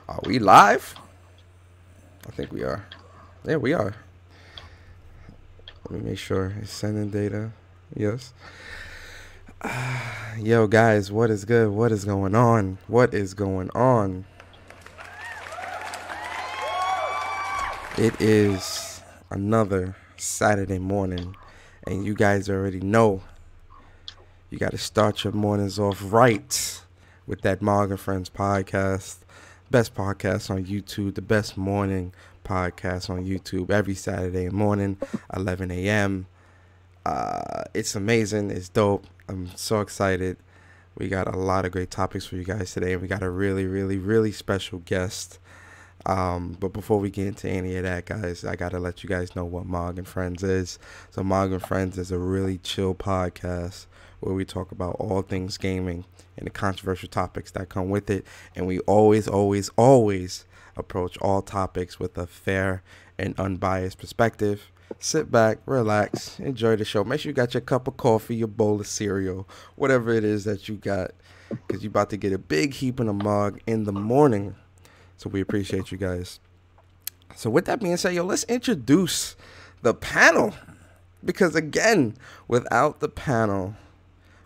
Are we live? I think we are. Yeah, we are. Let me make sure it's sending data. Yes. Yo, guys, what is good? What is going on? What is going on? It is another Saturday morning, and you guys already know you got to start your mornings off right with that MOG and Friends podcast. Best podcast on YouTube, the best morning podcast on YouTube every Saturday morning, 11 a.m. It's amazing. It's dope. I'm so excited. We got a lot of great topics for you guys today, and we got a really, really, really special guest. But before we get into any of that, guys, I got to let you guys know what MOG and Friends is. So MOG and Friends is a really chill podcast where we talk about all things gaming and the controversial topics that come with it. And we always approach all topics with a fair and unbiased perspective. Sit back, relax, enjoy the show. Make sure you got your cup of coffee, your bowl of cereal, whatever it is that you got, because you're about to get a big heaping of MOG in the morning. So we appreciate you guys. So with that being said, let's introduce the panel. Because again, without the panel,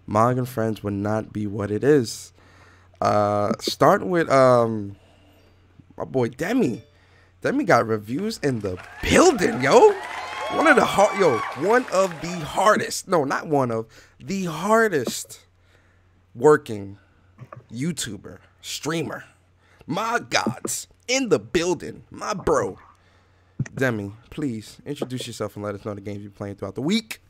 MOG and Friends would not be what it is. Starting with my boy Demi. Demi got reviews in the building, yo. One of the hardest working YouTuber, streamer. My gods, in the building, my bro. Demi, please introduce yourself and let us know the games you're playing throughout the week.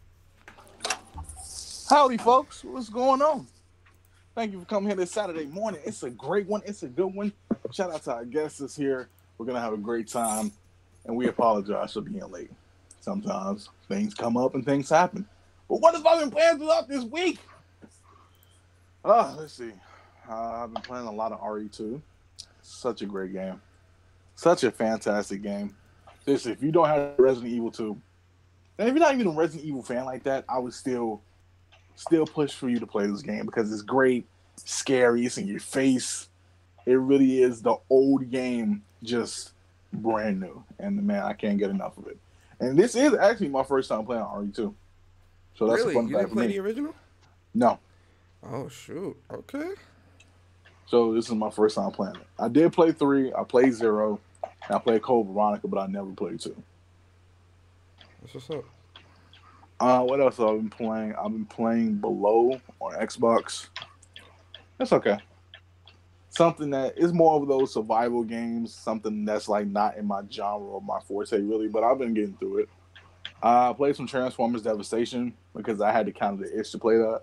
Howdy, folks. What's going on? Thank you for coming here this Saturday morning. It's a great one. It's a good one. Shout out to our guests this here. We're going to have a great time, and we apologize for being late. Sometimes things come up and things happen. But what have I been playing throughout this week? Let's see. I've been playing a lot of RE2. Such a great game. Such a fantastic game. Listen, if you don't have Resident Evil 2, and if you're not even a Resident Evil fan like that, I would still push for you to play this game because it's great, scary, it's in your face. It really is the old game, just brand new. And man, I can't get enough of it. And this is actually my first time playing RE2. So that's really? A fun You fact didn't for play me. the original? No. Oh shoot. Okay. So this is my first time playing it. I did play 3, I played 0, and I played Code Veronica, but I never played 2. What's up? What else have I been playing? I've been playing Below on Xbox. That's okay. Something that is more of those survival games, something that's like not in my genre or my forte really, but I've been getting through it. I played some Transformers Devastation because I had to kind of the itch to play that.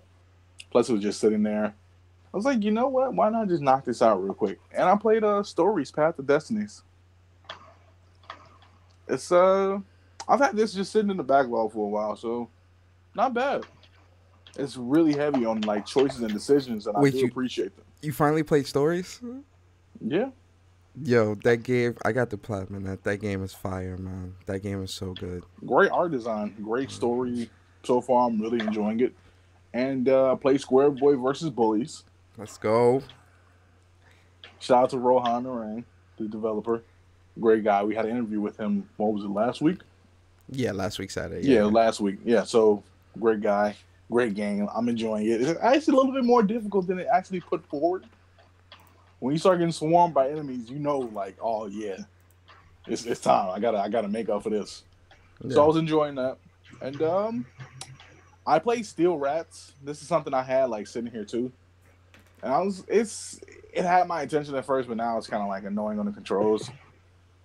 Plus it was just sitting there. I was like, you know what? Why not just knock this out real quick? And I played Stories, Path to Destinies. It's I've had this just sitting in the backlog for a while, so not bad. It's really heavy on like choices and decisions, and I do appreciate them. You finally played Stories? Yeah. Yo, that game, I got the platinum. That game is fire, man. That game is so good. Great art design, great story. So far, I'm really enjoying it. And play Square Boy versus Bullies. Let's go. Shout out to Rohan Narang, the developer. Great guy. We had an interview with him, what was it, last week? Yeah, last week Saturday. Yeah, last week. Yeah, so great guy. Great game. I'm enjoying it. It's actually a little bit more difficult than it actually put forward. When you start getting swarmed by enemies, you know, like, oh yeah, it's time. I gotta make up for this. Yeah. So I was enjoying that. And I played Steel Rats. This is something I had like sitting here too. And it had my attention at first, but now it's kind of like annoying on the controls.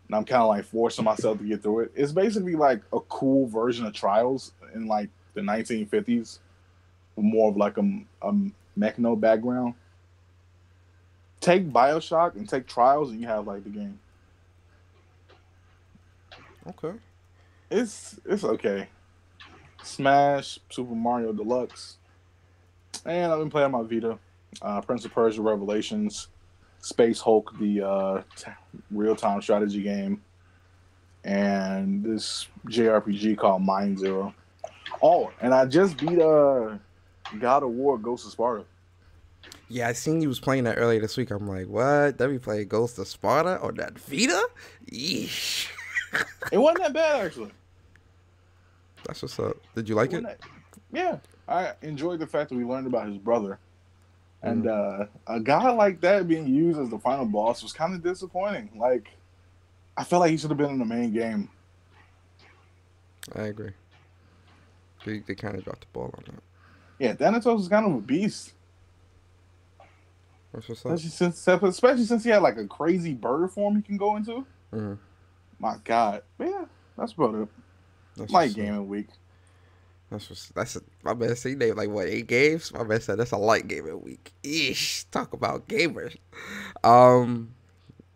And I'm kind of like forcing myself to get through it. It's basically like a cool version of Trials in like the 1950s, more of like a mechano background. Take BioShock and take Trials, and you have like the game. Okay. It's okay. Smash, Super Mario Deluxe, and I've been playing my Vita. Prince of Persia Revelations, Space Hulk, the real-time strategy game, and this JRPG called Mind Zero. Oh, and I just beat God of War Ghost of Sparta. Yeah, I seen you was playing that earlier this week. I'm like, what? That be playing Ghost of Sparta on that Vita? Yeesh. It wasn't that bad actually. That's what's up. Did you It like it? wasn't that. Yeah, I enjoyed the fact that we learned about his brother, and Mm, a guy like that being used as the final boss was kind of disappointing. Like, I felt like he should have been in the main game. I agree. They kind of dropped the ball on that. Yeah, Thanatos is kind of a beast, That's what's up. especially since he had like a crazy bird form he can go into. Mm, My God, but yeah, that's about it. that's Light what's up. gaming week. My man said he named like what 8 games. My man said that's a light gaming week. Eesh, talk about gamers. Um,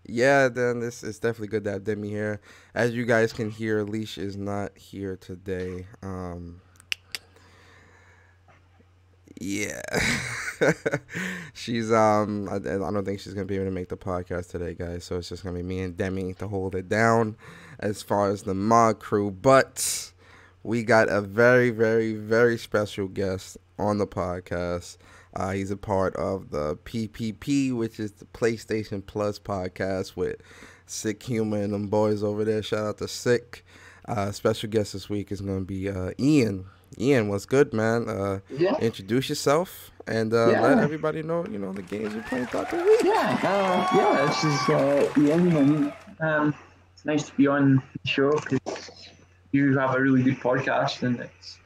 yeah, then this is definitely good to have Demi here. As you guys can hear, Leash is not here today. Yeah, she's I don't think she's gonna be able to make the podcast today, guys. So it's just gonna be me and Demi to hold it down as far as the MOG crew. But we got a very, very, very special guest on the podcast. He's a part of the PPP, which is the PlayStation Plus podcast with Sick Humor and them boys over there. Shout out to Sick. Special guest this week is going to be Ian. Ian, what's good, man? Yeah, Introduce yourself and yeah, let everybody know, the games you're playing throughout the week. yeah. This is Ian. It's nice to be on the show because you have a really good podcast, and it's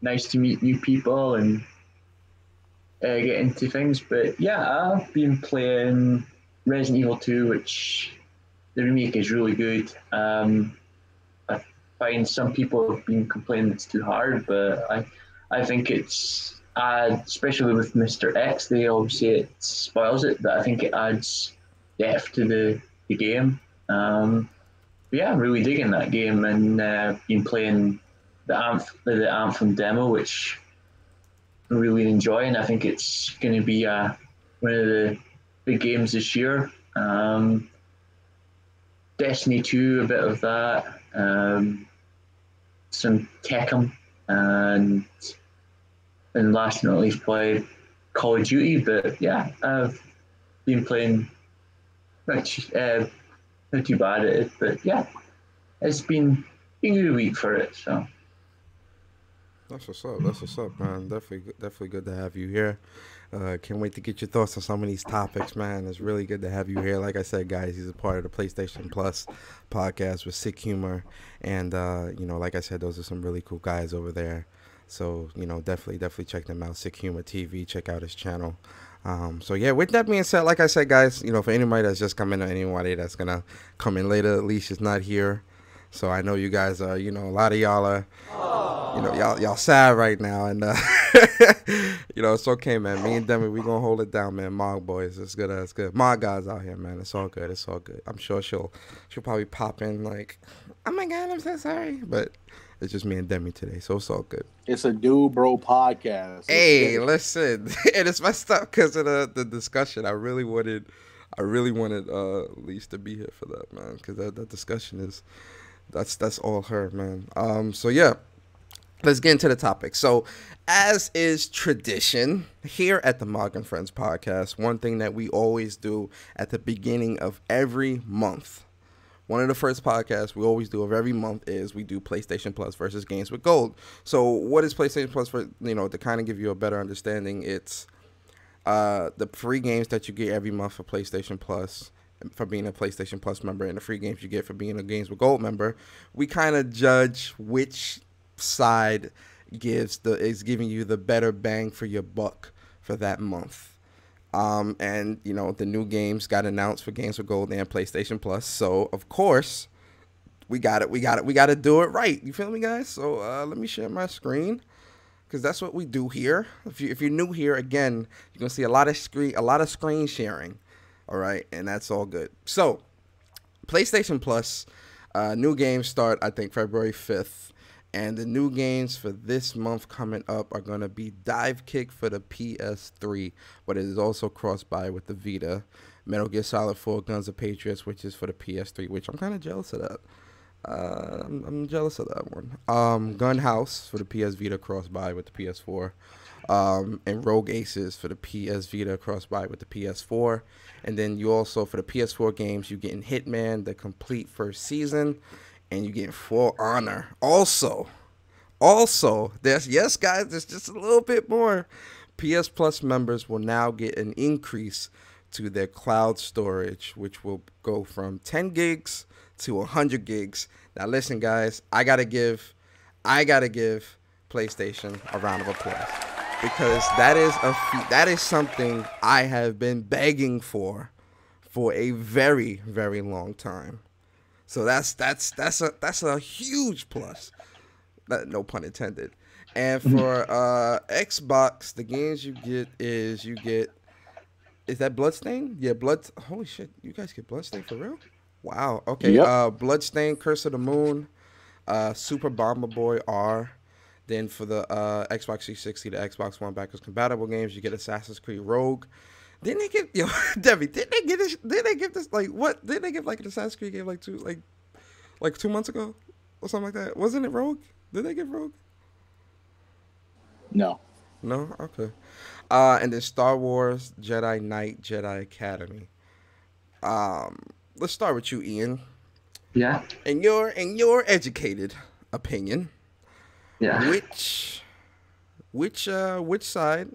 nice to meet new people and get into things. But yeah, I've been playing Resident Evil 2, which the remake is really good. I find some people have been complaining it's too hard, but I think it's especially with Mr. X, they always say it spoils it, but I think it adds depth to the game. But yeah, I'm really digging that game, and been playing the Anthem demo, which I'm really enjoying. I think it's going to be one of the big games this year. Destiny 2, a bit of that. Some Tekken, and last but not least, play Call of Duty. But yeah, I've been playing not too bad at it, but yeah, it's been a good week for it. So That's what's up. That's what's up, man. Definitely good to have you here. Can't wait to get your thoughts on some of these topics, man. It's really good to have you here. Like I said, guys, he's a part of the PlayStation Plus podcast with Sick Humor, and like I said, those are some really cool guys over there. So definitely check them out. Sick Humor TV. Check out his channel. So yeah, with that being said, like I said, guys, for anybody that's just coming or anybody that's gonna come in later, Alicia is not here. So I know you guys are, a lot of y'all are, y'all sad right now, and it's okay, man. Me and Demi, we gonna hold it down, man. Mog boys, it's good. It's good. Mog guys out here, man. It's all good. It's all good. I'm sure she'll probably pop in like, oh my God, I'm so sorry, but it's just me and Demi today, so it's all good. It's a dude bro podcast. Hey, listen, and it's messed up because of the discussion. I really wanted Elise to be here for that, man, because that discussion is. That's all her, man. So yeah, let's get into the topic. So, as is tradition here at the MOG and Friends podcast, one thing that we always do at the beginning of every month, one of the first podcasts we always do of every month is we do PlayStation Plus versus Games with Gold. So, what is PlayStation Plus for? To kind of give you a better understanding, it's the free games that you get every month for PlayStation Plus. For being a PlayStation Plus member, and the free games you get for being a Games with Gold member. We kind of judge which side is giving you the better bang for your buck for that month. And the new games got announced for Games with Gold and PlayStation Plus. So of course we got to do it right. You feel me, guys? So let me share my screen, because that's what we do here. If you're new here, again, you're gonna see a lot of screen sharing. All right, and that's all good. So, PlayStation Plus, new games start, I think, February 5th. And the new games for this month coming up are going to be Dive Kick for the PS3, but it is also cross-buy with the Vita. Metal Gear Solid 4 Guns of Patriots, which is for the PS3, which I'm kind of jealous of that. I'm jealous of that one. Gun House for the PS Vita cross-buy with the PS4. and Rogue Aces for the PS Vita cross-buy with the PS4. And then you also, for the PS4 games, you getting Hitman, the complete first season, and you getting For Honor. Also, yes, guys, there's just a little bit more. PS Plus members will now get an increase to their cloud storage, which will go from 10 gigs to 100 gigs. Now, listen, guys, I gotta give PlayStation a round of applause, because that is something I have been begging for a very, very long time. So that's a huge plus. No pun intended. And for Xbox, the games you get is that Bloodstain? Yeah, holy shit, you guys get Bloodstain for real? Wow. Okay. Yep. Bloodstain, Curse of the Moon, Super Bomber Boy R. Then for the Xbox 360 to Xbox One backwards compatible games, you get Assassin's Creed Rogue. Didn't they give Debbie? Didn't they give this like what? Didn't they give like an Assassin's Creed game like 2 months ago or something like that? Wasn't it Rogue? Did they give Rogue? No. No? Okay. And then Star Wars Jedi Knight Jedi Academy. Let's start with you, Ian. Yeah. In your educated opinion, Yeah. which side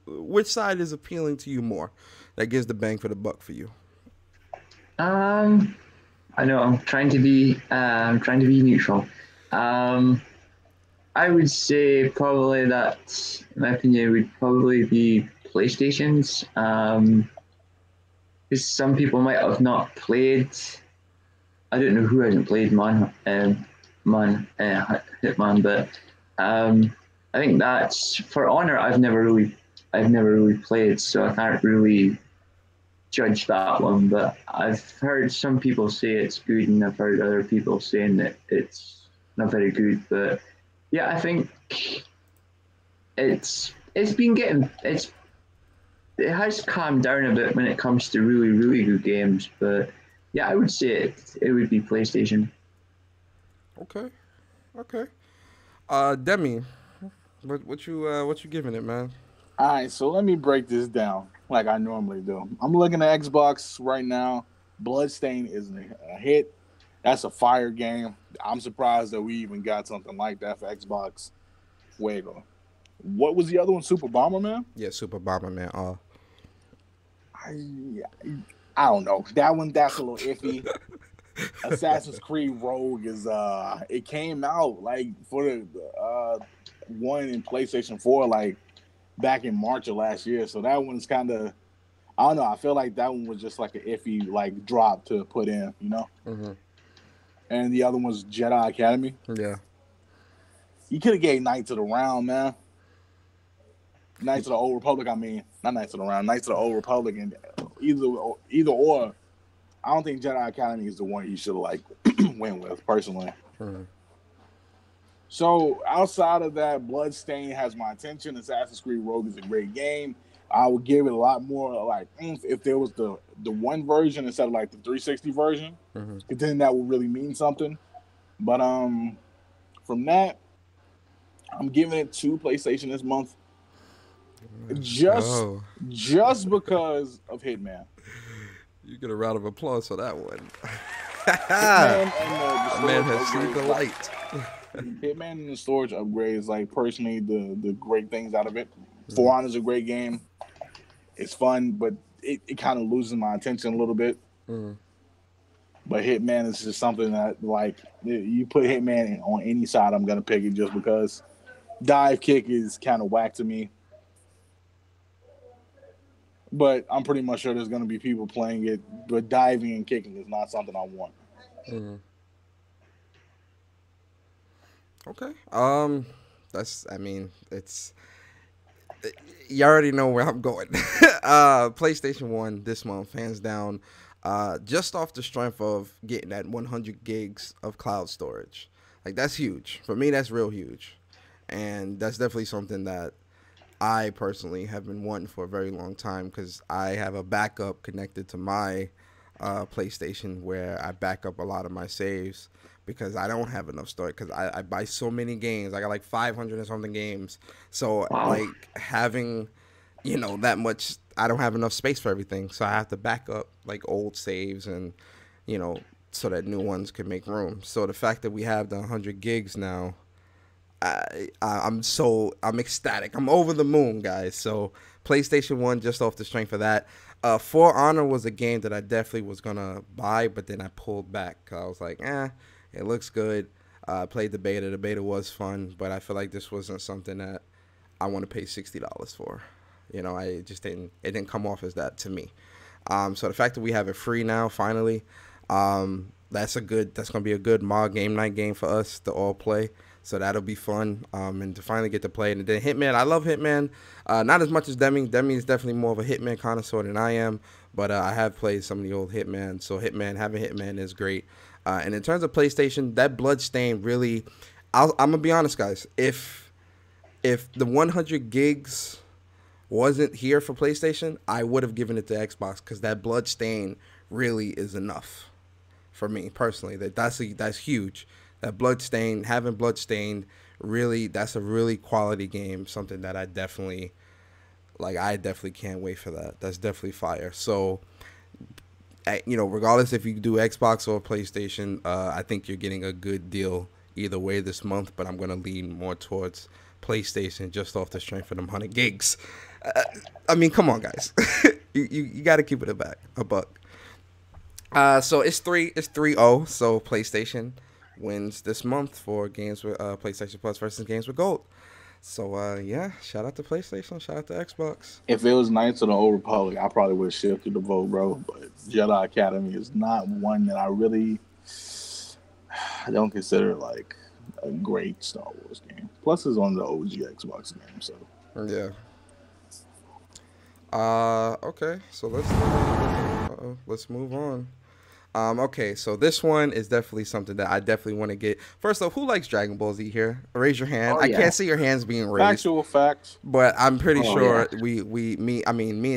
which side is appealing to you more? That gives the bang for the buck for you. I know I'm trying to be neutral. I would say probably that, in my opinion, would probably be PlayStation's. Because some people might have not played. I don't know who hasn't played Hitman, but I think that's For Honor. I've never really played, so I can't really judge that one. But I've heard some people say it's good, and I've heard other people saying that it's not very good. But yeah, I think it has calmed down a bit when it comes to really, really good games. But yeah, I would say it would be PlayStation. Okay. Demi, what you giving it, man? All right, so let me break this down like I normally do. I'm looking at Xbox right now. Bloodstain is a hit. That's a fire game. I'm surprised that we even got something like that for Xbox. Fuego. What was the other one? Super Bomberman? Yeah, Super Bomberman. I don't know. That's a little iffy. Assassin's Creed Rogue is it came out like for the one in PlayStation 4 like back in March of last year. So that one's kind of, I don't know. I feel like that one was just like an iffy like drop to put in, you know. Mm-hmm. And the other one was Jedi Academy. Yeah. You could have gave Knights of the Round, man. Knights of the Old Republic. I mean, not Knights of the Round. Knights of the Old Republic, and either or. I don't think Jedi Academy is the one you should like win with personally. Mm-hmm. So outside of that, Bloodstain has my attention. Assassin's Creed Rogue is a great game. I would give it a lot more like if there was the one version instead of like the 360 version. Mm-hmm. Then that would really mean something. But from that, I'm giving it to PlayStation this month. Just because of Hitman. You get a round of applause for that one. Hitman and man has seen the light. Hitman and the storage upgrades, like personally, the great things out of it. For Honor is a great game. It's fun, but it kind of loses my attention a little bit. Mm. But Hitman is just something that, like, you put Hitman on any side, I'm gonna pick it just because dive kick is kind of whack to me. But I'm pretty much sure there's going to be people playing it. But diving and kicking is not something I want. Mm-hmm. Okay. You already know where I'm going. PlayStation 1 this month, hands down. Just off the strength of getting that 100 gigs of cloud storage. Like, that's huge. For me, that's real huge. And that's definitely something that I personally have been wanting for a very long time because I have a backup connected to my PlayStation where I back up a lot of my saves. because I don't have enough storage because I buy so many games. I got like 500 and something games. So Wow. like having, that much, I don't have enough space for everything. So I have to back up like old saves and, so that new ones can make room. So the fact that we have the 100 gigs now, I'm ecstatic. I'm over the moon, guys. So PlayStation 1 just off the strength of that. For Honor was a game that I definitely was gonna buy, but then I pulled back. I was like, it looks good. I played the beta. The beta was fun, but I feel like this wasn't something that I want to pay $60 for. I just didn't. It didn't come off as that to me. So the fact that we have it free now, finally, that's gonna be a good MOG game night game for us to all play. So that'll be fun, and to finally get to play it. And then Hitman, I love Hitman, not as much as Demi. Demi is definitely more of a Hitman connoisseur than I am, but I have played some of the old Hitman. So having Hitman is great. And in terms of PlayStation, that Bloodstain really, I'm gonna be honest, guys. If the 100 gigs wasn't here for PlayStation, I would have given it to Xbox because that Bloodstain really is enough for me personally. That's huge. That having Bloodstain, really, that's a really quality game. Something that I definitely can't wait for that. That's definitely fire. So, regardless if you do Xbox or PlayStation, I think you're getting a good deal either way this month. But I'm gonna lean more towards PlayStation just off the strength of them 100 gigs. I mean, come on, guys, you got to keep it a buck. So it's 3-0. So PlayStation wins this month for games with PlayStation Plus versus games with Gold. So shout out to PlayStation, shout out to Xbox. If it was Knights of the Old Republic, I probably would have shifted the vote, bro. But Jedi Academy is not one that I don't consider like a great Star Wars game. Plus, it's on the OG Xbox game, so yeah. Okay, so let's move on. Okay, so this one is definitely something that I definitely want to get. First off, who likes Dragon Ball Z here? Raise your hand. Oh, yeah. I can't see your hands being raised. Actual facts. But I'm pretty sure yeah. me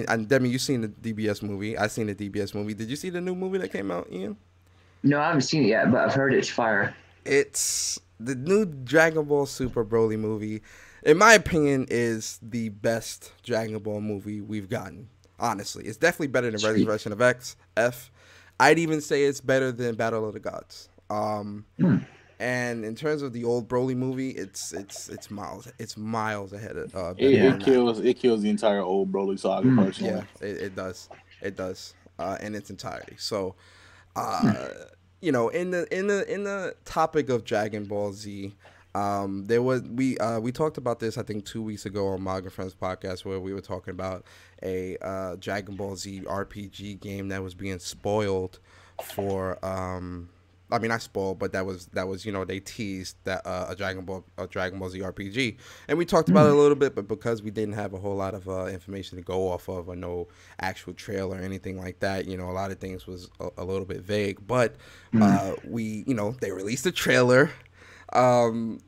and Demi, you seen the DBS movie. I seen the DBS movie. Did you see the new movie that came out, Ian? No, I haven't seen it yet, but I've heard it's fire. It's the new Dragon Ball Super Broly movie. In my opinion, is the best Dragon Ball movie we've gotten. Honestly, it's definitely better than Resurrection of F. I'd even say it's better than Battle of the Gods. And in terms of the old Broly movie, it's miles ahead of. It kills the entire old Broly saga. Personally, yeah, it does in its entirety. So, in the topic of Dragon Ball Z, we talked about this I think 2 weeks ago on MOG and Friends podcast where we were talking about a Dragon Ball Z RPG game that was being spoiled for not spoiled, but that was they teased that a Dragon Ball Z RPG, and we talked about it a little bit, but because we didn't have a whole lot of information to go off of or no actual trailer or anything like that, a lot of things was a little bit vague, but they released a trailer. And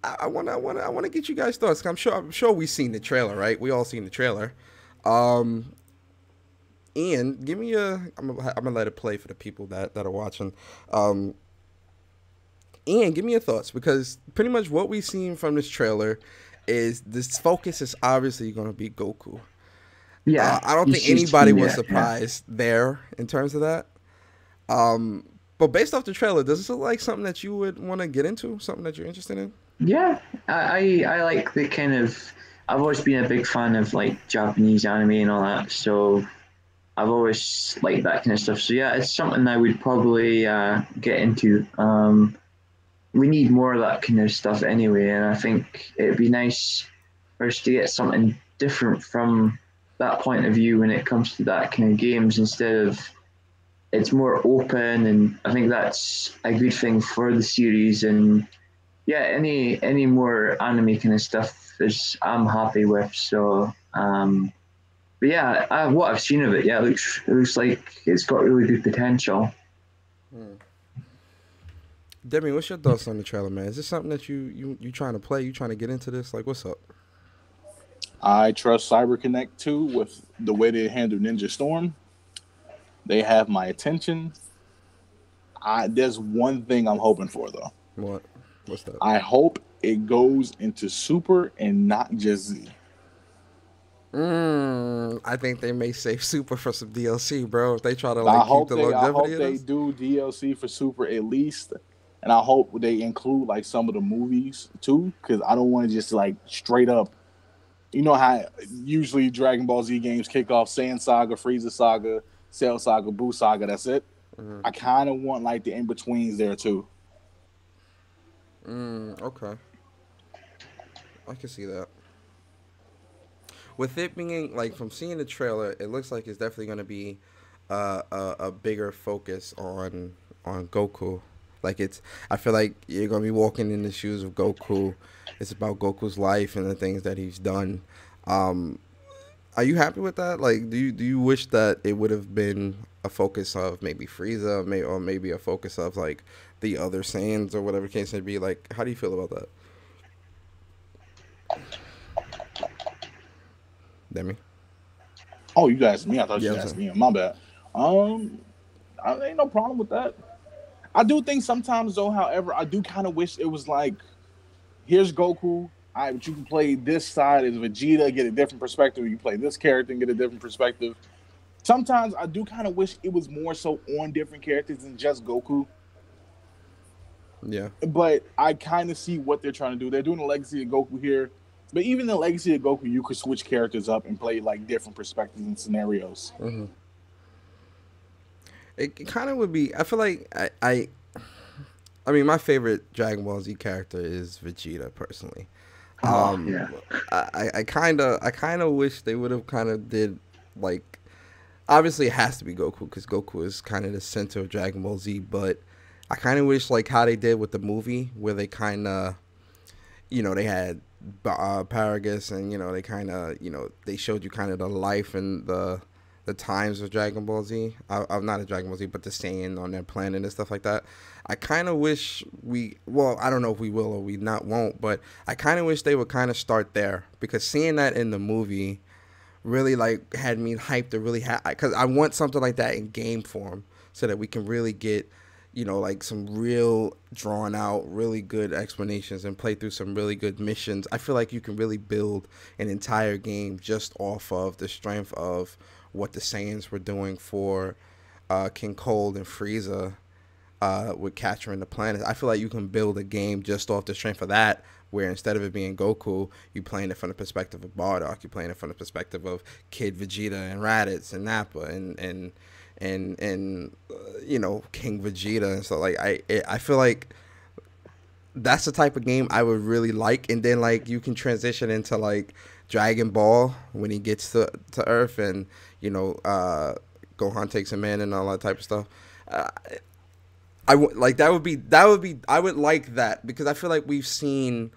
I want to get you guys' thoughts. I'm sure we've seen the trailer, right? We all seen the trailer. Ian, give me I'm gonna let it play for the people that are watching. Ian, give me your thoughts, because pretty much what we've seen from this trailer is this focus is obviously going to be Goku. Yeah, I don't think anybody was surprised there in terms of that. But based off the trailer, does this look like something that you would want to get into? Something that you're interested in? Yeah, I like the kind of. I've always been a big fan of like Japanese anime and all that, so I've always liked that kind of stuff. So yeah, it's something I would probably get into. We need more of that kind of stuff anyway, and I think it'd be nice for us to get something different from that point of view when it comes to that kind of games, instead of it's more open, and I think that's a good thing for the series. And yeah, any more anime kind of stuff I'm happy with. So but yeah, what I've seen of it, yeah, it looks like it's got really good potential. Demi, what's your thoughts on the trailer, man? Is this something that you trying to play? You trying to get into this? Like, what's up? I trust CyberConnect 2 with the way they handle Ninja Storm. They have my attention. There's one thing I'm hoping for though. What? What's that? I hope it goes into Super and not just Z. I think they may save Super for some DLC, bro. If they try to I keep hope the they longevity of this. do DLC for Super at least, and I hope they include like some of the movies too, because I don't want to just like straight up. You know how usually Dragon Ball Z games kick off Saiyan Saga, Frieza Saga, Cell Saga, Buu Saga. That's it. Mm-hmm. I kind of want like the in betweens there too. Okay. I can see that. With it being like from seeing the trailer, it looks like it's definitely going to be a bigger focus on Goku. Like I feel like you're going to be walking in the shoes of Goku. It's about Goku's life and the things that he's done. Are you happy with that? Like, do you wish that it would have been a focus of maybe Frieza, or maybe a focus of like the other Saiyans or whatever case may be? Like, how do you feel about that? Demi? Oh, you guys, me? I thought you Yeah, asked me. My bad. Ain't no problem with that. I do think sometimes though, however, I do kind of wish it was like, here's Goku. But you can play this side as Vegeta, get a different perspective. You play this character and get a different perspective. Sometimes I do kind of wish it was more so on different characters than just Goku. Yeah. But I kind of see what they're trying to do. They're doing the Legacy of Goku here. But even the Legacy of Goku, you could switch characters up and play like different perspectives and scenarios. Mm-hmm. It kind of would be. I feel like I mean, my favorite Dragon Ball Z character is Vegeta, personally. Yeah. I kind of wish they would have kind of did like. Obviously, it has to be Goku because Goku is kind of the center of Dragon Ball Z. But I kind of wish like how they did with the movie, where they kind of, they had Paragus, and they kind of, they showed you kind of the life and the times of Dragon Ball Z. I'm not a Dragon Ball Z, but the Saiyan on their planet and stuff like that. I kind of wish I don't know if we will or we won't, but I kind of wish they would kind of start there, because seeing that in the movie really like had me hyped to really because I want something like that in game form, so that we can really get like some real drawn out, really good explanations and play through some really good missions. I feel like you can really build an entire game just off of the strength of what the Saiyans were doing for King Cold and Frieza with capturing the planet. I feel like you can build a game just off the strength of that, where instead of it being Goku, you playing it from the perspective of Bardock, you playing it from the perspective of Kid Vegeta and Raditz and Nappa and King Vegeta and stuff. Like I feel like that's the type of game I would really like. And then like you can transition into like Dragon Ball when he gets to Earth, and Gohan takes him in and all that type of stuff. I would like that would be I would like that, because I feel like we've seen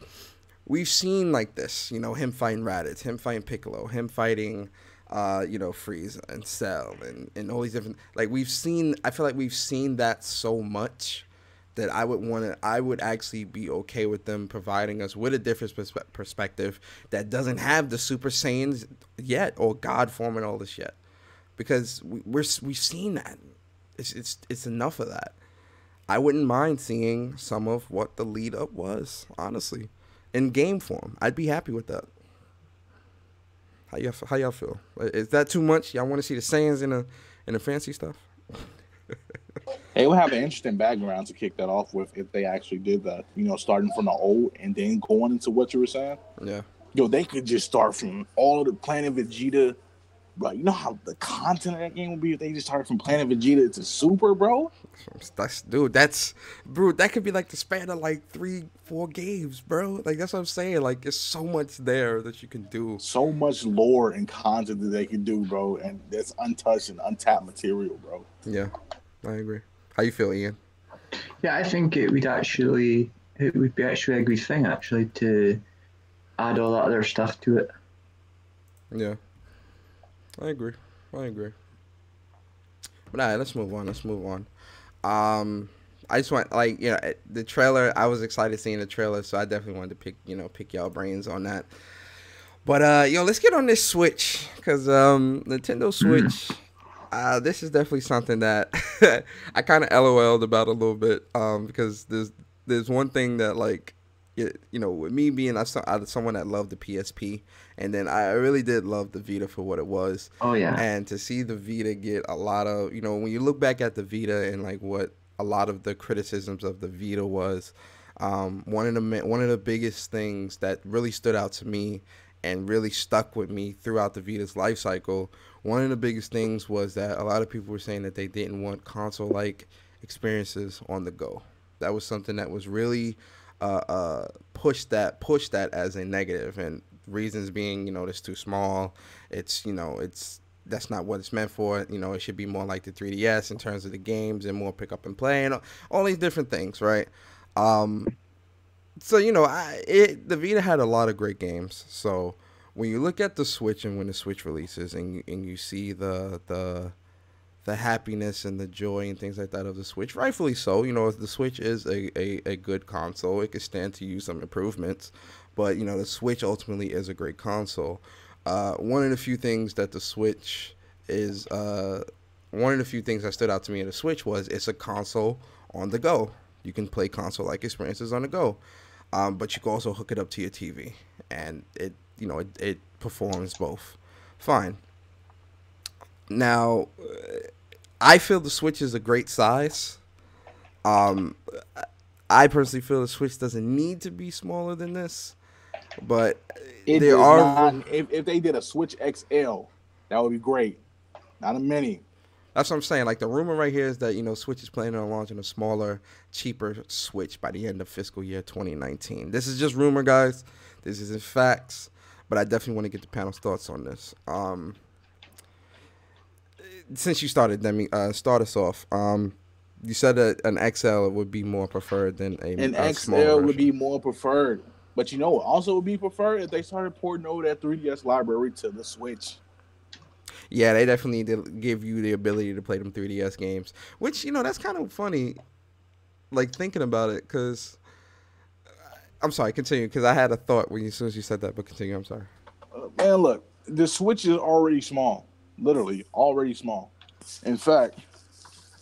like this, him fighting Raditz, him fighting Piccolo, him fighting Frieza and Cell and all these different, like I feel like we've seen that so much that I would actually be okay with them providing us with a different perspective that doesn't have the Super Saiyans yet or God form and all this yet, because we've seen that. It's enough of that. I wouldn't mind seeing some of what the lead up was, honestly, in game form. I'd be happy with that. How y'all feel? Is that too much? Y'all want to see the Saiyans in the fancy stuff? It would have an interesting background to kick that off with if they actually did that. Starting from the old and then going into what you were saying. Yeah. They could just start from all of the Planet Vegeta. Bro, you know how the content of that game would be if they just started from Planet Vegeta to Super, bro? That could be like the span of like 3-4 games, bro. Like, that's what I'm saying. Like, there's so much there that you can do. So much lore and content that they can do, bro. And that's untouched and untapped material, bro. Yeah, I agree. How you feel, Ian? Yeah, I think it would be actually a good thing, actually, to add all that other stuff to it. Yeah. I agree. But alright, let's move on. I just want the trailer. I was excited seeing the trailer, so I definitely wanted to pick y'all brains on that. But let's get on this Switch, because Nintendo Switch This is definitely something that I kind of LOL'd about a little bit, because there's one thing that, like, with me being someone that loved the PSP, and then I really did love the Vita for what it was. Oh yeah. And to see the Vita get a lot of, when you look back at the Vita and like what a lot of the criticisms of the Vita was, one of the biggest things that really stood out to me and really stuck with me throughout the Vita's life cycle, one of the biggest things was that a lot of people were saying that they didn't want console-like experiences on the go. That was something that was really pushed that as a negative, and reasons being, it's too small. It's that's not what it's meant for. It should be more like the 3DS in terms of the games and more pick up and play and all these different things, right? So the Vita had a lot of great games. So when you look at the Switch and when the Switch releases and you see the happiness and the joy and things like that of the Switch, rightfully so. The Switch is a good console. It could stand to use some improvements, but the Switch ultimately is a great console. One of the few things that the Switch is, one of the few things that stood out to me in the Switch was it's a console on the go. You can play console-like experiences on the go, but you can also hook it up to your TV, and it performs both fine. Now, I feel the Switch is a great size. I personally feel the Switch doesn't need to be smaller than this, but there are. If they did a Switch XL, that would be great. Not a mini. That's what I'm saying. Like, the rumor right here is that, Switch is planning on launching a smaller, cheaper Switch by the end of fiscal year 2019. This is just rumor, guys. This isn't facts, but I definitely want to get the panel's thoughts on this. Since you started, let me start us off. You said that an XL would be more preferred than a XL would be more preferred. But what also would be preferred if they started porting over that 3DS library to the Switch. Yeah, they definitely did give you the ability to play them 3DS games, which, that's kind of funny, like, thinking about it, because, I'm sorry, continue, because I had a thought as soon as you said that, but continue, I'm sorry. Man, look, the Switch is already small, literally, already small. In fact,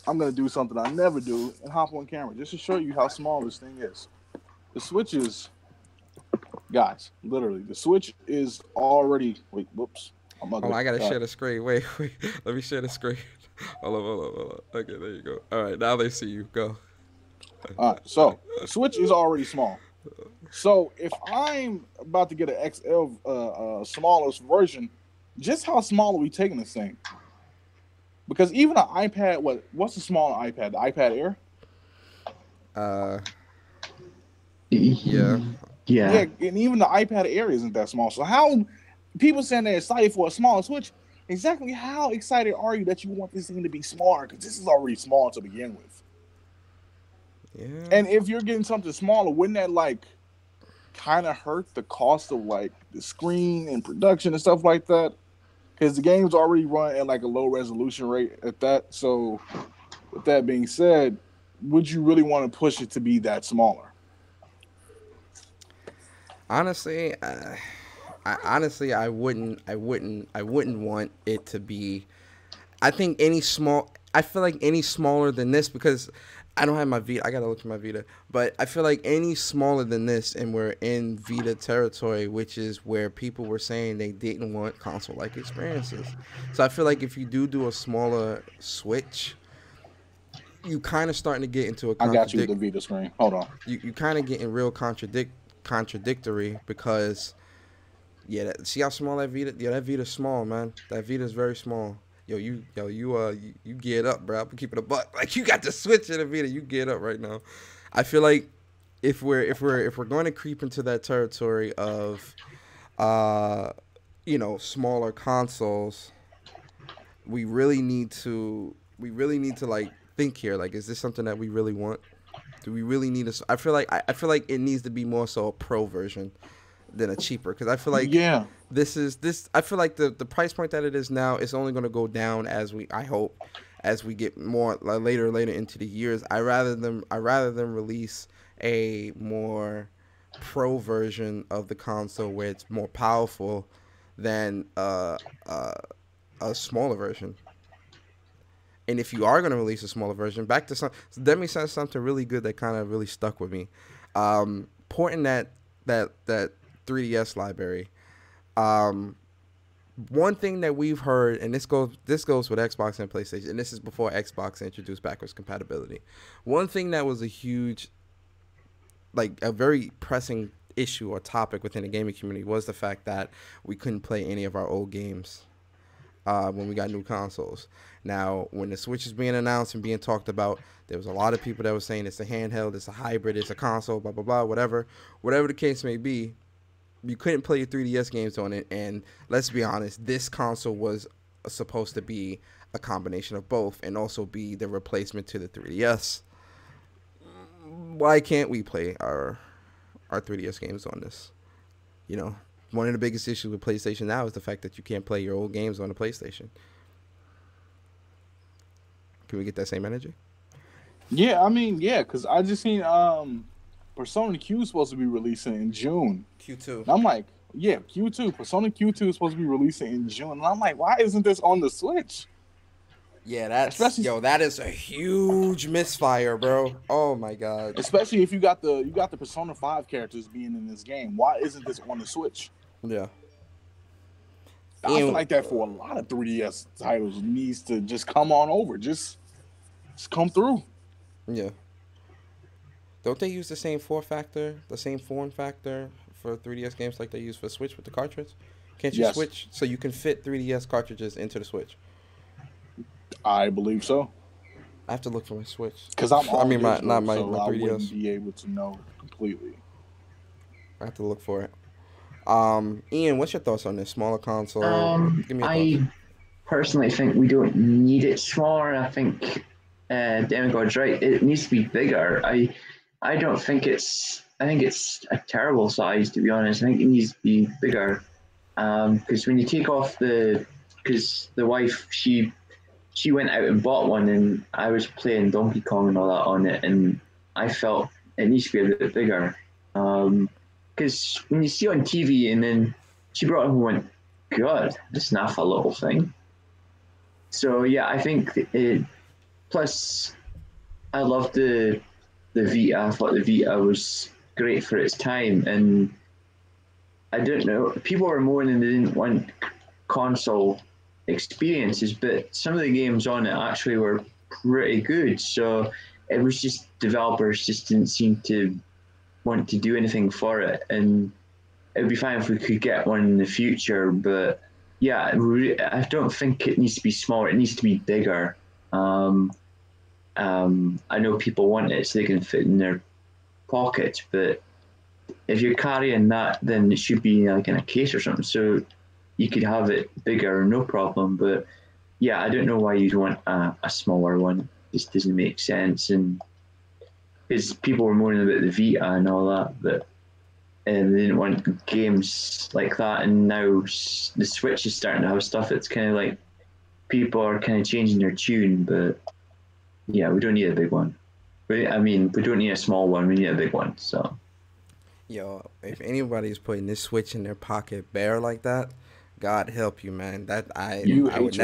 I'm going to do something I never do and hop on camera, just to show you how small this thing is. The Switch is, guys, literally, the Switch is already, whoops. I gotta share the screen. Wait. Let me share the screen. Hold on. Okay, there you go. All right, now they see you. Go. All right, so the Switch is already small. So if I'm about to get an XL, smallest version, just how small are we taking this thing? Because even an iPad, what's the smaller iPad? The iPad Air? Yeah. Yeah, and even the iPad Air isn't that small. So how people saying they're excited for a smaller Switch, exactly how excited are you that you want this thing to be smaller? Because this is already small to begin with. Yeah. And if you're getting something smaller, wouldn't that kind of hurt the cost of the screen and production and stuff like that? Because the game's already run at a low resolution rate at that. So with that being said, would you really want to push it to be that smaller? Honestly, I wouldn't want it to be. I feel like any smaller than this, because I don't have my Vita. I gotta look at my Vita, but I feel like any smaller than this, and we're in Vita territory, which is where people were saying they didn't want console-like experiences. So I feel like if you do a smaller Switch, you kind of starting to get into a. I got you with the Vita screen. Hold on. You kind of getting real contradictory, because. Yeah, see how small that Vita? Yeah, that Vita's small, man. That Vita's very small. You get up, bro. I'm keeping a buck. Like, you got the Switch in the Vita, you get up right now. I feel like if we're going to creep into that territory of, smaller consoles, we really need to think here. Like, is this something that we really want? Do we really need I feel like it needs to be more so a pro version than a cheaper, because I feel like I feel like the price point that it is now is only going to go down as we get more later into the years. I rather than release a more pro version of the console where it's more powerful than a smaller version. And if you are going to release a smaller version, back to some, Demi said something really good that kind of really stuck with me. Porting that 3DS library. One thing that we've heard, and this goes with Xbox and PlayStation, and this is before Xbox introduced backwards compatibility. One thing that was a huge, like a very pressing issue or topic within the gaming community was the fact that we couldn't play any of our old games when we got new consoles. Now, when the Switch is being announced and being talked about, there was a lot of people that were saying it's a handheld, it's a hybrid, it's a console, blah, blah, blah, whatever the case may be. You couldn't play your 3DS games on it, and let's be honest, this console was supposed to be a combination of both and also be the replacement to the 3DS. Why can't we play our 3DS games on this? You know, one of the biggest issues with PlayStation now is the fact that you can't play your old games on the PlayStation. Can we get that same energy? Yeah, I mean, yeah, because I just seen Persona Q is supposed to be releasing in June. Q2. And I'm like, yeah, Q2. Persona Q2 is supposed to be releasing in June. And I'm like, why isn't this on the Switch? Yeah, that is a huge misfire, bro. Oh my god. Especially if you got the Persona 5 characters being in this game. Why isn't this on the Switch? Yeah. I feel like that for a lot of 3DS titles needs to just come on over. Just come through. Yeah. Don't they use the same form factor for 3DS games like they use for Switch with the cartridge? Can't you switch so you can fit 3DS cartridges into the Switch? I believe so. I have to look for my Switch. Because I'm all not my 3DS. I wouldn't be able to know completely. I have to look for it. Ian, what's your thoughts on this smaller console? Give me I personally think we don't need it smaller. I think Demigod's right. It needs to be bigger. I don't think it's. I think it's a terrible size, to be honest. I think it needs to be bigger. Because when you take off because the wife she went out and bought one, and I was playing Donkey Kong and all that on it, and I felt it needs to be a bit bigger. Because when you see on TV, and then she brought it home and went, God, this naff a little thing. So yeah, I think it. Plus, I loved the Vita. I thought the Vita was great for its time, and I don't know. People were moaning they didn't want console experiences, but some of the games on it actually were pretty good. So it was just developers just didn't seem to want to do anything for it, and it would be fine if we could get one in the future. But yeah, I don't think it needs to be smaller. It needs to be bigger. I know people want it so they can fit in their pocket, but if you're carrying that, then it should be like in a case or something, so you could have it bigger, no problem. But yeah, I don't know why you'd want a smaller one. It just doesn't make sense. And because people were moaning about the Vita and all that, but they didn't want games like that. And now the Switch is starting to have stuff. It's kind of like people are kind of changing their tune, but yeah, we don't need a big one. I mean, we don't need a small one. We need a big one. So, yo, if anybody's putting this Switch in their pocket bare like that, God help you, man. I would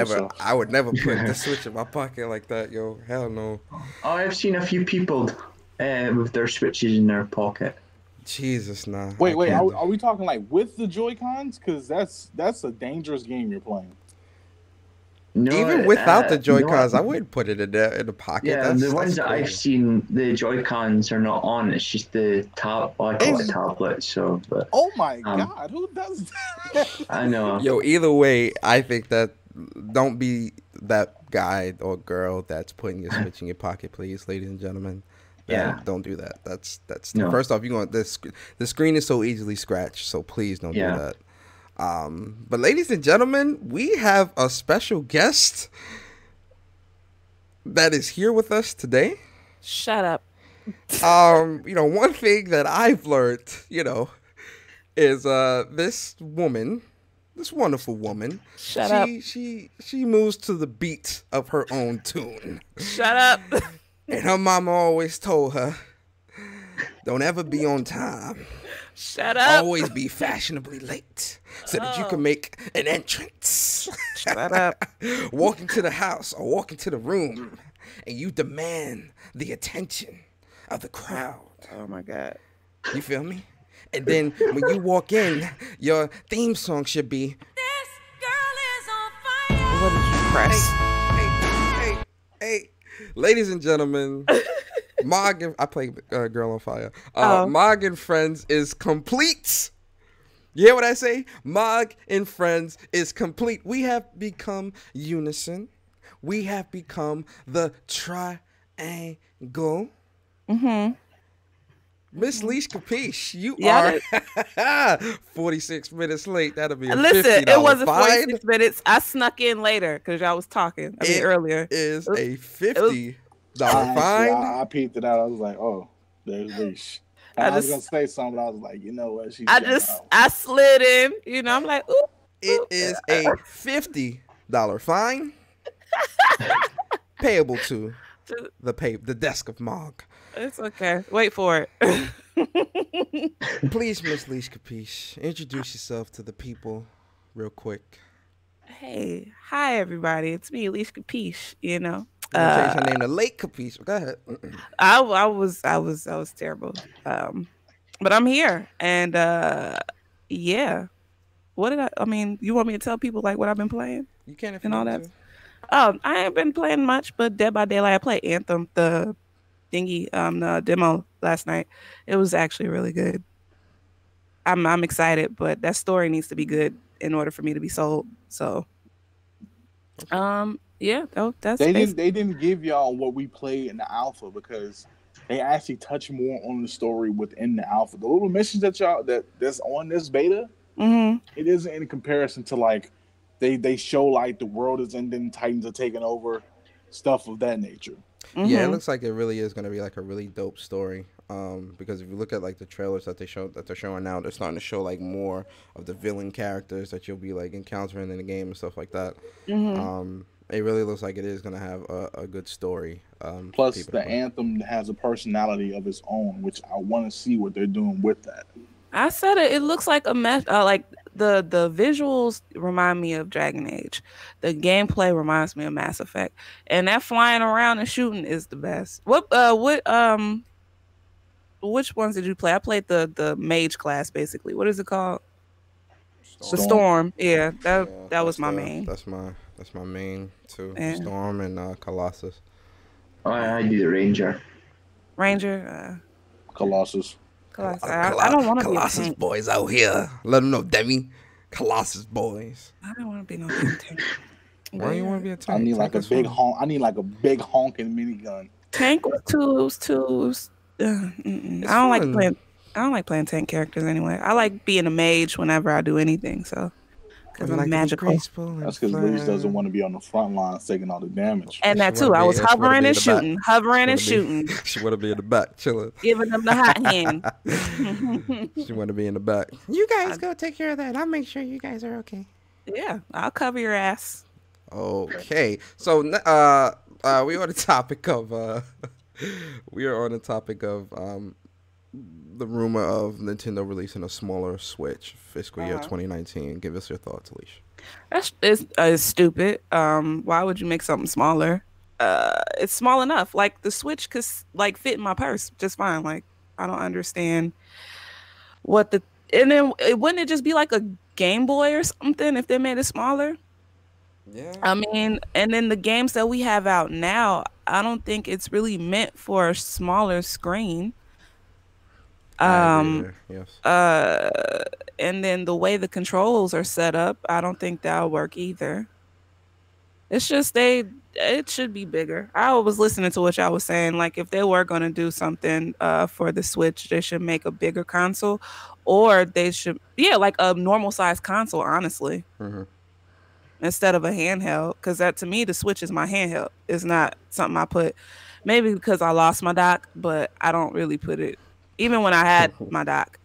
never put the Switch in my pocket like that, yo. Hell no. Oh, I've seen a few people with their Switches in their pocket. Jesus, nah. Wait, are we talking like with the Joy-Cons? Because that's a dangerous game you're playing. No, even without the Joy-Cons, I wouldn't put it in the pocket. Yeah, the ones that I've seen, the Joy-Cons are not on. It's just the I call it tablet. So, but oh my God, who does that? I know. Yo, either way, I think that don't be that guy or girl that's putting your Switch in your pocket, please, ladies and gentlemen. Yeah, don't do that. That's no. First off, the screen is so easily scratched, so please don't do that. But ladies and gentlemen, we have a special guest that is here with us today. Shut up. One thing that I've learned, is this wonderful woman. Shut up. She moves to the beat of her own tune. Shut up. And her mama always told her Don't ever be on time. Shut up. Always be fashionably late so that you can make an entrance. Shut up. Walk into the house or walk into the room and you demand the attention of the crowd. Oh my God. You feel me? And then when you walk in, your theme song should be This girl is on fire. What did you press? Hey, ladies and gentlemen, MOG and I play Girl on Fire. Oh. MOG and Friends is complete. You hear what I say? MOG and Friends is complete. We have become unison. We have become the triangle. Mm-hmm. Miss Leash Capiche, you Yeah, are 46 minutes late. That'll be a Listen, $50 it wasn't fine. 46 minutes. I snuck in later because y'all was talking. Earlier. Is It a $50 fine. I peeped it out. I was like, oh, there's Leash. I was gonna say something, but I was like, you know what? I slid in. You know, I'm like, ooh. It is a $50 fine payable to the desk of MOG. It's okay. Wait for it. Please, Miss Leash Capiche, introduce yourself to the people real quick. Hey, hi everybody. It's me, Alicia Capiche. You know, I'm gonna change her name to Lake Capiche. Go ahead. I was terrible. But I'm here, and yeah. What did I mean? You want me to tell people like what I've been playing? You can't if and you all want that. to. I ain't been playing much, but Dead by Daylight, I played Anthem, the thingy, the demo last night. It was actually really good. I'm excited, but that story needs to be good in order for me to be sold. So, yeah, that's They didn't give y'all what we played in the alpha because they actually touch more on the story within the alpha. The little missions that's on this beta, Mm-hmm. it isn't in comparison to like they show like the world is ending, Titans are taking over, stuff of that nature. Yeah, it Mm-hmm. looks like it really is going to be like a really dope story. Because if you look at like the trailers that they're showing now, they're starting to show like more of the villain characters that you'll be like encountering in the game and stuff like that. Mm-hmm. It really looks like it is going to have a good story. Plus, the Anthem has a personality of its own, which I want to see what they're doing with that. I said it. It looks like a mess. Like the visuals remind me of Dragon Age. The gameplay reminds me of Mass Effect, and that flying around and shooting is the best. Which ones did you play? I played the mage class basically. What is it called? The Storm. Yeah, that was my main. That's my main too. Yeah. Storm and Colossus. I do the Ranger. Ranger. Colossus. Colossus. I don't want to be a Colossus tank. boys out here. Let them know, Demi. Colossus boys. I don't want to be no damn tank. Why do you want to be a tank? I need like a Tank is big fun. honk. I need like a big honking minigun. Tank with tools. I don't like playing. I don't like playing tank characters anyway. I like being a mage whenever I do anything. So, because I'm magical. That's because Luis doesn't want to be on the front lines taking all the damage. And that She too. wanna I be- was she wanna hovering be in and the shooting, hovering and She wanna shooting, be- She want to be in the back, chilling. giving them the hot hand. She want to be in the back. You guys go take care of that. I'll make sure you guys are okay. Yeah, I'll cover your ass. Okay, so we are on the topic of the rumor of Nintendo releasing a smaller Switch fiscal year 2019. Give us your thoughts, Alicia. That's stupid. Why would you make something smaller? It's small enough. Like the Switch could like fit in my purse just fine. Like I don't understand and then wouldn't it just be like a Game Boy or something if they made it smaller? Yeah. I mean, and then the games that we have out now, I don't think it's really meant for a smaller screen. Yes. And then the way the controls are set up, I don't think that'll work either. It's just it should be bigger. I was listening to what y'all was saying. Like if they were gonna do something for the Switch, they should make a bigger console, or they should like a normal size console, honestly. Mm-hmm. Instead of a handheld, because that to me the Switch is my handheld. It's not something I put, maybe because I lost my dock, but I don't really put it. Even when I had my dock,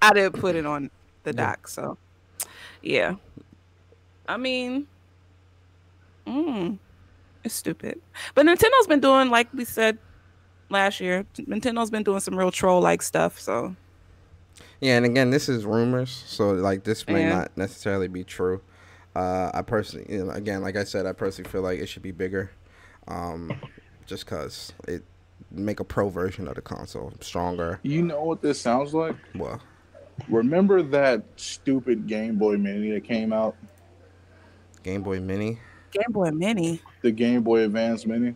I didn't put it on the dock. So yeah, I mean, it's stupid. But Nintendo's been doing, like we said, last year. Nintendo's been doing some real troll like stuff. So Yeah, and again, this is rumors, so like this may Yeah. not necessarily be true. I personally, again, like I said, I personally feel like it should be bigger, um, just cause it make a pro version of the console stronger. You know what this sounds like? Well, Remember that stupid Game Boy Mini that came out? Game Boy Mini. Game Boy Mini. The Game Boy Advance Mini?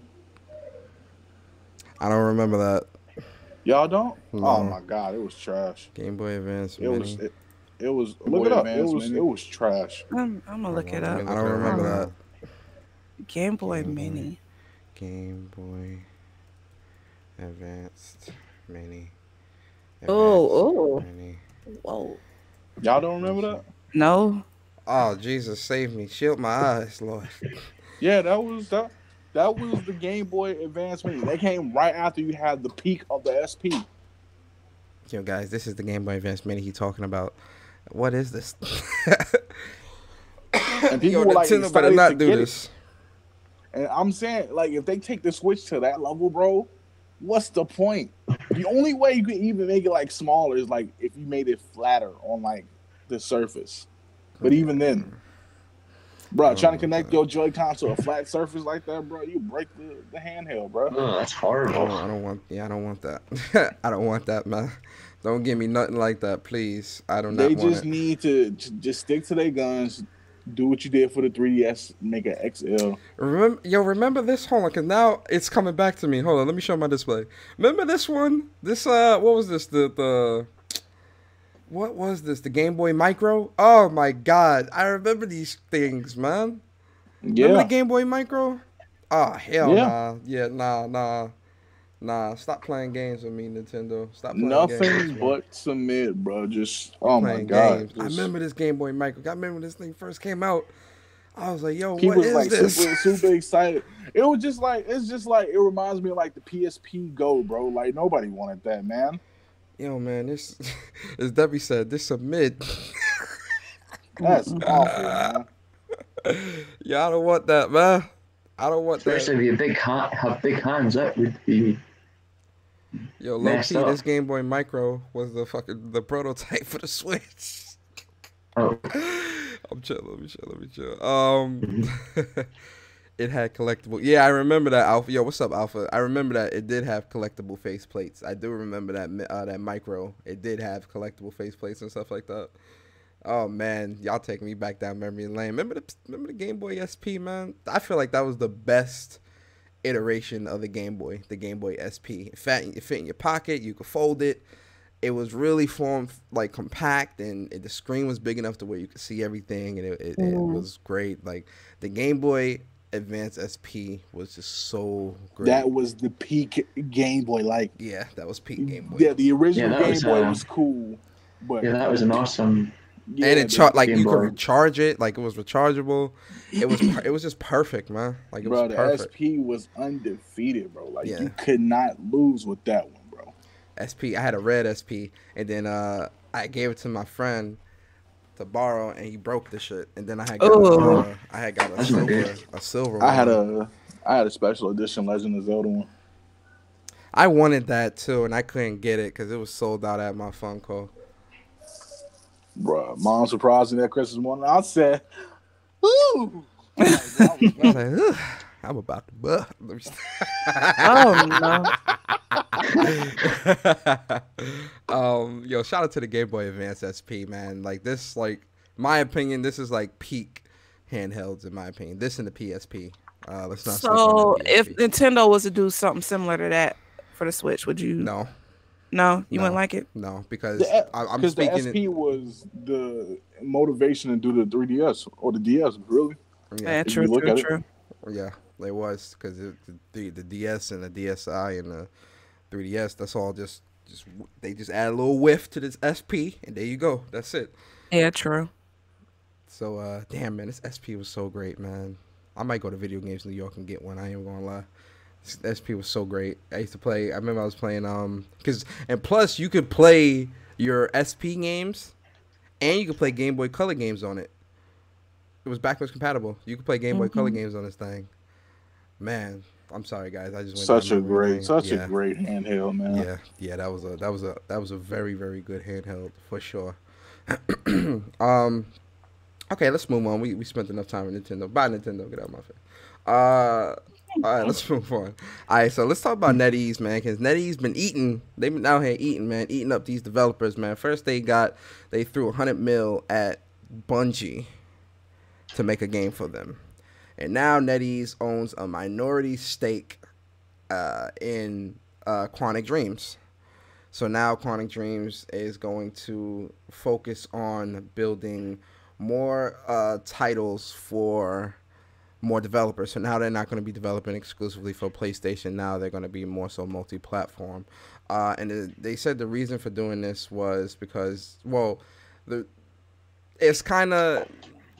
I don't remember that. Y'all don't? No. Oh my god, it was trash. Game Boy Advance It Mini. was it was look it up. It was trash. I'm gonna look it up. I don't remember that. Game Boy Game Boy. Mini. Game Boy Advanced Mini. Oh, Advanced Mini. Whoa. Y'all don't remember that? No. Oh, Jesus, save me. Shield my eyes, Lord. Yeah, that was the Game Boy Advance Mini. They came right after you had the peak of the SP. Yo, guys, this is the Game Boy Advance Mini he's talking about. What is this? And people Yo, were like Nintendo better excited not to do get this. it. And I'm saying, like, if they take the Switch to that level, bro, what's the point? The only way you can even make it like smaller is like if you made it flatter on like the surface. But even then, bro, trying to connect your Joy-Con to a flat surface like that, bro, you break the handheld, bro. Oh, that's I horrible. don't want that. I don't want that, man. Don't give me nothing like that, please. I do not They want just it. need to just stick to their guns. Do what you did for the 3DS, make an XL. Remember this? Hold on, cause now it's coming back to me. Hold on, let me show my display. Remember this one? This what was this? What was this? The Game Boy Micro? Oh my God, I remember these things, man. Remember the Yeah, Game Boy Micro? Oh hell Yeah. nah. Yeah, nah. Stop playing games with me, Nintendo. Stop playing games. nothing with me. but submit, bro. Just oh my Playing god, games. I just- remember this Game Boy Micro. I remember when this thing first came out. I was like, yo, People what was is like this? super excited. It was just like it reminds me of like the PSP Go, bro. Like nobody wanted that, man. Yo, man, this, as Debbie said, this a mid. That's awful, man. Yeah, I don't want that, man. I don't want Especially that. if you have big hands, that would be. Yo, low messed key, up. this Game Boy Micro was the prototype for the Switch. Oh, I'm chill. Let me chill. It had collectible. Yeah, I remember that, Alpha. Yo, what's up, Alpha? I remember that it did have collectible face plates. I do remember that Micro. It did have collectible face plates and stuff like that. Oh man, y'all taking me back down memory lane. Remember the Game Boy SP, man? I feel like that was the best iteration of the Game Boy SP. It fit in your pocket. You could fold it. It was really formed like compact, and the screen was big enough to where you could see everything, and it was great. Like the Game Boy Advance SP was just so great. That was the peak Game Boy. Like Yeah, that was peak Game Boy. yeah, the original Yeah, that Game was, Boy was cool, but yeah, that was an awesome. yeah, And it the- like Game you could Boy. recharge it, like it was rechargeable. It was just perfect, man. Like it bro, was the perfect. SP was undefeated, bro. Like Yeah. you could not lose with that one, bro. SP. I had a red SP, and then I gave it to my friend to borrow, and he broke the shit. And then I had got Oh. a That's not good. silver. I had one. a special edition Legend of Zelda one. I wanted that too, and I couldn't get it because it was sold out at my Funko. Bro, mom surprised me that Christmas morning. I said, "Ooh." Like, that was- I was like, ugh, I'm about to buh. Let me Oh no. Yo, shout out to the Game Boy Advance SP, man. Like this, like my opinion, this is like peak handhelds in my opinion. This and the PSP. Let's not. sleep on So the if PSP. Nintendo was to do something similar to that for the Switch, would you? No, No, you No. wouldn't like it. no, because I'm Because the speaking. SP was the motivation to do the 3DS or the DS, really. Yeah, if true, you look true, at it. true. Yeah, it was because the DS and the DSi and the 3DS. That's all just they just add a little whiff to this SP, and there you go. That's it. Yeah, true. So damn man, this SP was so great, man. I might go to Video Games New York and get one. I ain't gonna lie. This SP was so great. I used to play. I remember I was playing and plus you could play your SP games, and you could play Game Boy Color games on it. It was backwards compatible. You could play Game Boy Color games on this thing. Man, I'm sorry guys. I just went Such down a memory great, lane. such a Yeah. great handheld, man. Yeah, that was a very very good handheld for sure. um, okay, let's move on. We spent enough time with Nintendo. Bye Nintendo, get out of my face. All right, let's move on. All right, so let's talk about NetEase, man, because NetEase been eating. They've been out here eating, man, eating up these developers, man. First they threw 100 mil at Bungie to make a game for them, and now NetEase owns a minority stake in Quantic Dreams. So now Quantic Dreams is going to focus on building more titles for more developers. So now they're not going to be developing exclusively for PlayStation. Now they're going to be more so multi-platform. And they said the reason for doing this was because, well, it's kind of,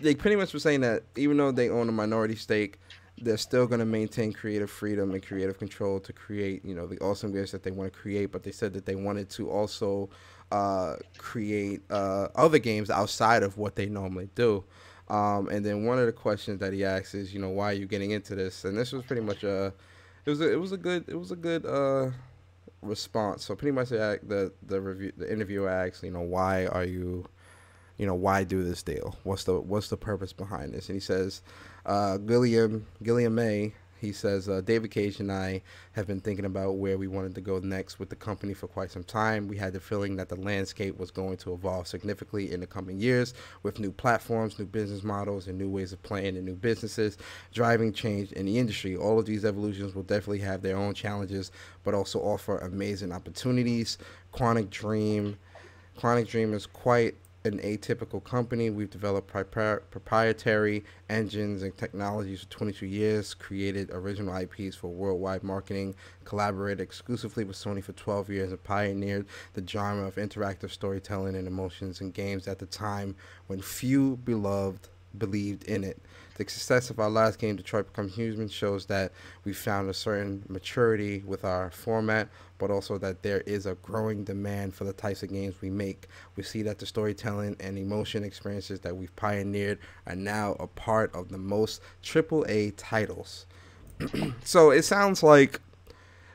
they pretty much were saying that even though they own a minority stake, they're still going to maintain creative freedom and creative control to create, the awesome games that they want to create. But they said that they wanted to also create other games outside of what they normally do. And then one of the questions that he asks is, why are you getting into this? And this was pretty much it was a good response. So pretty much the interviewer asks, why are you, why do this deal? What's the purpose behind this? And he says, Gilliam May, he says, David Cage and I have been thinking about where we wanted to go next with the company for quite some time. We had the feeling that the landscape was going to evolve significantly in the coming years with new platforms, new business models, and new ways of playing and new businesses driving change in the industry. All of these evolutions will definitely have their own challenges, but also offer amazing opportunities. Quantic Dream is quite an atypical company. We've developed proprietary engines and technologies for 22 years, created original IPs for worldwide marketing, collaborated exclusively with Sony for 12 years, and pioneered the genre of interactive storytelling and emotions in games at the time when few believed in it. The success of our last game, Detroit Become Human, shows that we found a certain maturity with our format, but also that there is a growing demand for the types of games we make. We see that the storytelling and emotion experiences that we've pioneered are now a part of the most AAA titles. So it sounds like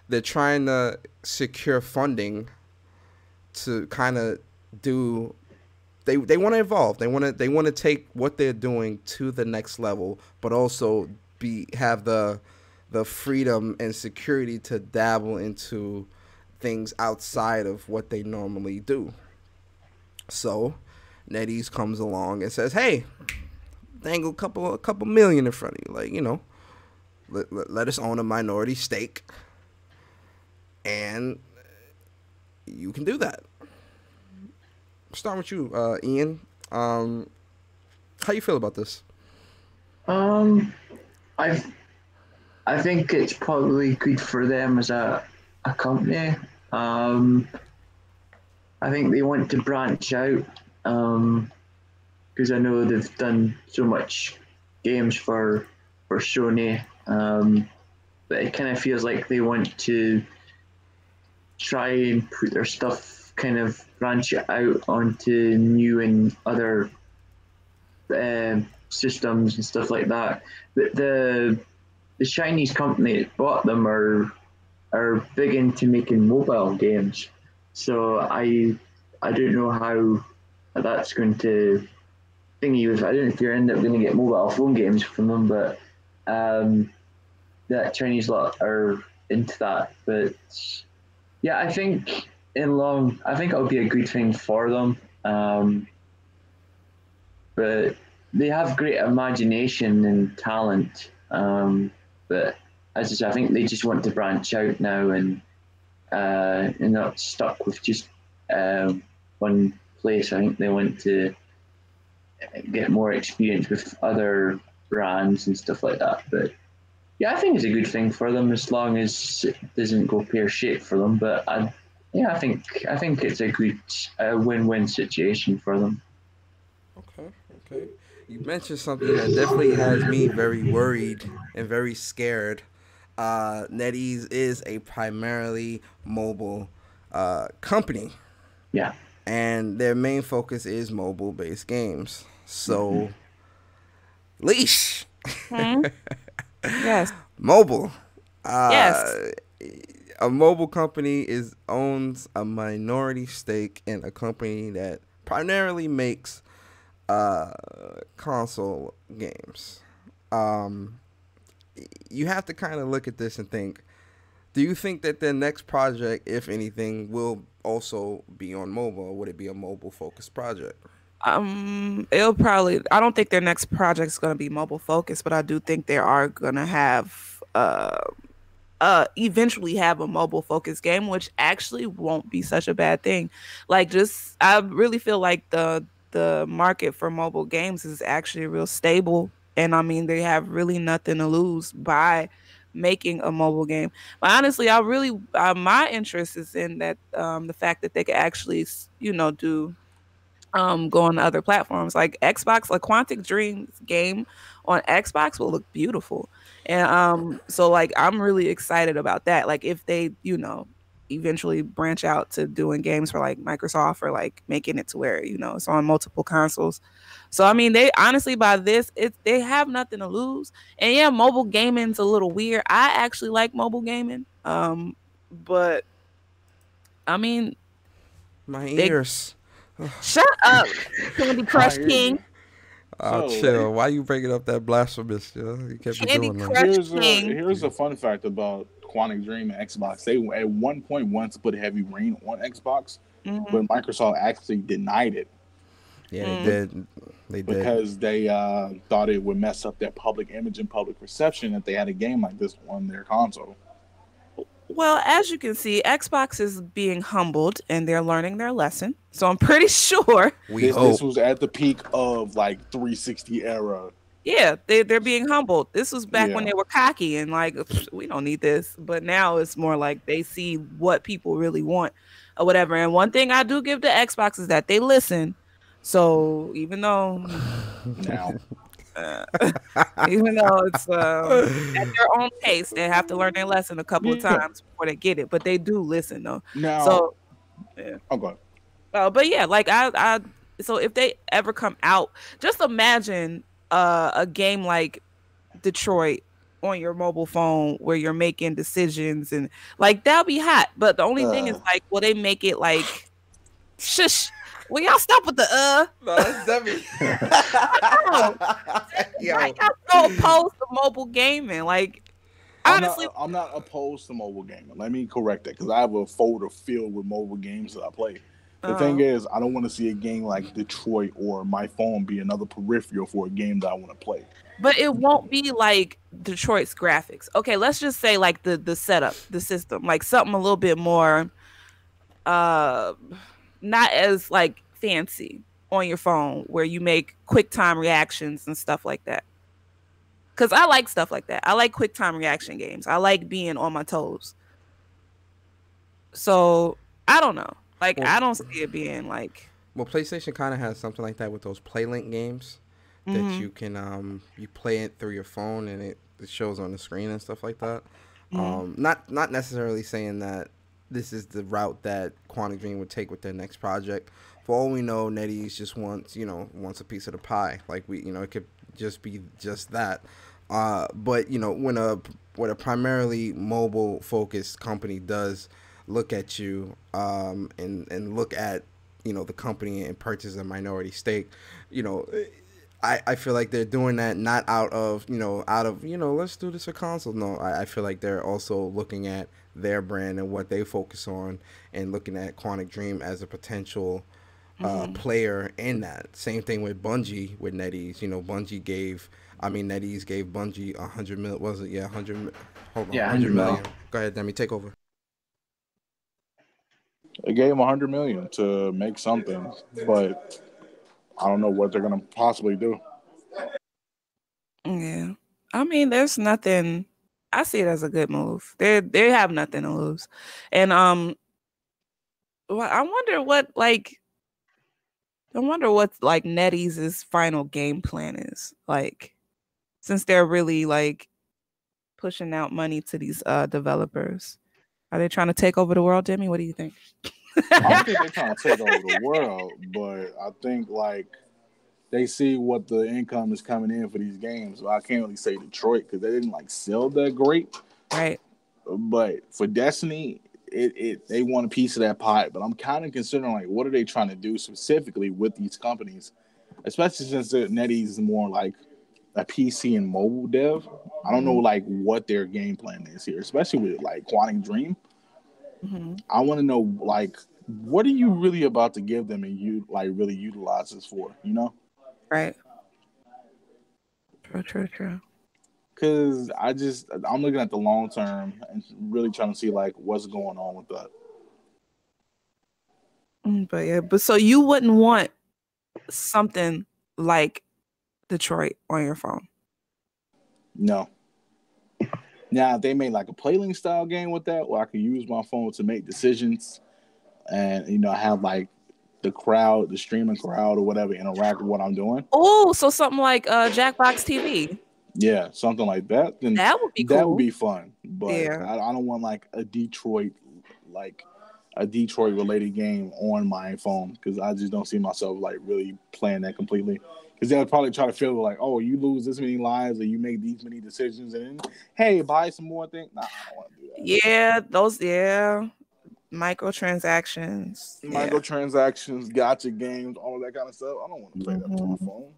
they're trying to secure funding to kind of do. They want to evolve. They want to take what they're doing to the next level, but also have the freedom and security to dabble into things outside of what they normally do. So NetEase comes along and says, "Hey, dangle a couple million in front of you, let us own a minority stake, and you can do that." Start with you, Ian. How you feel about this? I think it's probably good for them as a company. I think they want to branch out because I know they've done so much games for Sony, but it kind of feels like they want to try and put their stuff, kind of branch it out onto new and other systems and stuff like that. The Chinese company that bought them are big into making mobile games, so I don't know how that's going to thingy with. I don't know if you're end up going to get mobile phone games from them, but that Chinese lot are into that. But yeah, I think it'll be a good thing for them. But they have great imagination and talent. But as I said, I think they just want to branch out now and not stuck with just one place. I think they want to get more experience with other brands and stuff like that. But yeah, I think it's a good thing for them as long as it doesn't go pear-shaped for them. But I think it's a good win-win situation for them. Okay. You mentioned something that definitely has me very worried and very scared. NetEase is a primarily mobile company. Yeah. And their main focus is mobile-based games. So, leash. Yes. Mobile. Yes. A mobile company owns a minority stake in a company that primarily makes console games. Um, you have to kind of look at this and think, do you think that their next project, if anything, will also be on mobile, or would it be a mobile focused project? It'll probably. I don't think their next project is going to be mobile focused, but I do think they are going to have eventually have a mobile focused game, which actually won't be such a bad thing. Like, just I really feel like the market for mobile games is actually real stable, and I mean they have really nothing to lose by making a mobile game. But honestly, I really my interest is in that the fact that they could actually do go on to other platforms like Xbox. Like Quantic Dreams game on Xbox will look beautiful. And so like I'm really excited about that. Like if they, eventually branch out to doing games for like Microsoft or like making it to where, it's on multiple consoles. So I mean they honestly by this they have nothing to lose. And yeah, mobile gaming's a little weird. I actually like mobile gaming. But I mean My they ears. shut up, Candy Crush I hear King. you. Oh, So chill. Why you bringing up that blasphemous? You can't be Candy doing that. Crush King. here's a fun fact about Quantic Dream and Xbox. They at one point wanted to put Heavy Rain on Xbox, Mhm. but Microsoft actually denied it Yeah, Mm. they did. They did. because they thought it would mess up their public image and public perception if they had a game like this on their console. Well, as you can see, Xbox is being humbled and they're learning their lesson. So I'm pretty sure, We This hope. was at the peak of like 360 era. yeah, they're being humbled. This was back when Yeah. they were cocky and like, we don't need this. But now it's more like they see what people really want or whatever. And one thing I do give to Xbox is that they listen. So even though Now, even though it's at their own pace, they have to learn their lesson a couple of Yeah. times before they get it. But they do listen though. now, So oh god, but yeah, like so if they ever come out, just imagine a game like Detroit on your mobile phone where you're making decisions and like that'll be hot. But the only thing is like, will they make it like shush? Will y'all stop with the No, that's Debbie. Yo. Why y'all so opposed to mobile gaming? Like honestly, I'm not opposed to mobile gaming. Let me correct that because I have a folder filled with mobile games that I play. The thing is, I don't want to see a game like Detroit or my phone be another peripheral for a game that I want to play. but it won't be like Detroit's graphics. Okay, let's just say like the setup, the system, like something a little bit more not as like fancy on your phone where you make quick time reactions and stuff like that. Cause I like stuff like that. I like quick time reaction games. I like being on my toes. So I don't know. Like Well- I don't see it being like Well, PlayStation kind of has something like that with those PlayLink games that you can you play it through your phone and it shows on the screen and stuff like that. Not necessarily saying that this is the route that Quantic Dream would take with their next project. For all we know, NetEase just wants a piece of the pie. Like it could just be just that. But when a primarily mobile focused company does look at you and look at the company and purchase a minority stake, I feel like they're doing that not out of let's do this for console. No, I feel like they're also looking at their brand and what they focus on and looking at Quantic Dream as a potential player in that. Same thing with Bungie with NetEase. NetEase gave Bungie 100 million. Was it? Yeah, 100. Hold on, Yeah, 100 100 million. Go ahead, Demi, take over. It gave them 100 million to make something, but I don't know what they're gonna possibly do. yeah. I mean, there's nothing. I see it as a good move. They have nothing to lose, and well, I wonder what NetEase's final game plan is like, since they're really like pushing out money to these developers. Are they trying to take over the world, Demi? What do you think? I don't think they're trying to take over the world, but I think like they see what the income is coming in for these games. Well, I can't really say Detroit because they didn't like sell that great. Right. But for Destiny, they want a piece of that pie. But I'm kind of considering like what are they trying to do specifically with these companies, especially since NetEase is more like a PC and mobile dev. I don't know like what their game plan is here, especially with like Quantic Dream. I want to know like what are you really about to give them and you like really utilize this for, you know? Right. True. Because I'm looking at the long term and really trying to see like what's going on with that. But so you wouldn't want something like Detroit on your phone? No. Now, if they made like a Playlink style game with that, where I could use my phone to make decisions and, you know, have like the crowd, the streaming crowd or whatever interact with what I'm doing. Oh, so something like Jackbox TV. Yeah, something like that. Then that would be cool. That would be fun. But yeah. I don't want like a Detroit related game on my phone because I just don't see myself like really playing that completely. Because they'll probably try to feel like, oh, you lose this many lives or you make these many decisions and then, hey, buy some more things. Nah, I don't want to do that. Yeah, microtransactions. Microtransactions, gotcha games, all of that kind of stuff. I don't want to play that on my phone.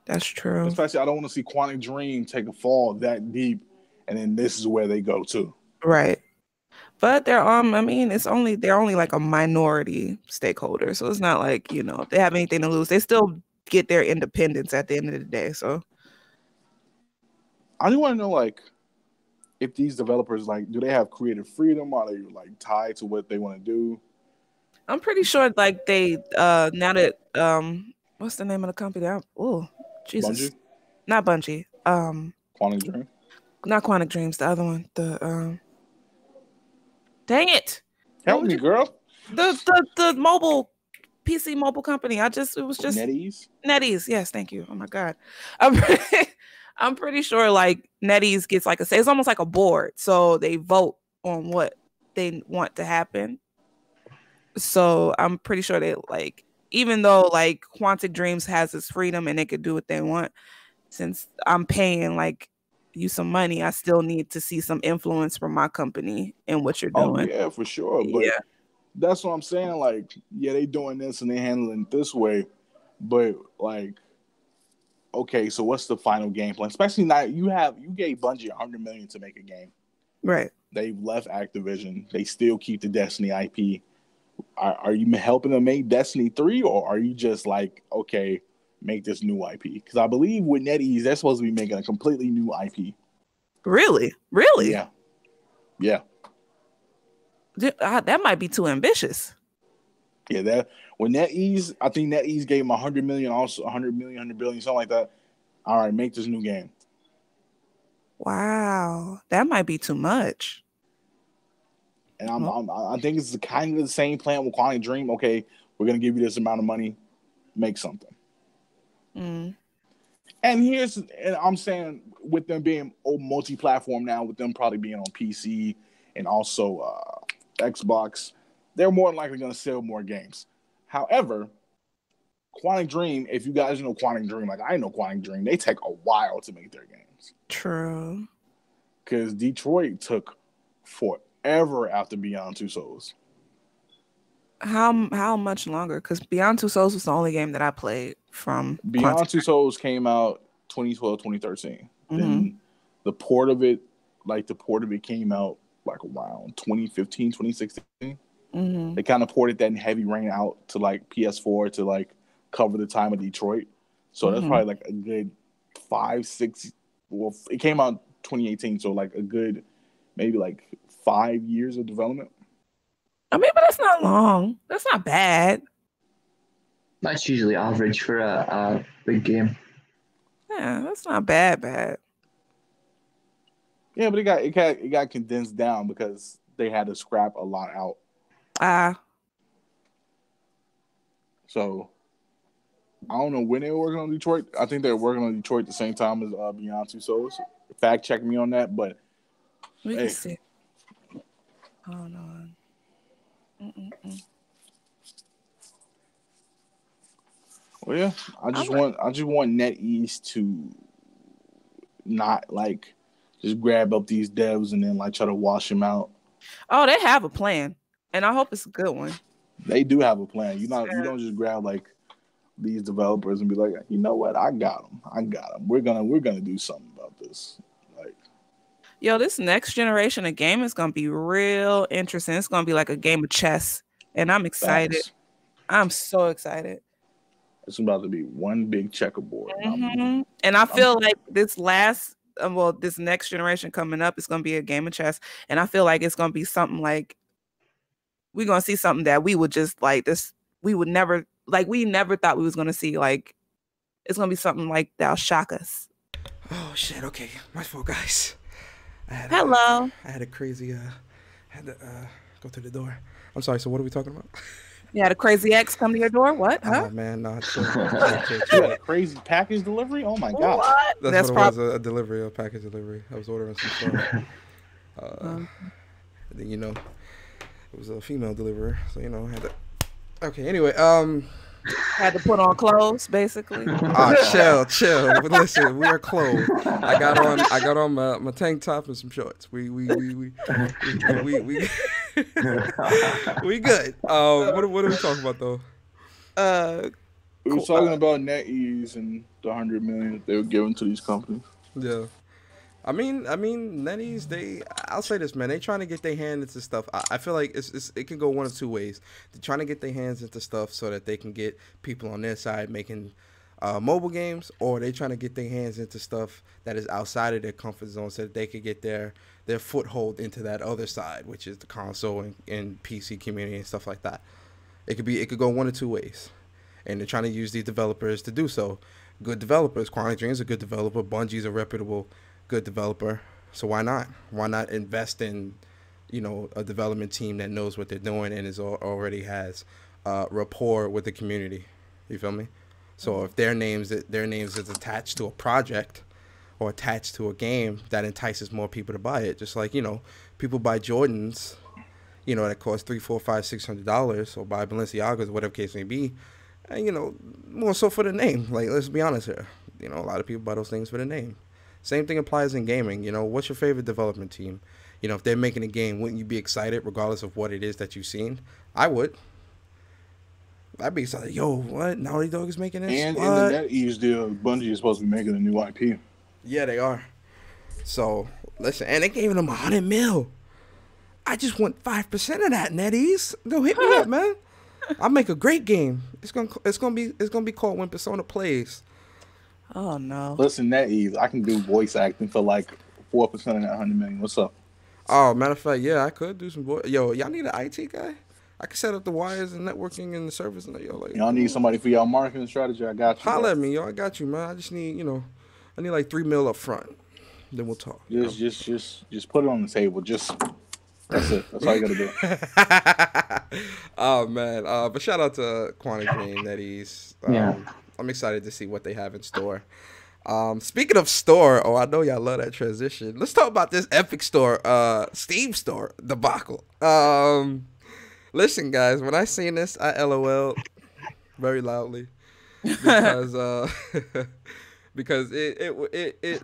That's true. Especially, I don't want to see Quantic Dream take a fall that deep, and then this is where they go to. Right. But they're I mean, they're only like a minority stakeholder, so it's not like, you know, if they have anything to lose, they still get their independence at the end of the day. So I do want to know, like, if these developers, like, do they have creative freedom? Are they like tied to what they want to do? I'm pretty sure, like they now that what's the name of the company? Oh, Jesus, Bungie? Not Bungie. Quantic Dream. Not Quantic Dreams. The other one. The dang it! Help me, girl. The mobile PC mobile company. It was just NetEase. NetEase. Yes, thank you. Oh my God, I'm pretty sure like NetEase gets like it's almost like a board, so they vote on what they want to happen. So I'm pretty sure they like, even though like Quantic Dreams has its freedom and they could do what they want, since I'm paying like you some money, I still need to see some influence from my company in what you're doing. Oh yeah, for sure. But yeah, that's what I'm saying. Like, yeah, they doing this and they handling it this way, but like, okay, so what's the final game plan? Especially now you gave Bungie $100 million to make a game. Right. They've left Activision. They still keep the Destiny IP. Are you helping them make Destiny 3, or are you just like, okay, make this new IP? Because I believe with NetEase, they're supposed to be making a completely new IP. Really? Yeah. That might be too ambitious. Yeah, that when NetEase, I think NetEase gave them $100 million, also $100 billion, something like that. All right, make this new game. Wow, that might be too much. And I think it's kind of the same plan with Quantic Dream. Okay, we're gonna give you this amount of money, make something. And I'm saying with them being multi-platform now, with them probably being on PC and also Xbox, they're more than likely gonna sell more games. However, Quantic Dream, if you guys know Quantic Dream, like I know Quantic Dream, they take a while to make their games. True. Because Detroit took forever after Beyond Two Souls. How much longer? Because Beyond Two Souls was the only game that I played from Beyond Two Souls came out 2012, 2013. Then the port of it came out like around 2015, 2016. They kind of ported that in Heavy Rain out to like PS4 to like cover the time of Detroit. So that's probably like a good 5, 6. Well, it came out 2018, so like a good maybe like 5 years of development. I mean, but that's not long. That's not bad. That's usually average for a big game. Yeah, that's not bad. Yeah, but it got condensed down because they had to scrap a lot out. So I don't know when they were working on Detroit. I think they were working on Detroit at the same time as Beyond Two Souls. Fact check me on that, but we can see. Hold on. Well, yeah, I just want NetEase to not like just grab up these devs and then like try to wash them out. Oh, they have a plan, and I hope it's a good one. They do have a plan. You don't just grab like these developers and be like, you know what, I got them. We're gonna do something about this. Like, Yo, this next generation of game is gonna be real interesting. It's gonna be like a game of chess, and I'm excited. facts. I'm so excited. It's about to be one big checkerboard. Mhm. And I feel like this this next generation coming up is gonna be a game of chess, and I feel like it's gonna be something like we're gonna see something that we would just like this. We never thought we was gonna see. Like it's gonna be something like that'll shock us. Oh shit! Okay, my fault, guys. Hello. I had a crazy. Had to go through the door. I'm sorry. So what are we talking about? You had a crazy ex come to your door? What? Huh? Oh man, no. You had a crazy package delivery? Oh my god! What? That's what it was. A delivery, a package delivery. I was ordering some stuff. Then it was a female deliverer, so I had to. Okay. Anyway, Had to put on clothes, basically. Chill. But listen, we are clothed. I got on my tank top and some shorts. We we good. What are we talking about though? We were talking about NetEase and the $100 million that they were giving to these companies. Yeah. I mean, NetEase, I'll say this, man, they trying to get their hand into stuff. I feel like it can go one of two ways. They're trying to get their hands into stuff so that they can get people on their side making mobile games, or they trying to get their hands into stuff that is outside of their comfort zone so that they could get their foothold into that other side, which is the console and PC community and stuff like that. It could go one of two ways. And they're trying to use these developers to do so. Good developers. Quantic Dream is a good developer. Bungie's a reputable good developer, so why not invest in a development team that knows what they're doing and already has rapport with the community. You feel me? So if their names is attached to a project or attached to a game, that entices more people to buy it. Just like people buy Jordans that cost $300, $400, $600, or buy Balenciagas or whatever case may be, and more so for the name. Like, let's be honest here, a lot of people buy those things for the name. Same thing applies in gaming. What's your favorite development team? If they're making a game, wouldn't you be excited regardless of what it is that you've seen? I would. I'd be excited. Yo, what? Naughty Dog is making this? And what? in the NetEase deal, Bungie is supposed to be making a new IP. Yeah, they are. So, listen, and they gave them $100 million. I just want 5% of that, NetEase. Go hit me up, man. I'll make a great game. It's gonna be called When Persona Plays. Oh no! Listen, NetEase, I can do voice acting for like 4% of that $100 million. What's up? Oh, matter of fact, yeah, I could do some voice. Yo, y'all need an IT guy? I can set up the wires and networking and the service and y'all need somebody for y'all marketing strategy. I got you. Holla at me, yo. I got you, man. I just need I need like $3 million up front. Then we'll talk. Just put it on the table. That's it. That's all you gotta do. Oh man, but shout out to Quantic Dream, NetEase. I'm excited to see what they have in store. Speaking of store, I know y'all love that transition. Let's talk about this Epic Store, Steam Store debacle. Listen, guys, when I seen this, I LOL'd very loudly because because it.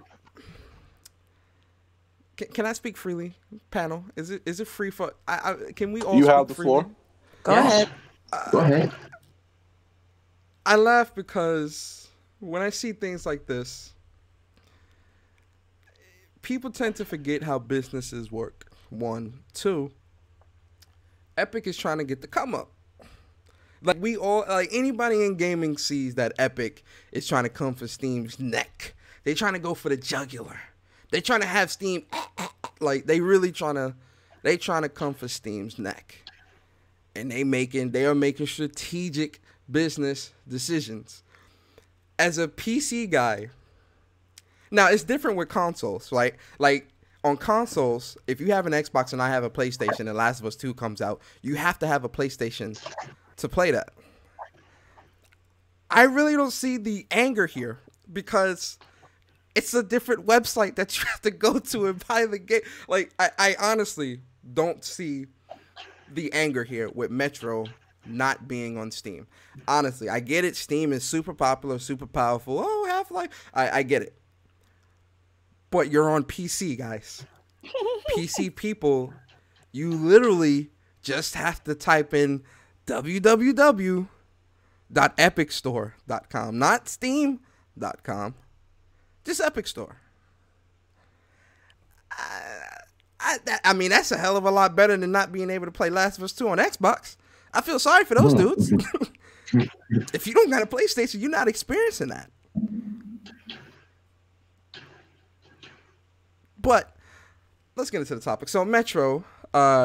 Can I speak freely, panel? Is it free for? Can we all? You speak have the freely? floor. Go ahead. Go ahead. I laugh because when I see things like this, people tend to forget how businesses work. 1, 2. Epic is trying to get the come up. Like anybody in gaming sees that Epic is trying to come for Steam's neck. They're trying to go for the jugular. They're trying to have Steam they trying to come for Steam's neck. And they are making strategic business decisions. As a PC guy, now it's different with consoles, right? Like on consoles, if you have an Xbox and I have a PlayStation and Last of Us 2 comes out, you have to have a PlayStation to play that. I really don't see the anger here because it's a different website that you have to go to and buy the game. Like, I honestly don't see the anger here with Metro not being on Steam. Honestly, I get it. Steam is super popular, super powerful. Oh, Half-Life. I get it. But you're on PC, guys. PC people, you literally just have to type in www.epicstore.com, not steam.com. Just Epic Store. I mean, that's a hell of a lot better than not being able to play Last of Us 2 on Xbox. I feel sorry for those dudes. If you don't got a PlayStation, you're not experiencing that. But let's get into the topic. So Metro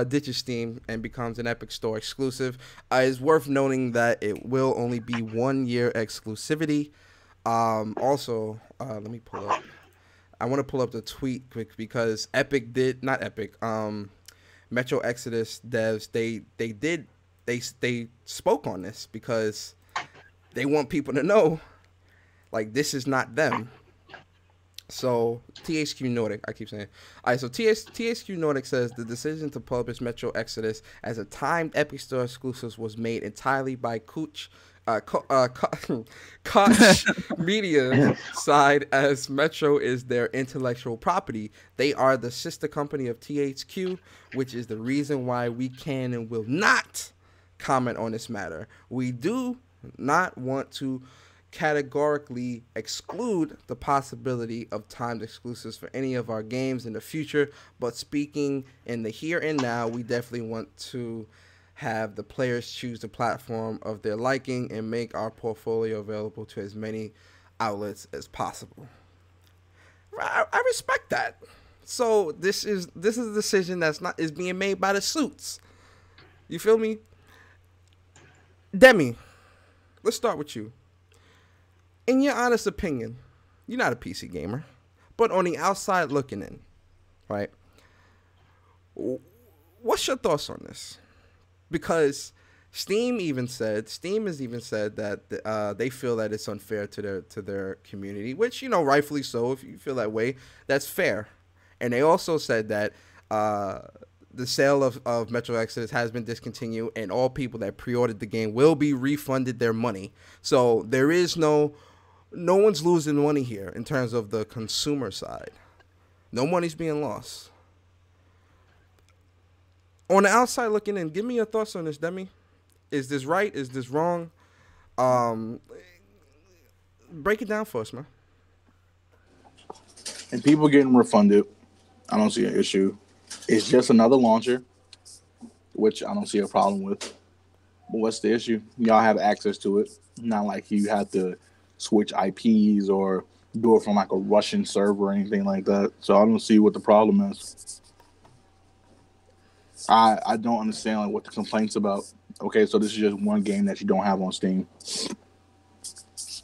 ditches Steam and becomes an Epic Store exclusive. It's worth noting that it will only be 1 year exclusivity. Also, let me pull up. I want to pull up the tweet quick because Metro Exodus devs, they spoke on this because they want people to know, like, this is not them. So THQ Nordic, I keep saying. All right, so THQ Nordic says the decision to publish Metro Exodus as a timed Epic Store exclusive was made entirely by Koch Media side, as Metro is their intellectual property. They are the sister company of THQ, which is the reason why we can and will not comment on this matter. We do not want to categorically exclude the possibility of timed exclusives for any of our games in the future, but speaking in the here and now, we definitely want to have the players choose the platform of their liking and make our portfolio available to as many outlets as possible. I respect that. So this is a decision is being made by the suits. You feel me? Demi, let's start with you. In your honest opinion, you're not a PC gamer, but on the outside looking in, right? What's your thoughts on this? Because Steam has even said that they feel that it's unfair to their community, which, you know, rightfully so. If you feel that way, that's fair. And they also said that the sale of Metro Exodus has been discontinued, and all people that pre-ordered the game will be refunded their money. So there is no one's losing money here in terms of the consumer side. No money's being lost. On the outside looking in, give me your thoughts on this, Demi. Is this right? Is this wrong? Break it down for us, man. And people getting refunded, I don't see an issue. It's just another launcher, which I don't see a problem with. But what's the issue? Y'all have access to it. Not like you have to switch IPs or do it from like a Russian server or anything like that. So I don't see what the problem is. I don't understand like what the complaint's about. Okay, so this is just one game that you don't have on Steam.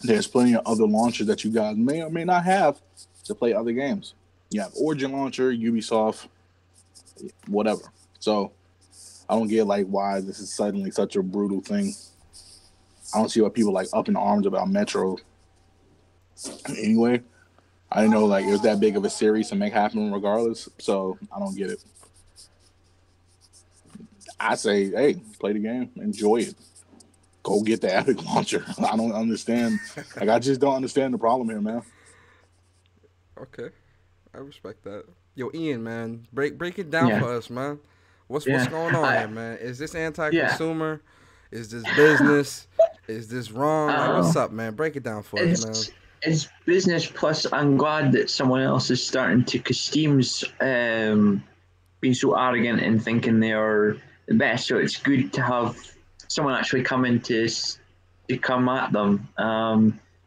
There's plenty of other launchers that you guys may or may not have to play other games. You have Origin Launcher, Ubisoft, whatever. So I don't get like why this is suddenly such a brutal thing. I don't see why people like up in arms about Metro. Anyway, I didn't know like it was that big of a series to make happen regardless. So I don't get it. I say, hey, play the game, enjoy it. Go get the Epic launcher. I don't understand. Like, I just don't understand the problem here, man. Okay, I respect that. Yo, Ian, man, break it down for us, man. What's going on here, man? Is this anti-consumer? Is this business? Is this wrong? Like, what's up, man? Break it down for us, man. It's business, plus I'm glad that someone else is starting to, because Steam's being so arrogant and thinking they are the best. So it's good to have someone actually come in to come at them.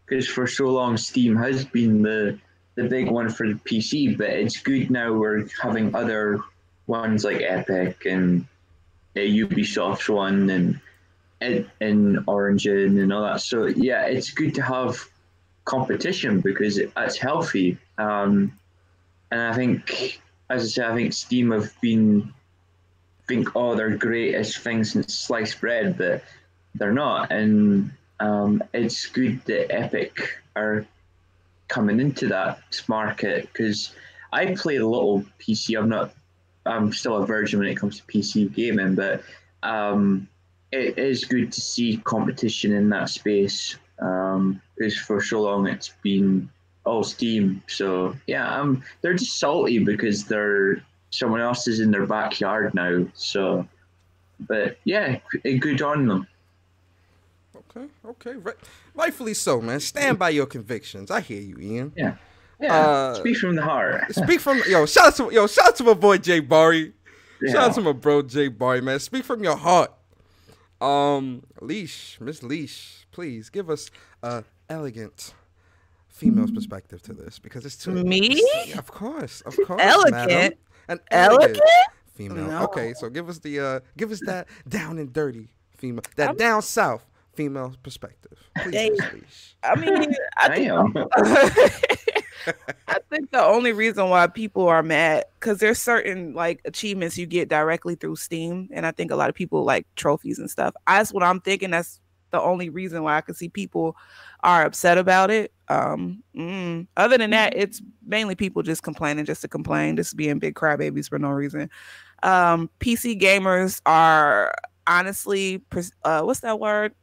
Because for so long, Steam has been the big one for the PC, but it's good now we're having other ones like Epic and Ubisoft's one and Origin and all that. So yeah, it's good to have competition because it's healthy. And I think, as I said, I think Steam have think, oh, they're greatest thing since sliced bread, but they're not. And it's good that Epic are coming into that market, because I played a little PC. I'm still a virgin when it comes to PC gaming, but it is good to see competition in that space. Because for so long it's been all Steam. So yeah, they're just salty because someone else is in their backyard now. So, but yeah, good on them. Okay. Rightfully so, man. Stand by your convictions. I hear you, Ian. Yeah, yeah. Speak from the heart. Speak from shout out to my boy Jay Barry. Yeah. Shout out to my bro Jay Barry, man. Speak from your heart. Miss Leash, please give us a elegant female's perspective to this because it's too Me? Of course, Elegant? madam. An Elegant? female. No. Okay, so give us that down and dirty female, that down south female perspective. Please, Miss Leash. I mean, Damn. I think the only reason why people are mad because there's certain like achievements you get directly through Steam, and I think a lot of people like trophies and stuff. That's what I'm thinking. That's the only reason why I can see people are upset about it. Other than that, it's mainly people just complaining just to complain, just being big crybabies for no reason. PC gamers are honestly, what's that word?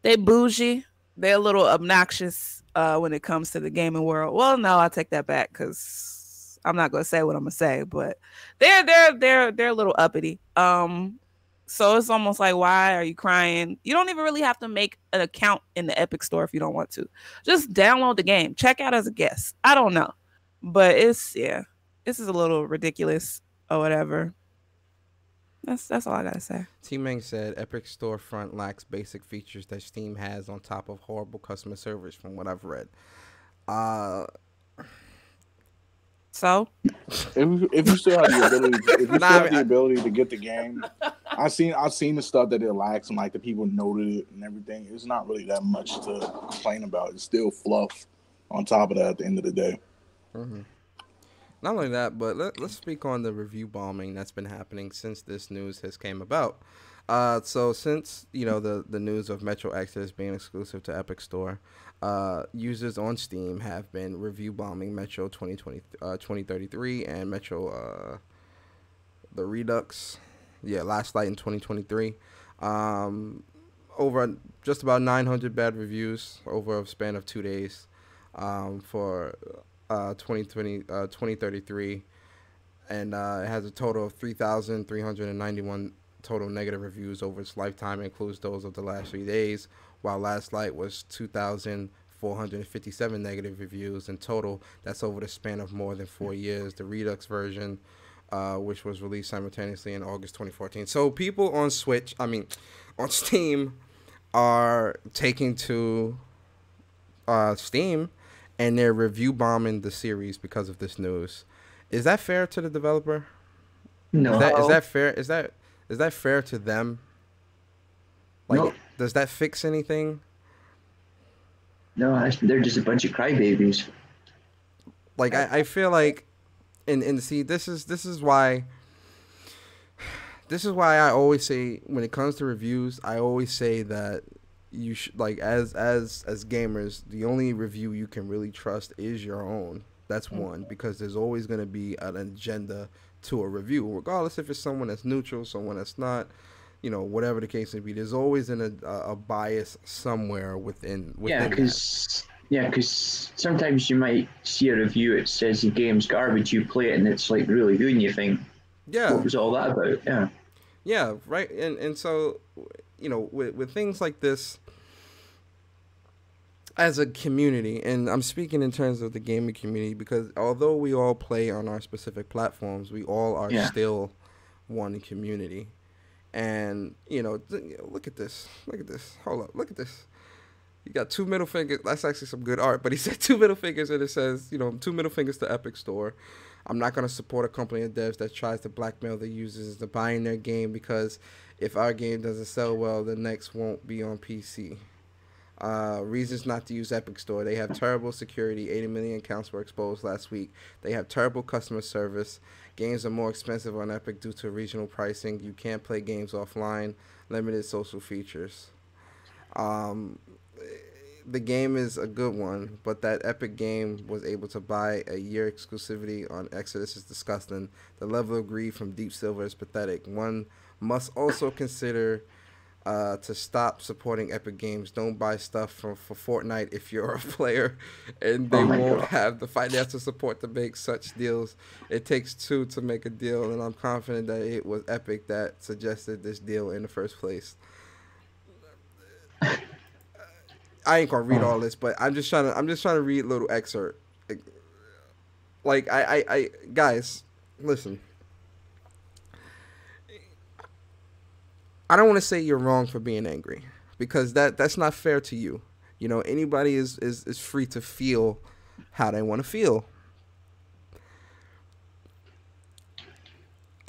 They bougie. They're a little obnoxious when it comes to the gaming world. Well, no, I take that back because I'm not gonna say what I'm gonna say, but they're a little uppity. So it's almost like, why are you crying? You don't even really have to make an account in the Epic Store if you don't want to. Just download the game, check out as a guest. I don't know, but this is a little ridiculous or whatever. That's all I gotta say. T-Meng said Epic Storefront lacks basic features that Steam has on top of horrible customer service from what I've read. So if you still have the ability, the ability to get the game, I've seen the stuff that it lacks and like the people noted it and everything. It's not really that much to complain about. It's still fluff on top of that at the end of the day. Mm-hmm. Not only that, but let's speak on the review bombing that's been happening since this news has came about. So since the news of Metro Exodus being exclusive to Epic Store, users on Steam have been review bombing Metro 2033 and Metro the Redux, Last Light in 2023. Over just about 900 bad reviews over a span of 2 days for 2033, and it has a total of 3,391 total negative reviews over its lifetime, includes those of the last 3 days, while Last Light was 2,457 negative reviews in total. That's over the span of more than 4 years. The Redux version, which was released simultaneously in August 2014. So people on on Steam are taking to Steam and they're review bombing the series because of this news. Is that fair to the developer? No. Is that fair? Is that fair to them? Like, no. Does that fix anything? No, they're just a bunch of crybabies. Like I feel like, and see, this is why I always say when it comes to reviews, I always say that you should, like, as gamers, the only review you can really trust is your own. That's one, because there's always going to be an agenda to a review, regardless if it's someone that's neutral, someone that's not, whatever the case may be. There's always a bias somewhere within because sometimes you might see a review, it says the game's garbage, you play it and it's like really good and you think, what was all that about? Yeah, right. And so, with things like this, as a community, and I'm speaking in terms of the gaming community, because although we all play on our specific platforms, we all are still one community. And, look at this. Hold up. Look at this. You got 2 middle fingers. That's actually some good art. But he said 2 middle fingers, and it says, 2 middle fingers to Epic Store. I'm not going to support a company of devs that tries to blackmail their users into buying their game, because if our game doesn't sell well, the next won't be on PC. Reasons not to use Epic Store. They have terrible security. 80 million accounts were exposed last week. They have terrible customer service. Games are more expensive on Epic due to regional pricing. You can't play games offline. Limited social features. the game is a good one, but that Epic game was able to buy a year exclusivity on Exodus is disgusting. The level of greed from Deep Silver is pathetic. One must also consider to stop supporting Epic Games. Don't buy stuff for Fortnite if you're a player, and they won't have the financial support to make such deals. It takes two to make a deal, and I'm confident that it was Epic that suggested this deal in the first place. I ain't gonna read all this, but I'm just trying to read a little excerpt. Like I guys, listen. I don't want to say you're wrong for being angry, because that's not fair to you. You know, anybody is free to feel how they want to feel.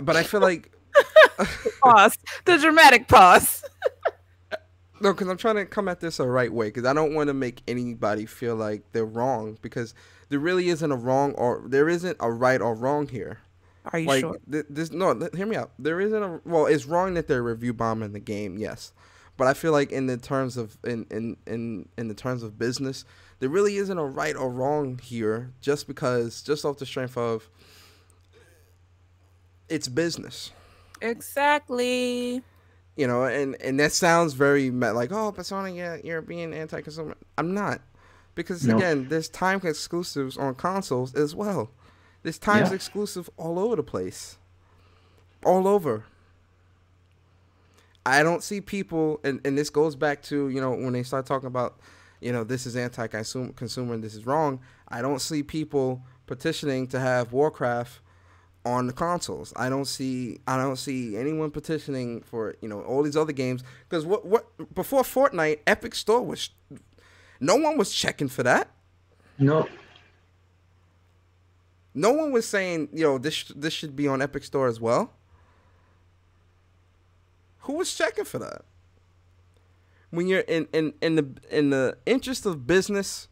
But I feel like Pause. The dramatic pause. no, because I'm trying to come at this the right way, because I don't want to make anybody feel like they're wrong, because there really isn't a wrong, or there isn't a right or wrong here. Are you Like, sure? Hear me out. There isn't a, well, it's wrong that they're review bombing the game, yes, but I feel like in the terms of in the terms of business, there really isn't a right or wrong here, just off the strength of it's business. Exactly. You know, and that sounds very like, oh, Persona, yeah, you're being anti-consumer. I'm not, because again, there's time exclusives on consoles as well. There's times exclusive all over the place. All over. I don't see people, and this goes back to, you know, when they start talking about, you know, this is anti-consumer and this is wrong. I don't see people petitioning to have Warcraft on the consoles. I don't see anyone petitioning for, you know, all these other games, because what before Fortnite, Epic Store was, no one was checking for that. No. No one was saying, yo, this should be on Epic Store as well. Who was checking for that? When you're in the interest of business,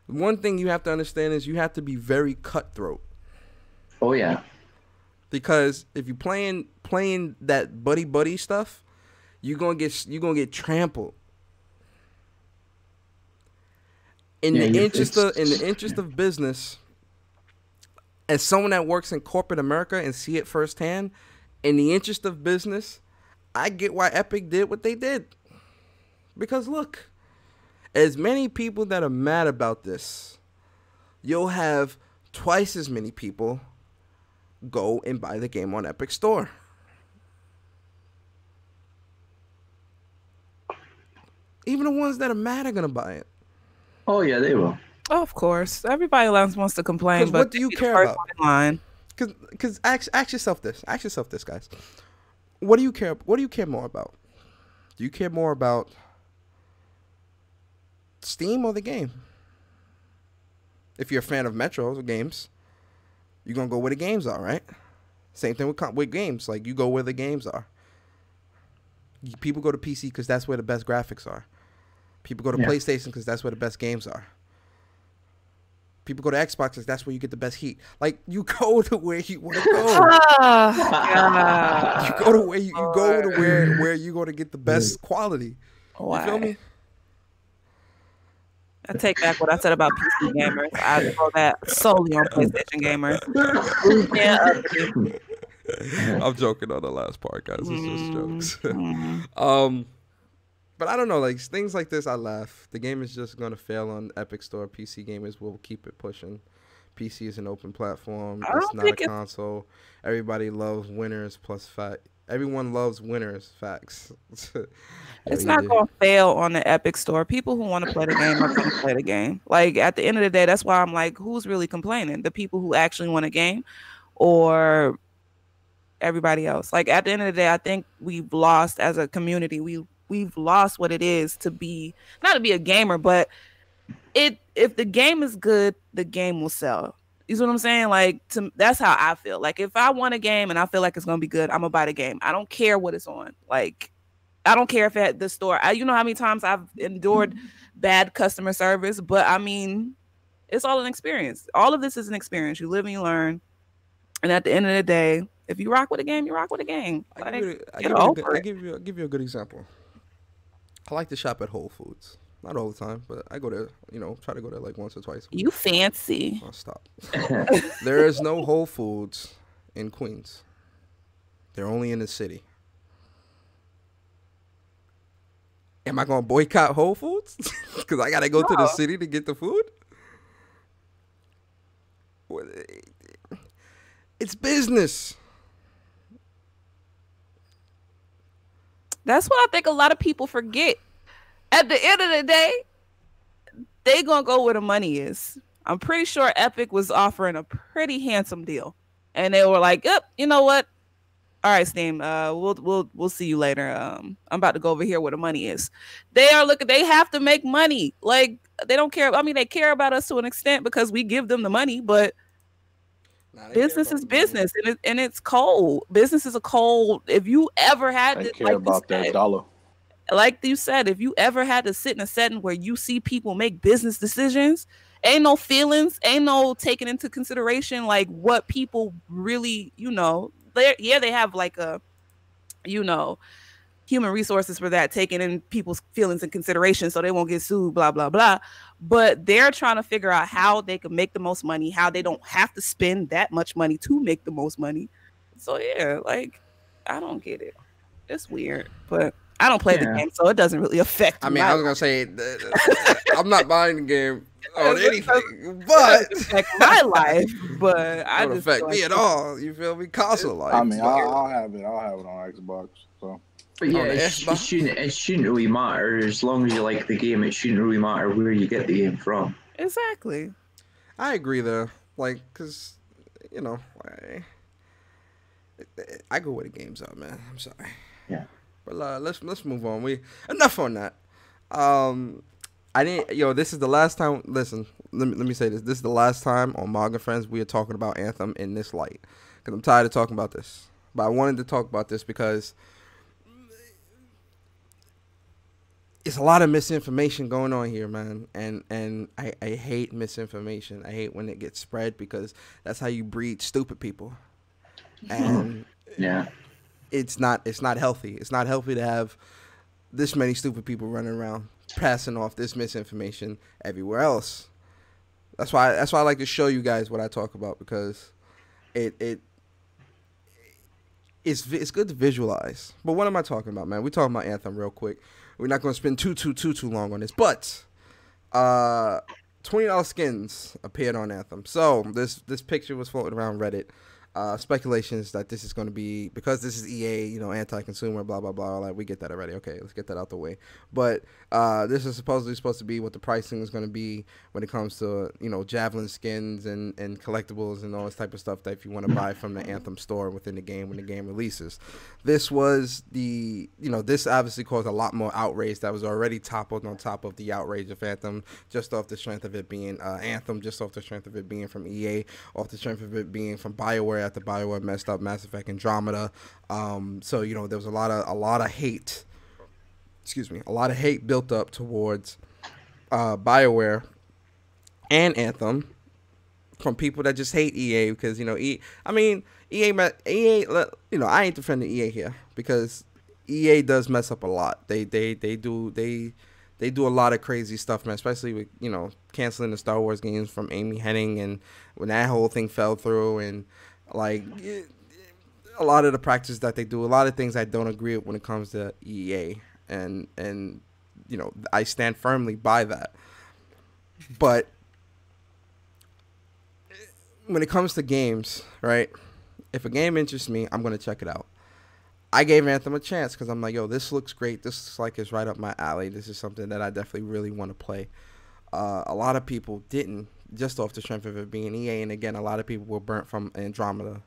one thing you have to understand is you have to be very cutthroat. Oh yeah. Because if you're playing that buddy stuff, you're gonna get trampled. In the interest of business, as someone that works in corporate America and see it firsthand, in the interest of business, I get why Epic did what they did. Because look, as many people that are mad about this, you'll have twice as many people go and buy the game on Epic Store. Even the ones that are mad are gonna buy it. Oh yeah, they will. Oh, of course. Everybody else wants to complain, but what do you care about? Line. Because ask yourself this. Ask yourself this, guys. What do you care more about? Do you care more about Steam or the game? If you're a fan of Metro games, you're gonna go where the games are, right? Same thing with games. Like, you go where the games are. People go to PC because that's where the best graphics are. People go to PlayStation because that's where the best games are. People go to Xbox because that's where you get the best heat. Like, you go to where you want to go. You go to where you go to where you're going to get the best quality. Why? You feel me? I take back what I said about PC gamers. I throw that solely on PlayStation gamers. I'm joking on the last part, guys. It's just jokes. But I don't know, like, things like this, I laugh. The game is just going to fail on Epic Store. PC gamers will keep it pushing. PC is an open platform. It's not a console. Everybody loves winners plus fact. Everyone loves winners, facts. It's not going to fail on the Epic Store. People who want to play the game are going to play the game. Like, at the end of the day, that's why I'm like, who's really complaining? The people who actually want a game, or everybody else? Like, at the end of the day, I think we've lost as a community. We've lost what it is to be, not to be a gamer, but if the game is good, the game will sell. You see what I'm saying? Like, that's how I feel. Like, if I want a game and I feel like it's gonna be good, I'm gonna buy the game. I don't care what it's on. Like, I don't care if at the store. You know how many times I've endured bad customer service, but I mean, it's all an experience. All of this is an experience. You live and you learn. And at the end of the day, if you rock with a game, you rock with a game. I'll give you a good example. I like to shop at Whole Foods. Not all the time, but I go there. Try to go there like once or twice. You fancy. Oh, stop. There is no Whole Foods in Queens. They're only in the city. Am I gonna boycott Whole Foods because I gotta go to the city to get the food? It's business. That's what I think a lot of people forget. At the end of the day, they gonna go where the money is. I'm pretty sure Epic was offering a pretty handsome deal, and they were like, "Yep, you know what? All right, Steam. We'll see you later. I'm about to go over here where the money is." They are looking. They have to make money. Like they don't care. I mean, they care about us to an extent because we give them the money, but business is business, and it's cold. Business is a cold. If you ever had They to, care about that dollar. like you said, if you ever had to sit in a setting where you see people make business decisions, ain't no feelings, ain't no taking into consideration like what people really, they have like a, human resources for that, taking in people's feelings and consideration so they won't get sued, blah, blah, blah. But they're trying to figure out how they can make the most money, how they don't have to spend that much money to make the most money. So yeah, like, I don't get it. It's weird, but I don't play the game, so it doesn't really affect me. I mean, I was going to say, I'm not buying the game on anything, but it affect my life, but I don't just affect me at all. You feel me? Console life. I mean, I'll have it. I'll have it on Xbox. So. But yeah, it shouldn't really matter as long as you like the game. It shouldn't really matter where you get the game from. Exactly. I agree there, like, cause I go where the games are, man. I'm sorry. Yeah. But let's move on. Enough on that. I didn't. This is the last time. Listen, let me say this. This is the last time on MOG and Friends we are talking about Anthem in this light, because I'm tired of talking about this. But I wanted to talk about this because it's a lot of misinformation going on here, man. And I hate misinformation. I hate when it gets spread because that's how you breed stupid people. And yeah. It's not healthy. It's not healthy to have this many stupid people running around passing off this misinformation everywhere else. That's why I like to show you guys what I talk about, because it's good to visualize. But what am I talking about, man? We're talking about Anthem real quick. We're not going to spend too long on this, but $20 skins appeared on Anthem. So this picture was floating around Reddit. Speculations that this is going to be, because this is EA, anti-consumer, blah, blah, blah, all that. We get that already. Okay, let's get that out the way. But this is supposed to be what the pricing is going to be when it comes to, Javelin skins and collectibles and all this type of stuff that if you want to buy from the Anthem store within the game when the game releases. This was this obviously caused a lot more outrage that was already toppled on top of the outrage of Anthem, just off the strength of it being Anthem, just off the strength of it being from EA, off the strength of it being from BioWare after BioWare messed up Mass Effect Andromeda. So there was a lot of hate. Excuse me, a lot of hate built up towards BioWare and Anthem from people that just hate EA because EA. I ain't defending EA here because EA does mess up a lot. They do a lot of crazy stuff, man. Especially with canceling the Star Wars games from Amy Hennig, and when that whole thing fell through, and a lot of the practices that they do, a lot of things I don't agree with when it comes to EA, and I stand firmly by that. But when it comes to games, right? If a game interests me, I'm gonna check it out. I gave Anthem a chance because I'm like, this looks great. This looks like it's right up my alley. This is something that I definitely really want to play. A lot of people didn't, just off the strength of it being EA, and again, a lot of people were burnt from Andromeda.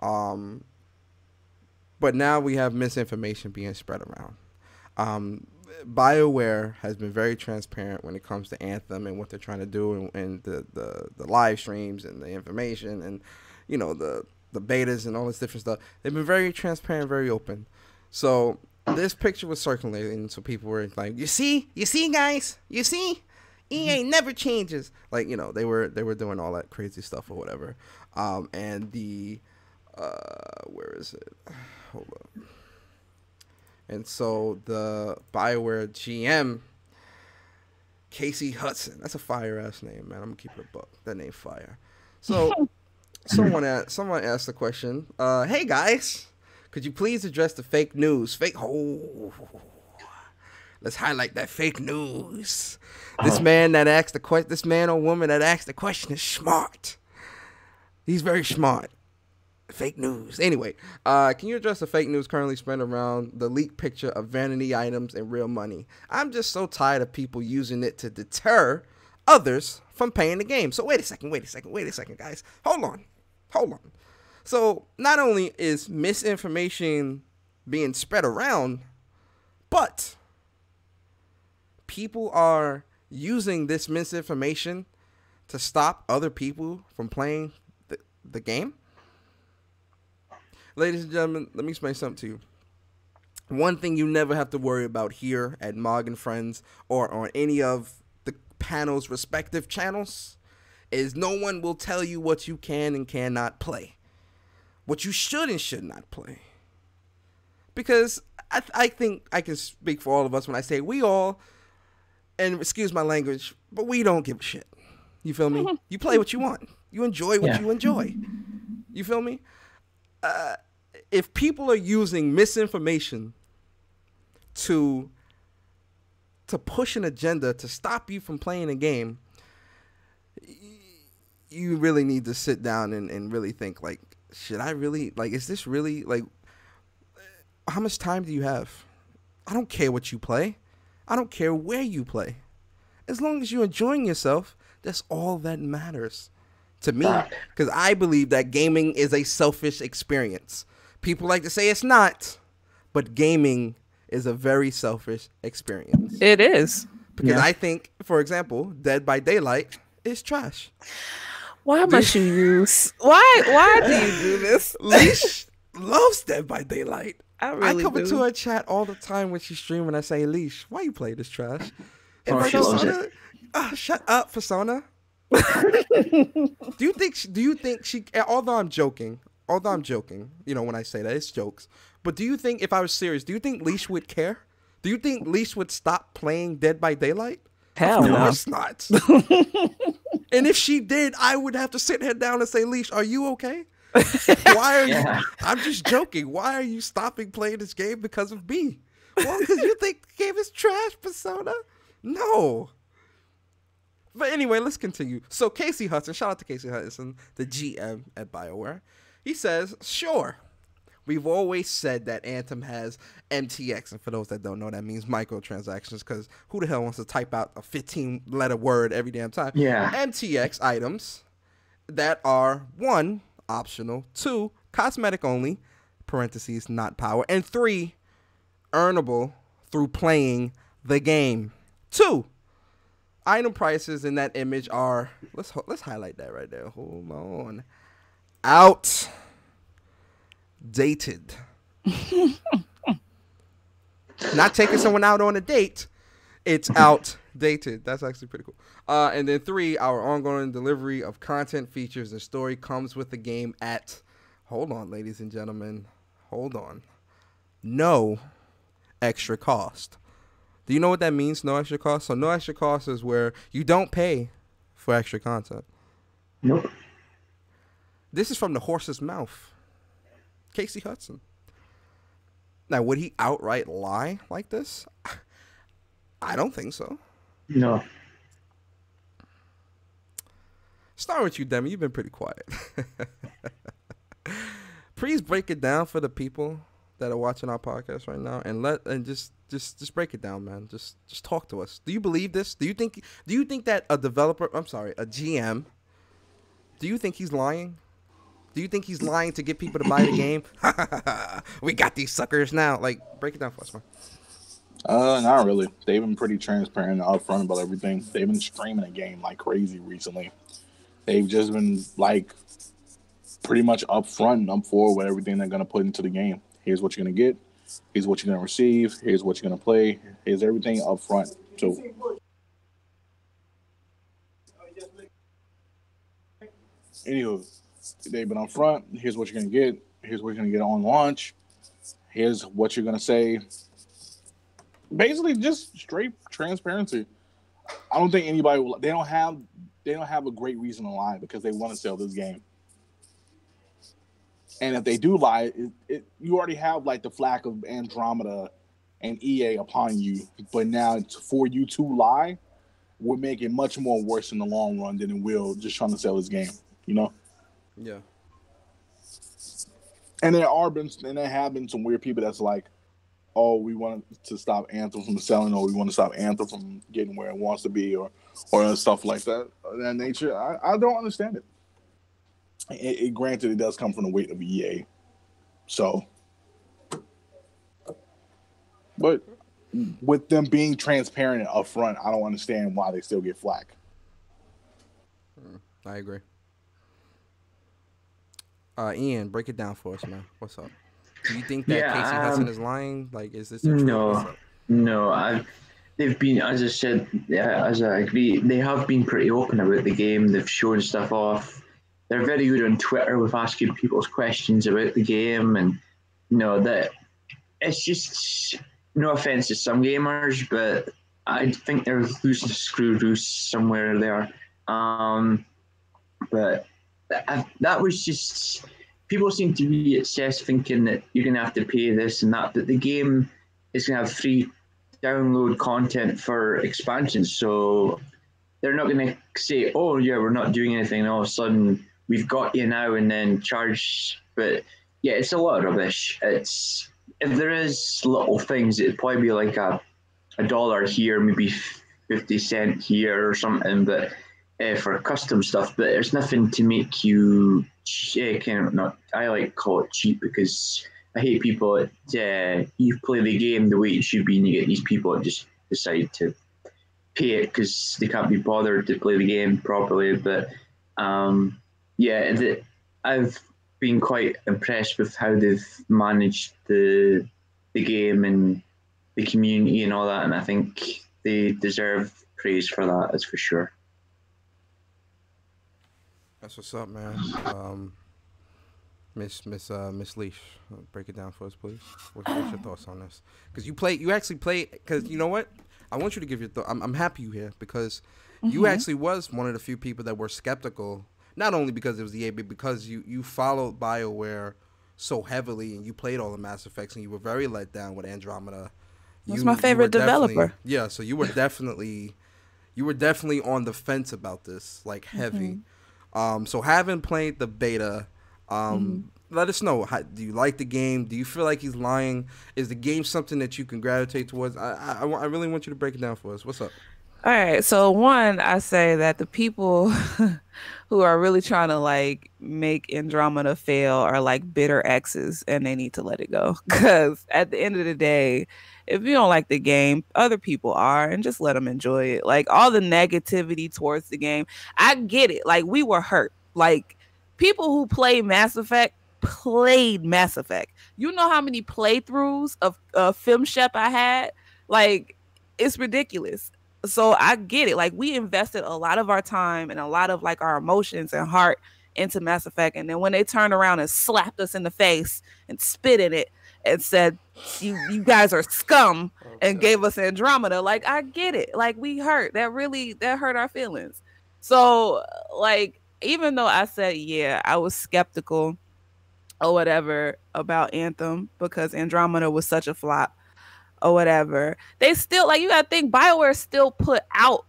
But now we have misinformation being spread around. BioWare has been very transparent when it comes to Anthem and what they're trying to do, and the live streams and the information and the betas and all this different stuff. They've been very transparent, very open. So this picture was circulating, so people were like, you see guys, you see, EA never changes. Like, they were doing all that crazy stuff or whatever. And the where is it? Hold up. And so the BioWare GM Casey Hudson. That's a fire ass name, man. I'm gonna keep it a buck. That name fire. So someone asked the question, hey guys, could you please address the fake news? Let's highlight that fake news. This man or woman that asked the question is smart. He's very smart. Fake news. Anyway, can you address the fake news currently spread around the leaked picture of vanity items and real money? I'm just so tired of people using it to deter others from paying the game. So wait a second, guys. Hold on. So not only is misinformation being spread around, but people are using this misinformation to stop other people from playing the game. Ladies and gentlemen, let me explain something to you. One thing you never have to worry about here at MOG and Friends or on any of the panel's respective channels is no one will tell you what you can and cannot play. What you should and should not play. Because I think I can speak for all of us when I say we all, and excuse my language, but we don't give a shit. You feel me? You play what you want. You enjoy what you enjoy. You feel me? If people are using misinformation to push an agenda to stop you from playing a game, you really need to sit down and really think, like, should I really, like, is this really, like, how much time do you have? I don't care what you play. I don't care where you play. As long as you're enjoying yourself, that's all that matters to me. Because I believe that gaming is a selfish experience. People like to say it's not, but gaming is a very selfish experience. It is. Because I think, for example, Dead by Daylight is trash. Why must you use? Why do you do this? Leash loves Dead by Daylight. I come do. into her chat all the time when she's streaming. I say, Leash, why you play this trash? And She loves it. Shut up, Persona. Do you think she? Although I'm joking, you know, when I say that, it's jokes. But do you think, if I was serious, do you think Leash would care? Do you think Leash would stop playing Dead by Daylight? Hell no. Of course not. And if she did, I would have to sit her down and say, Leash, are you okay? Why are you? I'm just joking. Why are you stopping playing this game because of me? Well, because you think the game is trash, Persona? No. But anyway, let's continue. So Casey Hudson, shout out to Casey Hudson, the GM at BioWare. He says, sure, we've always said that Anthem has MTX. And for those that don't know, that means microtransactions, because who the hell wants to type out a 15-letter word every damn time? Yeah. MTX items that are, 1, optional, 2, cosmetic only, parentheses, not power, and 3, earnable through playing the game. 2, item prices in that image are, let's highlight that right there. Hold on. Outdated. Not taking someone out on a date. It's outdated. That's actually pretty cool. And then 3, our ongoing delivery of content, features, and story comes with the game at, hold on, ladies and gentlemen, hold on, no extra cost. Do you know what that means, no extra cost? So no extra cost is where you don't pay for extra content. Nope. This is from the horse's mouth. Casey Hudson. Now, would he outright lie like this? I don't think so. No. Start with you, Demi. You've been pretty quiet. Please break it down for the people that are watching our podcast right now, and just break it down, man. Just talk to us. Do you believe this? Do you think that a GM, do you think he's lying? Do you think he's lying to get people to buy the game? We got these suckers now. Like, break it down for us, man. Not really. They've been pretty transparent and upfront about everything. They've been streaming the game like crazy recently. They've just been like pretty much upfront and up forward with everything they're gonna put into the game. Here's what you're gonna get. Here's what you're gonna receive. Here's what you're gonna play. Here's everything up front. So anywho, they've been up front. Here's what you're gonna get. Here's what you're gonna get on launch. Here's what you're gonna say. Basically, just straight transparency. I don't think anybody will. They don't have a great reason to lie because they want to sell this game. And if they do lie, you already have like the flack of Andromeda and EA upon you. But now for you to lie would make it much more worse in the long run than it will just trying to sell this game. You know? Yeah. And there have been some weird people that's like, oh, we want to stop Anthem from selling, or we want to stop Anthem from getting where it wants to be, or stuff like that. That nature. I don't understand it. Granted, it does come from the weight of EA. So, but with them being transparent up front, I don't understand why they still get flack. I agree. Ian, break it down for us, man. What's up? Do you think that Casey Hudson is lying? Like, is this the truth? No. They've been, as I said, as I agree, they have been pretty open about the game. They've shown stuff off. They're very good on Twitter with asking people's questions about the game, and that it's just, no offense to some gamers, but I think they're losing the screw loose somewhere there. But that was just, people seem to be obsessed thinking that you're going to have to pay this and that, but the game is going to have free download content for expansions. So they're not going to say, oh, yeah, we're not doing anything, and all of a sudden we've got you now, and then charge. But yeah, it's a lot of rubbish. If there is little things, it'd probably be like a $1 here, maybe 50 cents here or something, but for custom stuff. But there's nothing to make you I like call it cheap, because I hate people that you play the game the way it should be, and you get these people that just decide to pay it because they can't be bothered to play the game properly. But I've been quite impressed with how they've managed the game and the community and all that, and I think they deserve praise for that, that's for sure. That's what's up, man. Miss Leash, break it down for us, please. What's your thoughts on this? Because you actually played. Because you know what, I want you to give your thought. I'm happy you here, because you actually was one of the few people that were skeptical. Not only because it was EA, but because you followed BioWare so heavily, and you played all the Mass Effects, and you were very let down with Andromeda. That's my favorite developer. Yeah, so you were definitely on the fence about this, like heavy. So having played the beta, let us know. Do you like the game? Do you feel like he's lying? Is the game something that you can gravitate towards? I really want you to break it down for us. What's up? All right. So one, I say that the people who are really trying to like make Andromeda fail are like bitter exes, and they need to let it go. Because at the end of the day, if you don't like the game, other people are, and just let them enjoy it. Like all the negativity towards the game, I get it. Like we were hurt. Like people who play Mass Effect played Mass Effect. You know how many playthroughs of Film Shep I had? Like it's ridiculous. So I get it. Like we invested a lot of our time and a lot of like our emotions and heart into Mass Effect, and then when they turned around and slapped us in the face and spit in it and said you guys are scum, and gave us Andromeda, like I get it. Like we hurt. That hurt our feelings. So like even though I said I was skeptical or whatever about Anthem because Andromeda was such a flop or whatever, they still, like, you gotta think BioWare still put out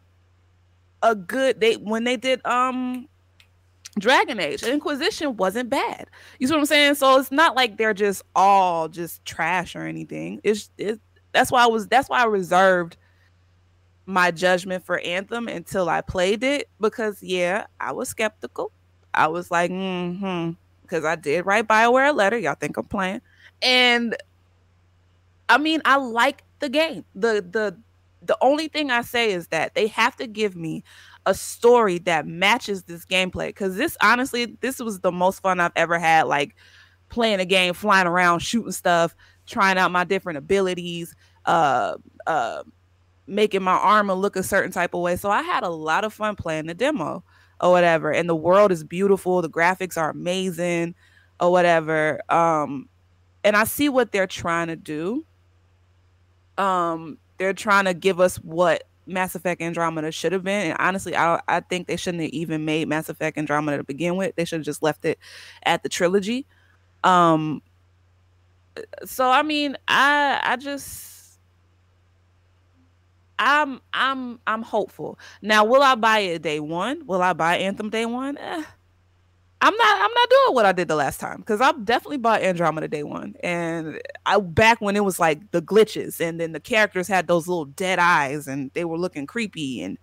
a good, when they did Dragon Age, Inquisition wasn't bad. You see what I'm saying? So it's not like they're just all just trash or anything. That's why I reserved my judgment for Anthem until I played it, because I was skeptical. I was like, because I did write BioWare a letter. Y'all think I'm playing? And I mean, I like the game. The only thing I say is that they have to give me a story that matches this gameplay, because this was the most fun I've ever had, like playing a game, flying around, shooting stuff, trying out my different abilities, making my armor look a certain type of way. So I had a lot of fun playing the demo or whatever, and the world is beautiful, the graphics are amazing or whatever. And I see what they're trying to do. They're trying to give us what Mass Effect Andromeda should have been. And honestly, I think they shouldn't have even made Mass Effect Andromeda to begin with. They should have just left it at the trilogy. Um, so I mean, I just I'm hopeful. Now, will I buy it day one? Will I buy Anthem day one? I'm not doing what I did the last time because I definitely bought Andromeda day one, and I back when it was like the glitches, and then the characters had those little dead eyes, and they were looking creepy, and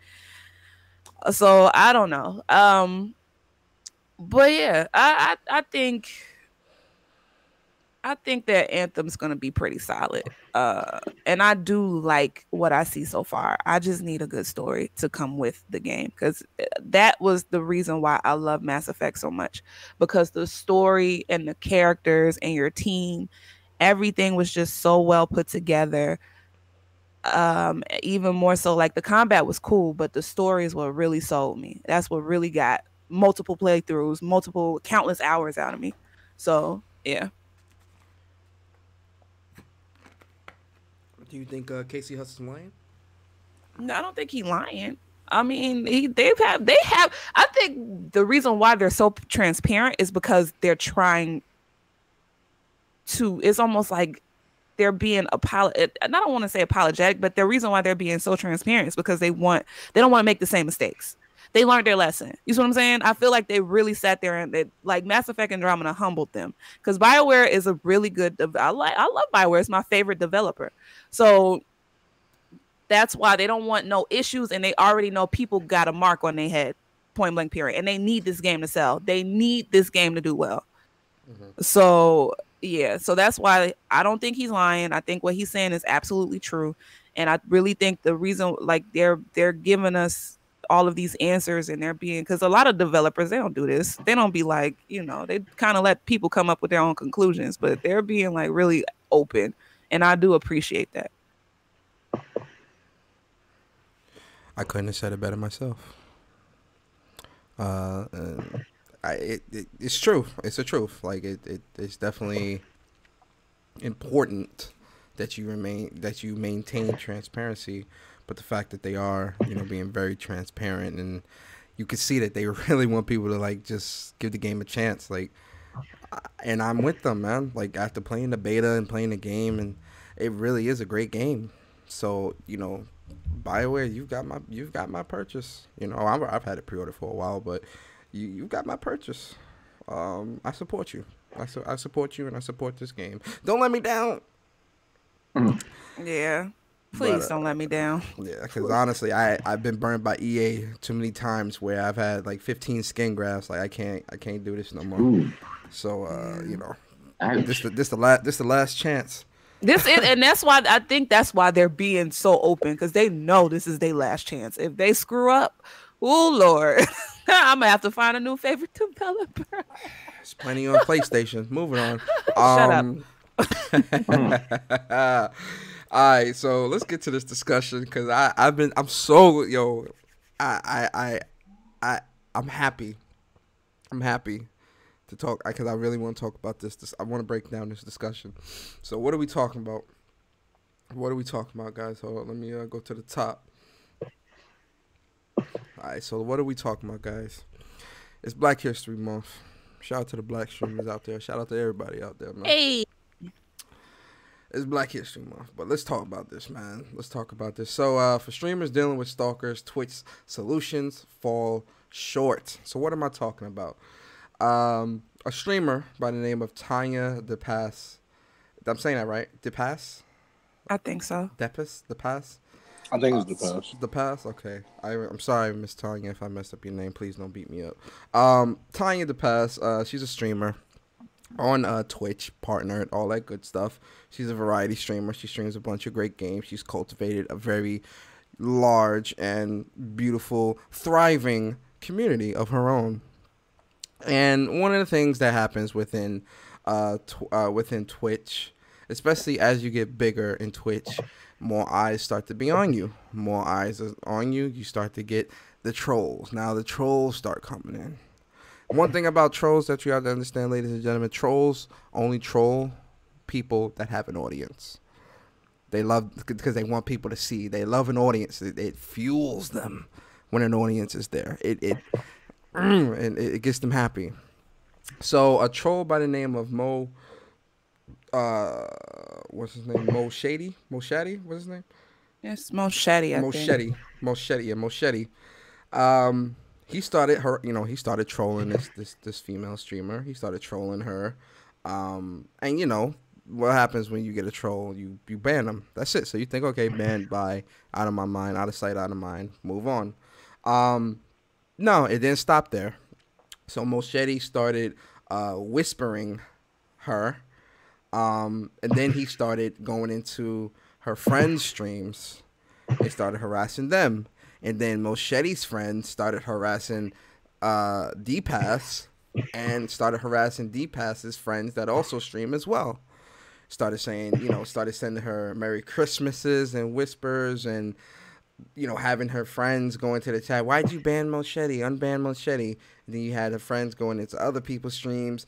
so I don't know. But yeah, I think that Anthem's gonna be pretty solid. And I do like what I see so far. I just need a good story to come with the game because that was the reason why I love Mass Effect so much, because the story and the characters and your team, everything was just so well put together. Even more so, like the combat was cool, but the stories what really sold me. That's what really got multiple playthroughs, multiple countless hours out of me. So yeah. Do you think Casey Hudson's lying? No, I don't think he's lying. I mean, they have. I think the reason why they're so transparent is because they're trying to. It's almost like they're being I don't want to say apologetic, but the reason why they're being so transparent is because they don't want to make the same mistakes. They learned their lesson. You see what I'm saying? I feel like they really sat there and like Mass Effect Andromeda humbled them, because BioWare is a really good. I love BioWare. It's my favorite developer. So that's why they don't want no issues, and they already know people got a mark on their head, point blank period, and they need this game to sell. They need this game to do well. Mm-hmm. So yeah, so that's why I don't think he's lying. I think what he's saying is absolutely true, and I really think the reason, like they're giving us all of these answers, and they're being, because a lot of developers, they don't do this. They don't be like, they kind of let people come up with their own conclusions, but they're being like really open, and I do appreciate that. I couldn't have said it better myself. It's true. It's the truth. Like it's definitely important that you maintain transparency. But the fact that they are, being very transparent, and you can see that they really want people to like just give the game a chance. Like, and I'm with them, man. Like after playing the beta and playing the game, and it really is a great game. So BioWare, you've got my purchase. I've had it pre-order for a while, but you got my purchase. I support you. I support you, and I support this game. Don't let me down. Yeah. Please don't let me down. Yeah, because honestly, I've been burned by EA too many times where I've had like 15 skin grafts. Like I can't do this no more. Ooh. So this the last chance. And that's why I think that's why they're being so open, because they know this is their last chance. If they screw up, oh Lord, I'm gonna have to find a new favorite developer. There's plenty on PlayStation. Moving on. Shut up. All right, so let's get to this discussion, because I'm happy. I'm happy to talk, because I really want to talk about this. I want to break down this discussion. So what are we talking about? What are we talking about, guys? Hold on, let me go to the top. All right, so what are we talking about, guys? It's Black History Month. Shout out to the black streamers out there. Shout out to everybody out there, man. Hey. It's Black History Month, but let's talk about this, man. Let's talk about this. So, for streamers dealing with stalkers, Twitch solutions fall short. So, what am I talking about? A streamer by the name of Tanya DePass. I'm saying that right? DePass? I think so. DePass? I think it's DePass. DePass? Okay. I'm sorry, Miss Tanya, if I messed up your name. Please don't beat me up. Tanya DePass, she's a streamer on Twitch, partnered, all that good stuff. She's a variety streamer. She streams a bunch of great games. She's cultivated a very large and beautiful, thriving community of her own. And one of the things that happens within Twitch, especially as you get bigger in Twitch, more eyes start to be on you. More eyes are on you. You start to get the trolls. Now the trolls start coming in. One thing about trolls that you have to understand, ladies and gentlemen, trolls only troll people that have an audience. They love because they want people to see. They love an audience. It fuels them when an audience is there. And it gets them happy. So a troll by the name of what's his name? Mo Shady? What's his name? It's most shady, I think. Moschetti. He started he started trolling this female streamer. He started trolling her. And what happens when you get a troll? You ban them. That's it. So you think, okay, banned by, out of my mind, out of sight, out of mind, move on. No, it didn't stop there. So Moschetti started whispering her. And then he started going into her friends' streams and started harassing them. And then Moschetti's friends started harassing D-Pass and started harassing D-Pass's friends that also stream as well. Started saying, started sending her Merry Christmases and whispers and, having her friends go into the chat. Why'd you ban Moschetti? Unban Moschetti. And then you had her friends going into other people's streams,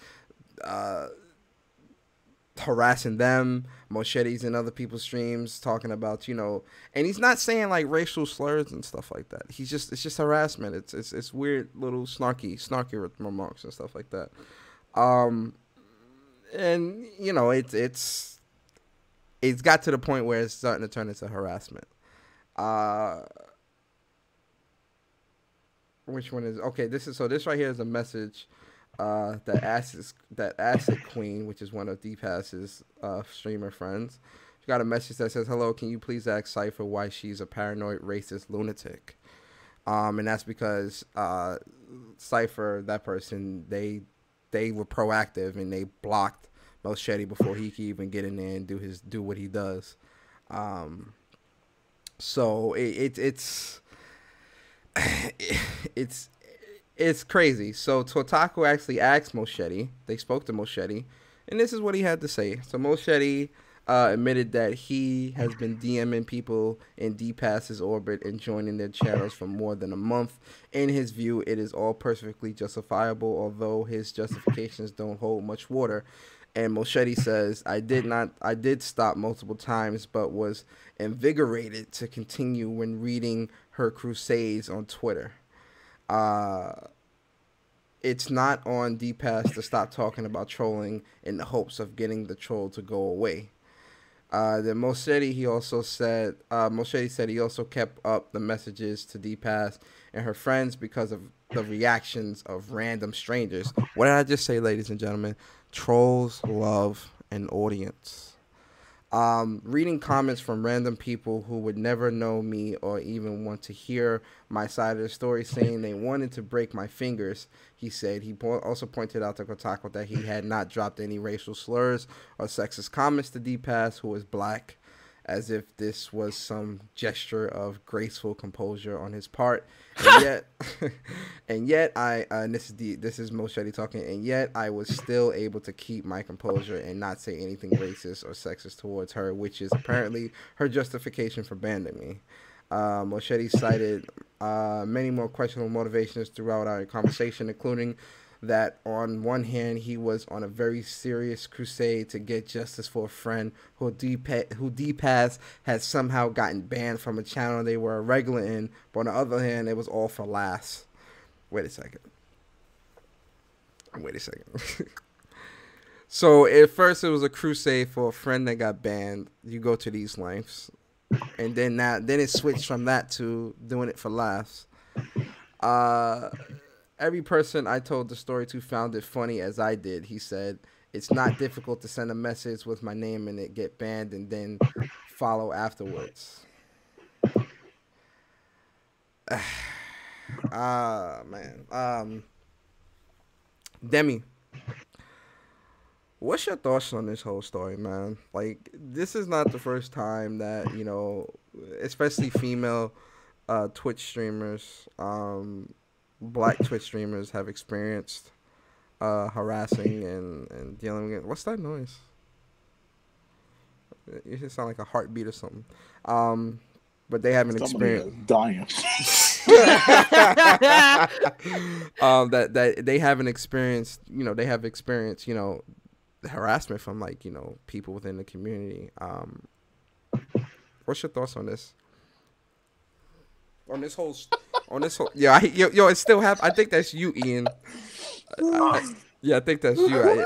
harassing them. Moschetti's in other people's streams talking about, and he's not saying like racial slurs and stuff like that. It's just harassment. It's weird little snarky remarks and stuff like that. And it's got to the point where it's starting to turn into harassment. Which one is okay? This right here is a message that Acid Queen, which is one of D-Pass's streamer friends. She got a message that says, "Hello, can you please ask Cypher why she's a paranoid racist lunatic?" And that's because Cypher, that person, they were proactive and they blocked Moschetti before he could even get in there and do what he does. So it's crazy. So Totaku actually asked Moschetti. They spoke to Moschetti, and this is what he had to say. So Moschetti admitted that he has been DMing people in D-Pass's orbit and joining their channels for more than a month. In his view, it is all perfectly justifiable, although his justifications don't hold much water. And Moschetti says, I did stop multiple times, but was invigorated to continue when reading her crusades on Twitter. It's not on D-Pass to stop talking about trolling in the hopes of getting the troll to go away. Then Moschetti said he also kept up the messages to D-Pass and her friends because of the reactions of random strangers. What did I just say, ladies and gentlemen? Trolls love an audience. Reading comments from random people who would never know me or even want to hear my side of the story, saying they wanted to break my fingers, he said. He also pointed out to Kotaku that he had not dropped any racial slurs or sexist comments to D-Pass, who is black, as if this was some gesture of graceful composure on his part. And yet, this is Moschetti talking, and yet I was still able to keep my composure and not say anything racist or sexist towards her, which is apparently her justification for banning me. Moschetti cited many more questionable motivations throughout our conversation, including that on one hand he was on a very serious crusade to get justice for a friend who D-Pass had somehow gotten banned from a channel they were a regular in, but on the other hand it was all for laughs. Wait a second. So at first it was a crusade for a friend that got banned. You go to these lengths, and then it switched from that to doing it for laughs. Every person I told the story to found it funny as I did, he said. It's not difficult to send a message with my name and it get banned and then follow afterwards. Man. Demi, what's your thoughts on this whole story, man? Like, this is not the first time that, especially female Twitch streamers, black Twitch streamers have experienced harassing and dealing with. What's that noise? It just sound like a heartbeat or something. But they haven't experienced dying. That they haven't experienced. They have experienced. Harassment from people within the community. What's your thoughts on this? On this whole, yeah, yo, it still have. I think that's you, Ian. Yeah, I think that's you.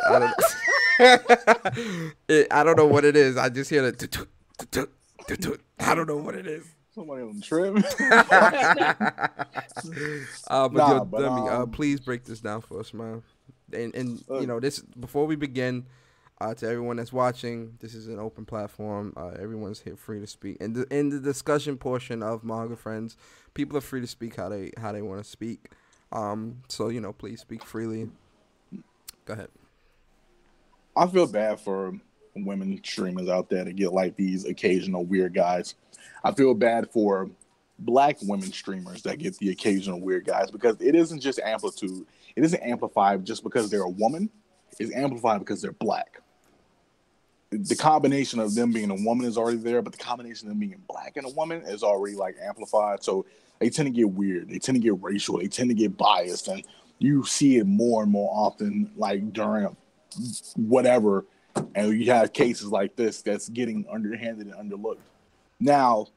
I don't know what it is. I just hear the. I don't know what it is. Somebody on the trip. Please break this down for us, man. And you know, this before we begin. To everyone that's watching, this is an open platform. Everyone's here free to speak. And in the discussion portion of MOG Friends, people are free to speak how they want to speak. So you know, please speak freely. Go ahead. I feel bad for women streamers out there that get like these occasional weird guys. I feel bad for black women streamers that get the occasional weird guys because it isn't just amplitude. It isn't amplified just because they're a woman. It's amplified because they're black. The combination of them being a woman is already there, but the combination of them being black and a woman is already like amplified. So they tend to get weird. They tend to get racial. They tend to get biased. And you see it more and more often, like during whatever. And you have cases like this that's getting underhanded and underlooked. Now,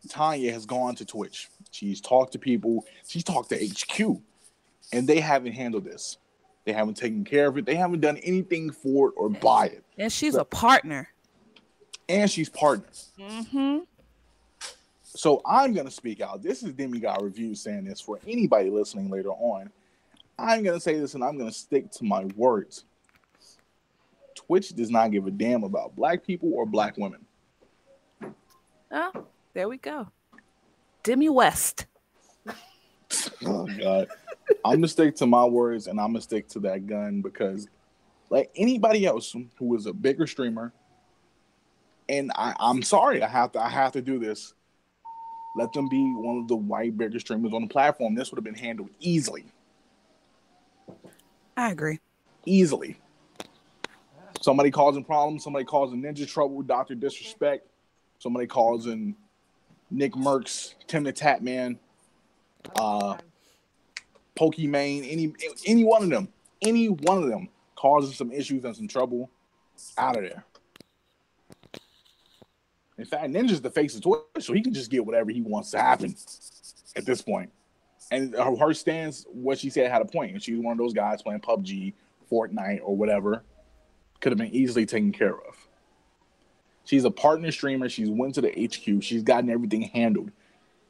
Tanya has gone to Twitch. She's talked to people. She's talked to HQ. And they haven't handled this. They haven't taken care of it. They haven't done anything for it or by it. And she's a partner. And she's partners. Mm-hmm. So I'm going to speak out. This is Demigod Review saying this for anybody listening later on. I'm going to say this and I'm going to stick to my words. Twitch does not give a damn about black people or black women. Oh, there we go. Demi West. Oh, God. I'm going to stick to my words and I'm going to stick to that gun because like anybody else who is a bigger streamer, and I'm sorry, I have to do this. Let them be one of the white bigger streamers on the platform. This would have been handled easily. I agree. Easily. Somebody causing problems, somebody causing Ninja trouble, Dr. Disrespect, somebody causing Nick Merckx, Tim the Tap Man, Pokimane, any one of them causing some issues and some trouble, out of there. In fact, Ninja's the face of Twitch, so he can just get whatever he wants to happen at this point. And her stance, what she said, had a point. And she's one of those guys playing PUBG, Fortnite, or whatever. Could have been easily taken care of. She's a partner streamer. She's went to the HQ. She's gotten everything handled.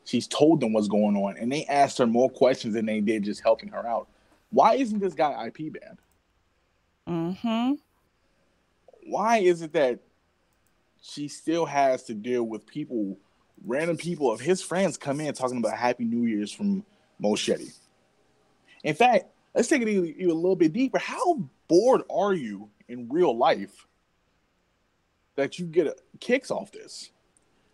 She's told them what's going on. And they asked her more questions than they did just helping her out. Why isn't this guy IP banned? Mm-hmm. Why is it that she still has to deal with people, random people of his friends come in talking about Happy New Year's from Moschetti? In fact, let's take it even a little bit deeper. How bored are you in real life that you get kicks off this?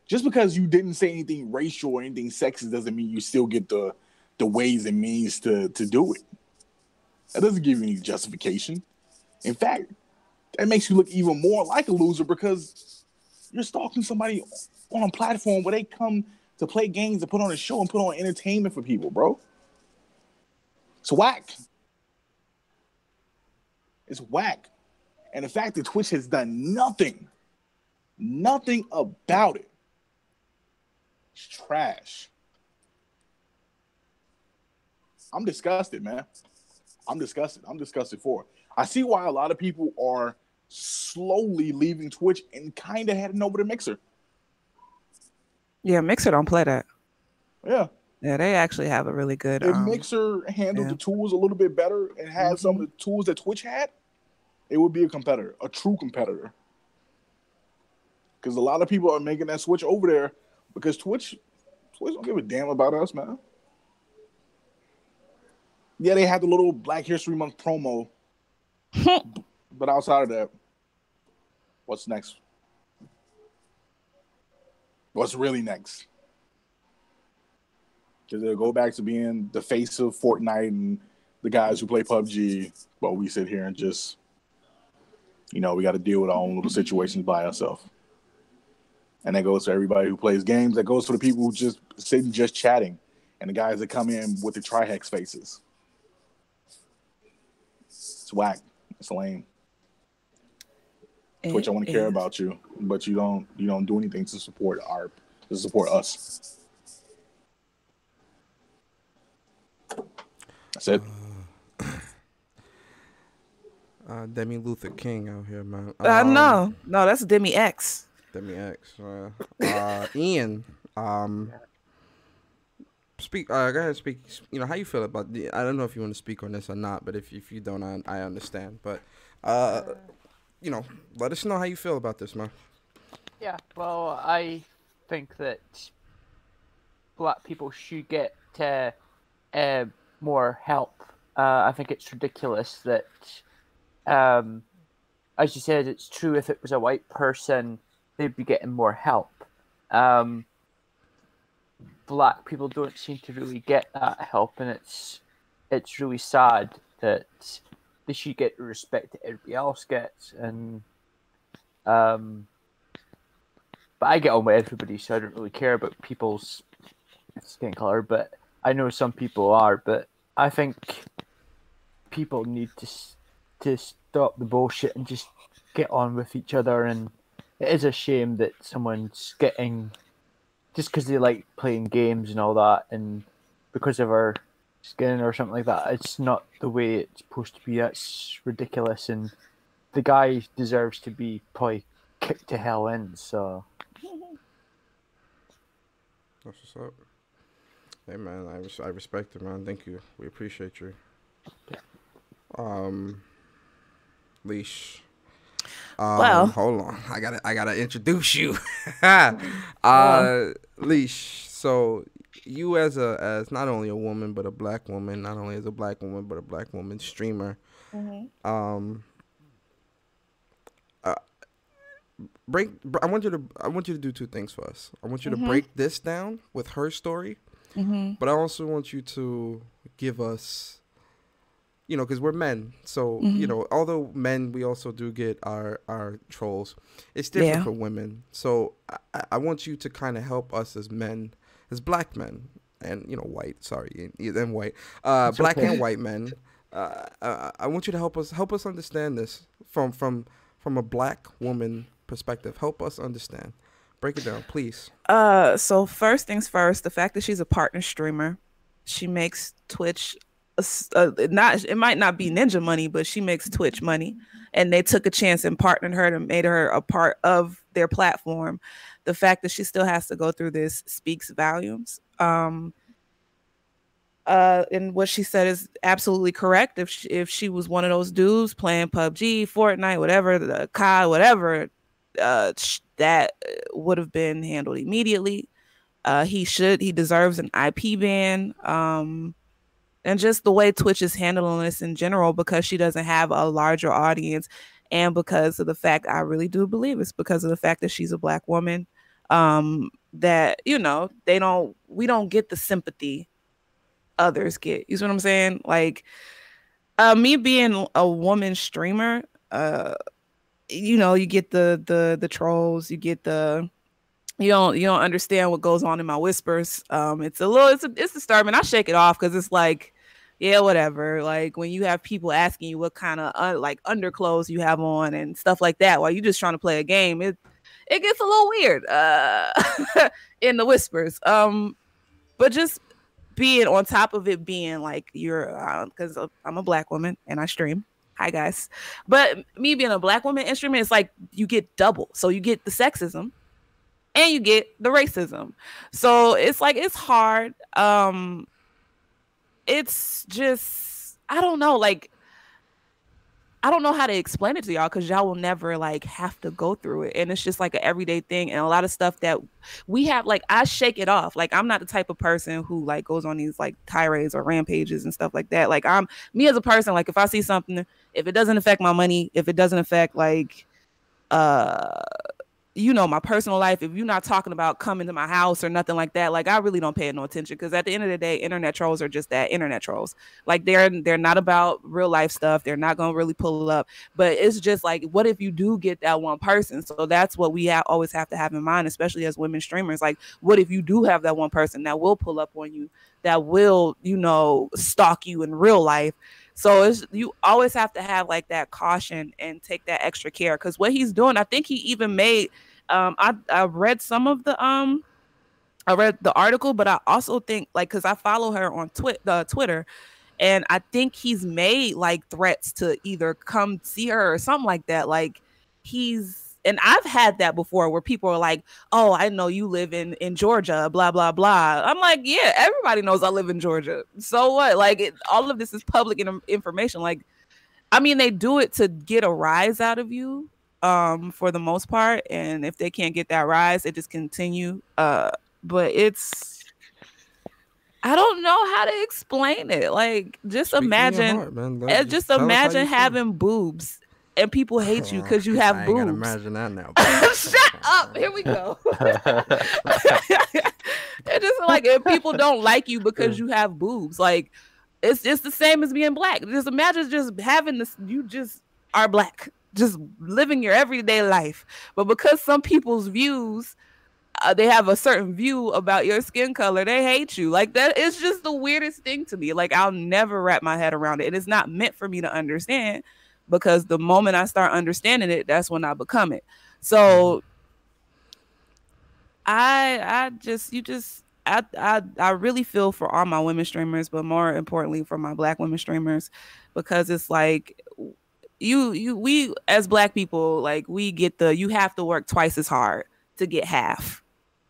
Just because you didn't say anything racial or anything sexist doesn't mean you still get the ways and means to do it. That doesn't give you any justification. In fact, that makes you look even more like a loser because you're stalking somebody on a platform where they come to play games and put on a show and put on entertainment for people, bro. It's whack. It's whack. And the fact that Twitch has done nothing about it, it's trash. I'm disgusted, man. I'm disgusted for it. I see why a lot of people are slowly leaving Twitch and kind of heading over to Mixer. Yeah, Mixer don't play that. Yeah. Yeah, they actually have a really good... If Mixer handled the tools a little bit better and had some of the tools that Twitch had, it would be a competitor, a true competitor. Because a lot of people are making that switch over there because Twitch don't give a damn about us, man. Yeah, they had the little Black History Month promo. But outside of that, what's next? What's really next? Because they'll go back to being the face of Fortnite and the guys who play PUBG, but we sit here and just, we got to deal with our own little situations by ourselves. And that goes to everybody who plays games. That goes to the people who just sit and just chatting, and the guys that come in with the Trihex faces. It's whack. It's lame. Twitch, I want to care about you, but you don't do anything to support us. That's it. Demi Luther King out here, man. No, that's Demi X. Demi X. Ian. Speak. Go ahead. Speak. You know how you feel about the. I don't know if you want to speak on this or not, but if you don't, I understand. But you know, let us know how you feel about this, man. Yeah. Well, I think that black people should get more help. I think it's ridiculous that, as you said, it's true if it was a white person, they'd be getting more help. Black people don't seem to really get that help, and it's really sad that they should get the respect that everybody else gets. And but I get on with everybody, so I don't really care about people's skin color. But I know some people are. But I think people need to stop the bullshit and just get on with each other. And it is a shame that someone's getting, just because they like playing games and all that, and because of our skin or something like that, it's not the way it's supposed to be. That's ridiculous, and the guy deserves to be probably kicked to hell in. So That's what's up. Hey man, I respect it, man. Thank you. We appreciate you. Leash. Well, hold on. I gotta introduce you. Leash. So you as not only a woman but a black woman, not only as a black woman but a black woman streamer. Mm-hmm. I want you to do two things for us. I want you to break this down with her story, but I also want you to give us, you know, because we're men, so you know, although men, we also do get our trolls. It's different for women. So I want you to kind of help us as men, as black men, and you know, white. Sorry, and white, black and white men. I want you to help us understand this from a black woman perspective. Help us understand. Break it down, please. So first things first, the fact that she's a partner streamer, she makes Twitch. It might not be ninja money, but she makes Twitch money, and they took a chance and partnered her and made her a part of their platform. The fact that she still has to go through this speaks volumes. And what she said is absolutely correct. If she was one of those dudes playing PUBG, Fortnite, whatever, the COD, whatever, that would have been handled immediately. He deserves an IP ban. And just the way Twitch is handling this in general, because she doesn't have a larger audience, and because of the fact, I really do believe it's because of the fact that she's a black woman, that, you know, we don't get the sympathy others get. You see what I'm saying? Like, me being a woman streamer, you know, you get the trolls, you get you don't understand what goes on in my whispers. It's disturbing. I shake it off because it's like, yeah, whatever. Like when you have people asking you what kind of like underclothes you have on and stuff like that while you're just trying to play a game, it gets a little weird in the whispers. But just being on top of it, being like because I'm a black woman and I stream. Hi guys. But me being a black woman and streaming, it's like you get double. So you get the sexism and you get the racism. So it's like, it's hard. It's just, I don't know. Like, I don't know how to explain it to y'all because y'all will never like have to go through it. And it's just like an everyday thing. And a lot of stuff that we have, like, I shake it off. Like, I'm not the type of person who like goes on these like tirades or rampages and stuff like that. Like, me as a person, like if I see something, if it doesn't affect my money, if it doesn't affect like, you know, my personal life, if you're not talking about coming to my house or nothing like that, like I really don't pay no attention, because at the end of the day, internet trolls are just that, internet trolls. Like they're not about real life stuff. They're not gonna really pull up. But it's just like, what if you do get that one person? So that's what we always have to have in mind, especially as women streamers. Like, what if you do have that one person that will pull up on you, that will, you know, stalk you in real life? So you always have to have like that caution and take that extra care, because what he's doing, I think he even made I read some of the I read the article, but I also think, like, because I follow her on Twitter, and I think he's made like threats to either come see her or something like that. Like, and I've had that before where people are like, "Oh, I know you live in Georgia, blah blah blah." I'm like, "Yeah, everybody knows I live in Georgia. So what? Like, all of this is public information. Like, I mean, they do it to get a rise out of you, for the most part, and if they can't get that rise, they just continue. But I don't know how to explain it. Like, just Speak from your imagine, heart, man. Just just tell us how imagine you feel. having boobs and people hate you because you have I ain't boobs. gotta imagine that now. Shut up. Here we go. It's just like, if people don't like you because you have boobs, like, it's just the same as being black. Just imagine just having this, you just are black, just living your everyday life. But because some people's views, they have a certain view about your skin color, they hate you. Like, that is just the weirdest thing to me. Like, I'll never wrap my head around it. And it's not meant for me to understand, because the moment I start understanding it, that's when I become it. So I really feel for all my women streamers, but more importantly for my black women streamers, because it's like, we as black people, like, we get you have to work twice as hard to get half.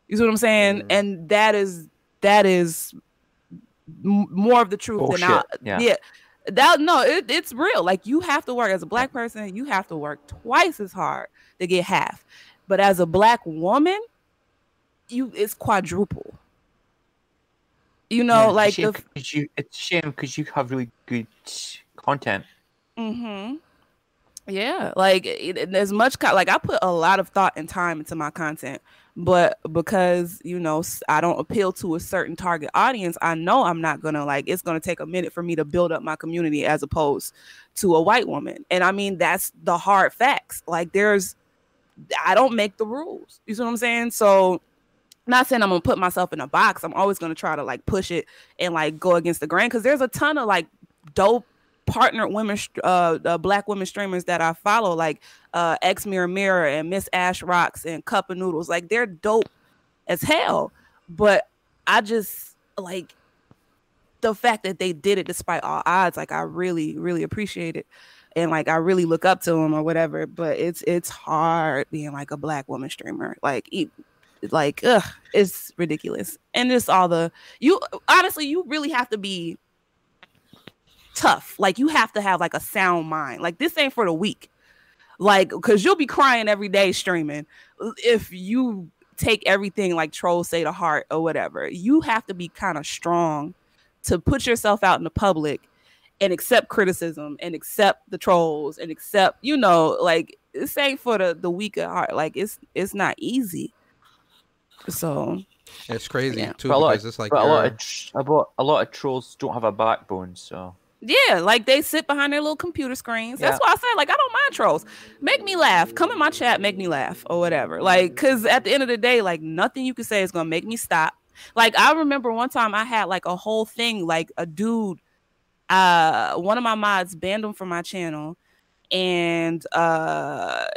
You see what I'm saying? And that is more of the truth Bullshit. than Yeah. It's real. Like, you have to work as a black person, you have to work twice as hard to get half. But as a black woman, it's quadruple. You know, like, it's a shame because you have really good content. Yeah, like, as much like, I put a lot of thought and time into my content, but because, you know, I don't appeal to a certain target audience, I know I'm not gonna, like, it's gonna take a minute for me to build up my community as opposed to a white woman. And I mean, that's the hard facts. Like, I don't make the rules. You see what I'm saying? So, not saying I'm gonna put myself in a box. I'm always gonna try to, like, push it and, like, go against the grain, because there's a ton of, like, dope partnered women, black women streamers that I follow, like X Mirror Mirror and Miss Ash Rocks and Cup of Noodles. Like, they're dope as hell. But I just, like, the fact that they did it despite all odds, like, I really, really appreciate it. And, like, I really look up to them or whatever. But it's hard being, like, a black woman streamer. Like, it's ridiculous. And just honestly, you really have to be tough. Like, you have to have, like, a sound mind. Like, this ain't for the weak. Like, because you'll be crying every day streaming if you take everything, like, trolls say, to heart or whatever. You have to be kind of strong to put yourself out in the public and accept criticism and accept the trolls and accept, you know, like, this ain't for the weak at heart. Like, it's not easy. So it's crazy too, but because it's like a lot of trolls don't have a backbone, so. Yeah, like, they sit behind their little computer screens. That's why I say, like, I don't mind trolls. Make me laugh. Come in my chat, make me laugh or whatever. Like, because at the end of the day, like, nothing you can say is going to make me stop. Like, I remember one time I had, like, a whole thing, like, a dude, one of my mods banned him from my channel. And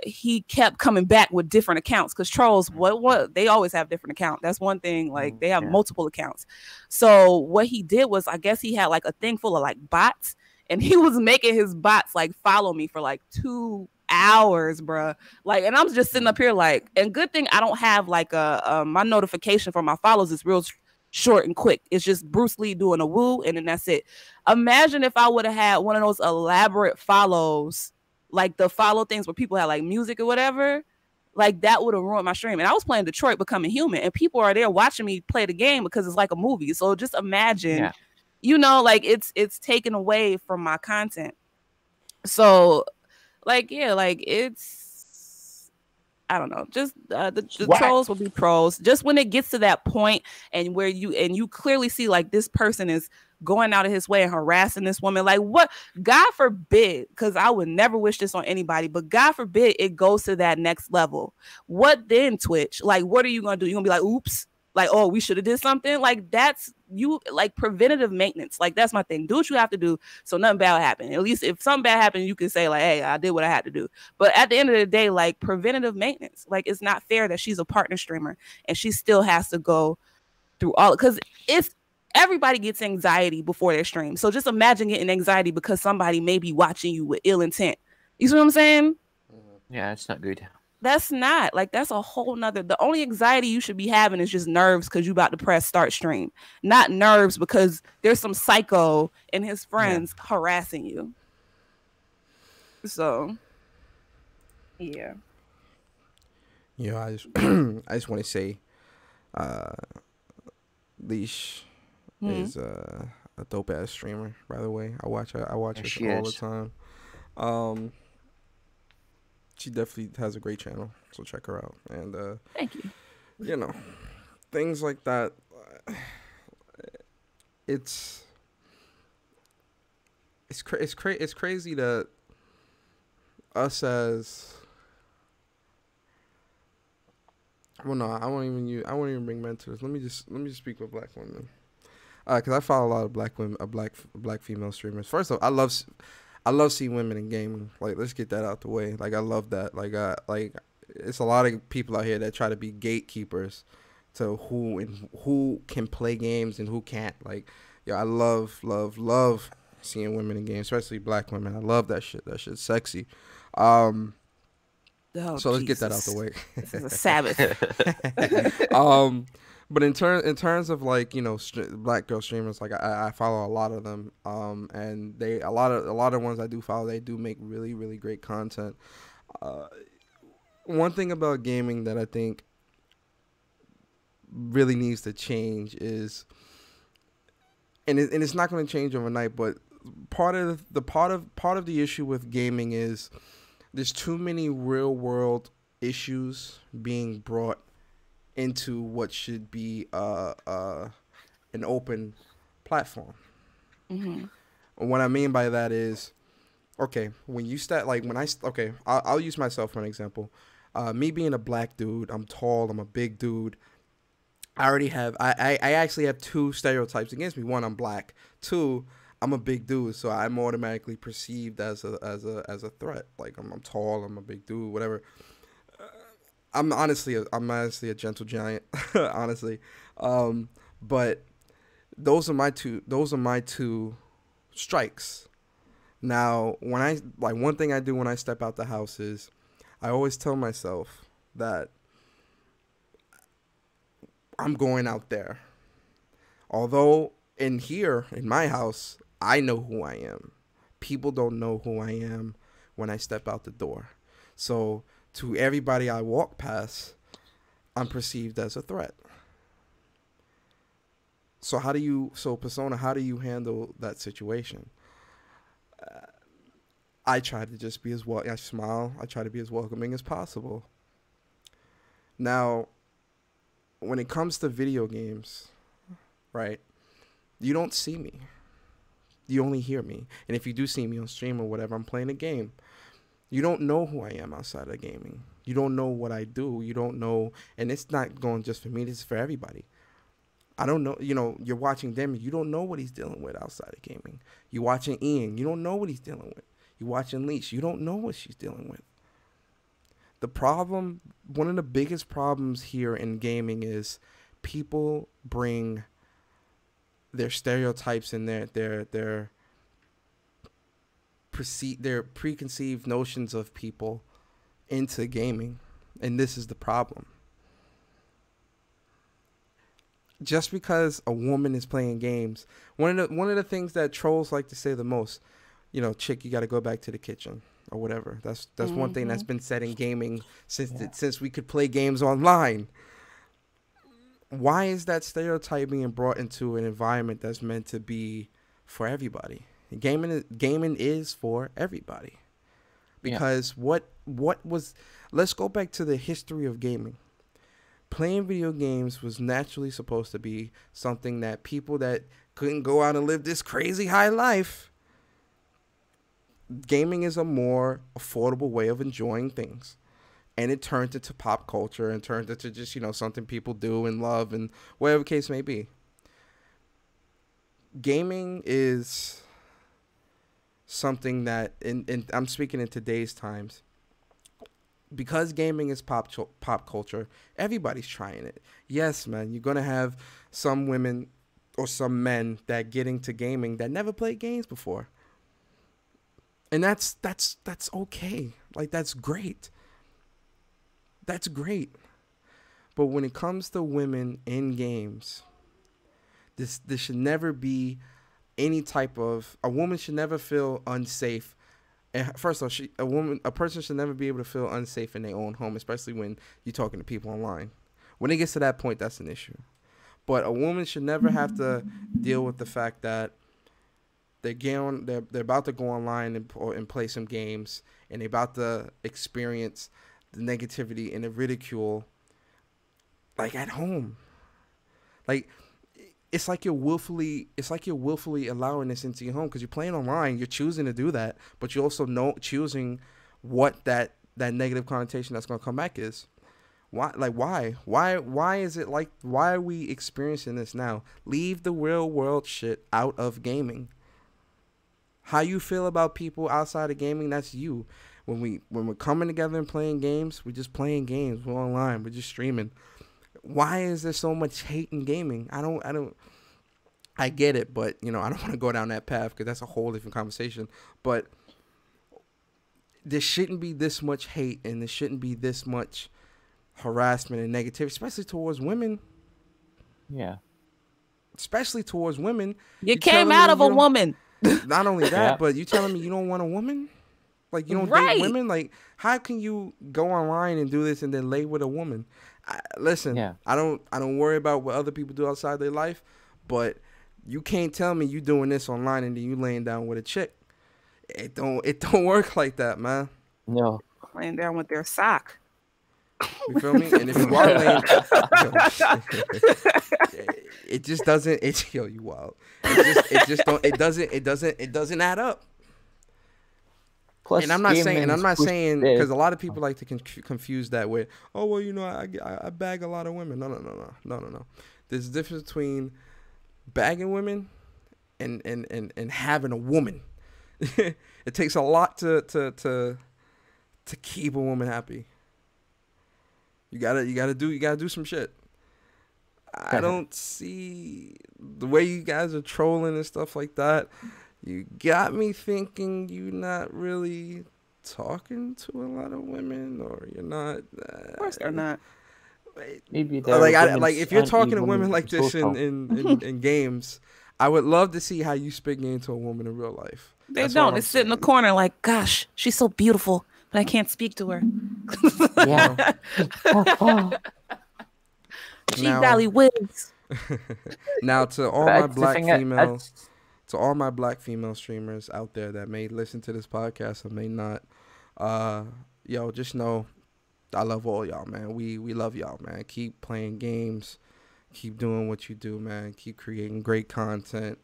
he kept coming back with different accounts, because trolls, what they always have different accounts. That's one thing. Like, they have multiple accounts. So what he did was, I guess he had, like, a thing full of, like, bots, and he was making his bots, like, follow me for, like, 2 hours, bruh. Like, and I'm just sitting up here, like, and good thing I don't have, like, my notification for my follows is real short and quick. It's just Bruce Lee doing a woo, and then that's it. Imagine if I would have had one of those elaborate follows, like the follow things where people have, like, music or whatever. Like, that would have ruined my stream. And I was playing Detroit Becoming Human, and people are there watching me play the game because it's like a movie. So just imagine, you know, like, it's taken away from my content. So, like, yeah, like, it's, I don't know, just the trolls will be trolls. Just when it gets to that point and where you clearly see, like, this person is going out of his way and harassing this woman, like, what, God forbid, because I would never wish this on anybody, but God forbid it goes to that next level. What then, Twitch? Like, what are you gonna do? You gonna be like, oops, like, oh, we should have did something? Like, that's you like preventative maintenance. Like that's my thing. Do what you have to do so nothing bad will happen. At least if something bad happened, you can say like, hey, I did what I had to do. But at the end of the day, like preventative maintenance, like it's not fair that she's a partner streamer and she still has to go through all, because it's everybody gets anxiety before their stream. So just imagine getting anxiety because somebody may be watching you with ill intent. You see what I'm saying? Yeah, it's not good. That's not like, that's a whole nother, the only anxiety you should be having is just nerves because you about to press start stream, not nerves because there's some psycho and his friends harassing you. So yeah. You know, I just I just want to say Leash is a dope ass streamer, by the way. I watch her all the time. She definitely has a great channel, so check her out. And thank you. You know, things like that. It's crazy that us as, well, no, I won't even bring men to this. Let me just speak with black women, because I follow a lot of black women, black female streamers. First off, I love seeing women in gaming. Like, let's get that out the way. Like, I love that. Like it's a lot of people out here that try to be gatekeepers to who can play games and who can't. Like, yo, I love seeing women in games, especially black women. I love that shit. That shit's sexy. So let's get that out the way. This is a Sabbath. But in terms of like, you know, black girl streamers, like I follow a lot of them, and a lot of ones I do follow, they do make really, really great content. One thing about gaming that I think really needs to change is, and it's not going to change overnight, but part of the issue with gaming is there's too many real world issues being brought into what should be an open platform. Mm-hmm. And what I mean by that is, okay, when you start, like I'll use myself for an example. Me being a black dude, I'm tall, I'm a big dude. I actually have two stereotypes against me. One, I'm black. Two, I'm a big dude, so I'm automatically perceived as a threat. Like I'm tall, I'm a big dude, whatever. I'm honestly a gentle giant, honestly. But those are my two strikes. Now, one thing I do when I step out the house is I always tell myself that I'm going out there. Although in my house, I know who I am. People don't know who I am when I step out the door. So to everybody I walk past, I'm perceived as a threat. So Persona, how do you handle that situation? I try to just be I smile. I try to be as welcoming as possible. Now, when it comes to video games, right, you don't see me. You only hear me. And if you do see me on stream or whatever, I'm playing a game. You don't know who I am outside of gaming. You don't know what I do. You don't know, and it's not going just for me. This is for everybody. I don't know. You know, you're watching Demi. You don't know what he's dealing with outside of gaming. You're watching Ian. You don't know what he's dealing with. You're watching Leash. You don't know what she's dealing with. One of the biggest problems here in gaming is people bring their stereotypes and their preconceived notions of people into gaming, and this is the problem. Just because a woman is playing games, one of the things that trolls like to say the most, you know, chick, you got to go back to the kitchen or whatever. That's one thing that's been said in gaming since we could play games online. Why is that stereotype being brought into an environment that's meant to be for everybody? Gaming is for everybody. Because what was, let's go back to the history of gaming. Playing video games was naturally supposed to be something that people that couldn't go out and live this crazy high life, gaming is a more affordable way of enjoying things. And it turned into pop culture and turned into just, you know, something people do and love and whatever case may be. gaming is something that, I'm speaking in today's times, because gaming is pop culture, everybody's trying it. Yes, man, you're going to have some women or some men that get into gaming that never played games before. And that's okay. Like, that's great. That's great. But when it comes to women in games, this should never be any type of, a woman should never feel unsafe. And first of all, a person should never be able to feel unsafe in their own home, especially when you're talking to people online. When it gets to that point, that's an issue. But a woman should never have to deal with the fact that they're about to go online and play some games, and they're about to experience the negativity and the ridicule, like, at home. Like, it's like you're willfully allowing this into your home because you're playing online. You're choosing to do that, but you're also choosing what that negative connotation that's going to come back is. Why? Like, why is it like? Why are we experiencing this now? Leave the real world shit out of gaming. How you feel about people outside of gaming, that's you. When we're coming together and playing games, we're just playing games. We're online. We're just streaming. Why is there so much hate in gaming? I get it, but, I don't want to go down that path because that's a whole different conversation. But there shouldn't be this much hate, and there shouldn't be this much harassment and negativity, especially towards women. Yeah. Especially towards women. You came out of a woman. Not only that, but you telling me you don't want a woman? Like, you don't date women? Like, how can you go online and do this and then lay with a woman? Listen, I don't worry about what other people do outside their life, but you can't tell me you doing this online and then you laying down with a chick. It don't work like that, man. No. Laying down with their sock. You feel me? And if you are laying, it just doesn't. You wild. It doesn't add up. Plus, and I'm not saying because a lot of people like to confuse that with, oh well, I bag a lot of women. No. There's a difference between bagging women and having a woman. It takes a lot to keep a woman happy. You gotta do some shit. I don't see the way you guys are trolling and stuff like that. You got me thinking you're not really talking to a lot of women, or you're not. Of course they're not. Maybe they're like if you're talking to women like this in games, I would love to see how you spit game to a woman in real life. They don't. They sit in the corner like, gosh, she's so beautiful, but I can't speak to her. Yeah. She Valley Wigs. Now to all my black female streamers out there that may listen to this podcast or may not, just know I love all y'all, man. We love y'all, man. Keep playing games, keep doing what you do, man. Keep creating great content.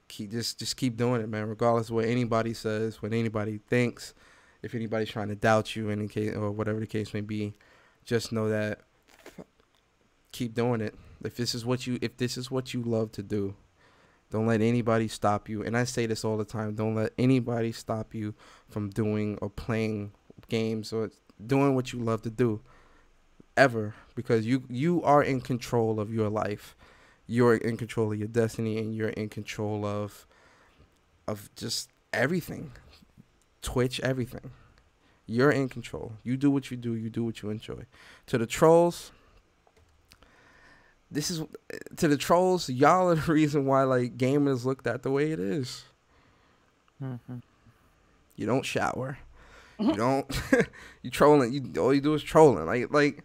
Just keep doing it, man. Regardless of what anybody says, what anybody thinks, if anybody's trying to doubt you, in case or whatever the case may be, just know that keep doing it. If this is what you love to do, don't let anybody stop you. And I say this all the time. Don't let anybody stop you from doing or playing games or doing what you love to do ever, because you are in control of your life. You're in control of your destiny, and you're in control of just everything. Twitch, everything. You're in control. You do what you do. You do what you enjoy. To the trolls, y'all are the reason why like gamers looked at the way it is. Mm-hmm. You don't shower. You don't. You trolling. All you do is trolling. Like,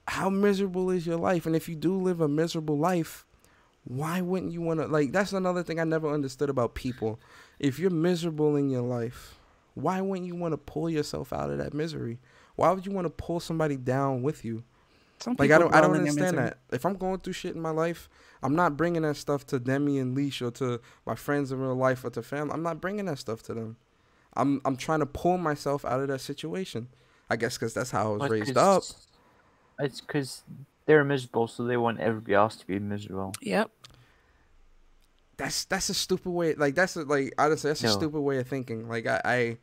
how miserable is your life? And if you do live a miserable life, why wouldn't you want to? Like, that's another thing I never understood about people. If you're miserable in your life, why wouldn't you want to pull yourself out of that misery? Why would you want to pull somebody down with you? Like, I don't understand that. If I'm going through shit in my life, I'm not bringing that stuff to Demi and Leash or to my friends in real life or to family. I'm not bringing that stuff to them. I'm trying to pull myself out of that situation. I guess because that's how I was raised up. It's because they're miserable, so they want everybody else to be miserable. Yep. that's a stupid way. Like honestly, that's a stupid way of thinking. Like I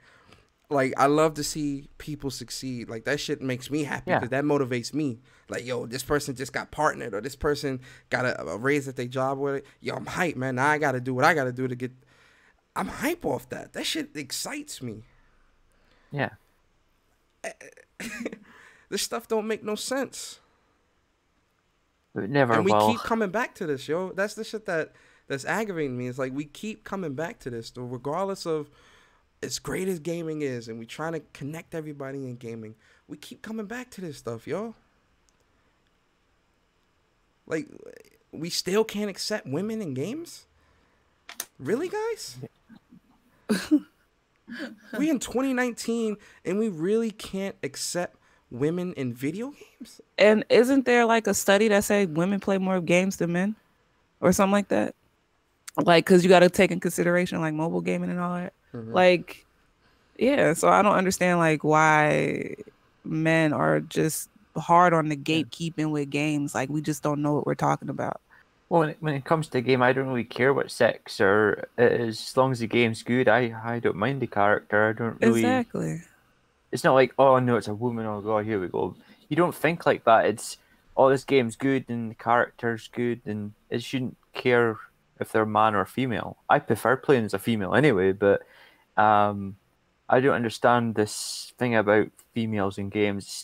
love to see people succeed. Like that shit makes me happy because that motivates me. Like, yo, this person just got partnered, or this person got a raise at their job with it. Yo, I'm hyped, man. Now I got to do what I got to do to get. I'm hype off that. That shit excites me. Yeah. This stuff don't make no sense. It never and we will. keep coming back to this, yo. That's the shit that's aggravating me. It's like we keep coming back to this, though, regardless of as great as gaming is, and we trying to connect everybody in gaming. We keep coming back to this stuff, yo. Like, we still can't accept women in games? Really, guys? We in 2019, and we really can't accept women in video games? And isn't there like a study that said women play more games than men? Or something like that? Like, because you got to take in consideration, like, mobile gaming and all that. Mm-hmm. Like, yeah, so I don't understand, like, why men are just hard on the gatekeeping with games. Like, we just don't know what we're talking about. Well, when it comes to a game, I don't really care what sex or it is. As long as the game's good, I don't mind the character. I don't really... Exactly. It's not like, oh, no, it's a woman. Oh, God, here we go. You don't think like that. It's, oh, this game's good and the character's good, and it shouldn't care if they're man or female. I prefer playing as a female anyway, but I don't understand this thing about females in games. It's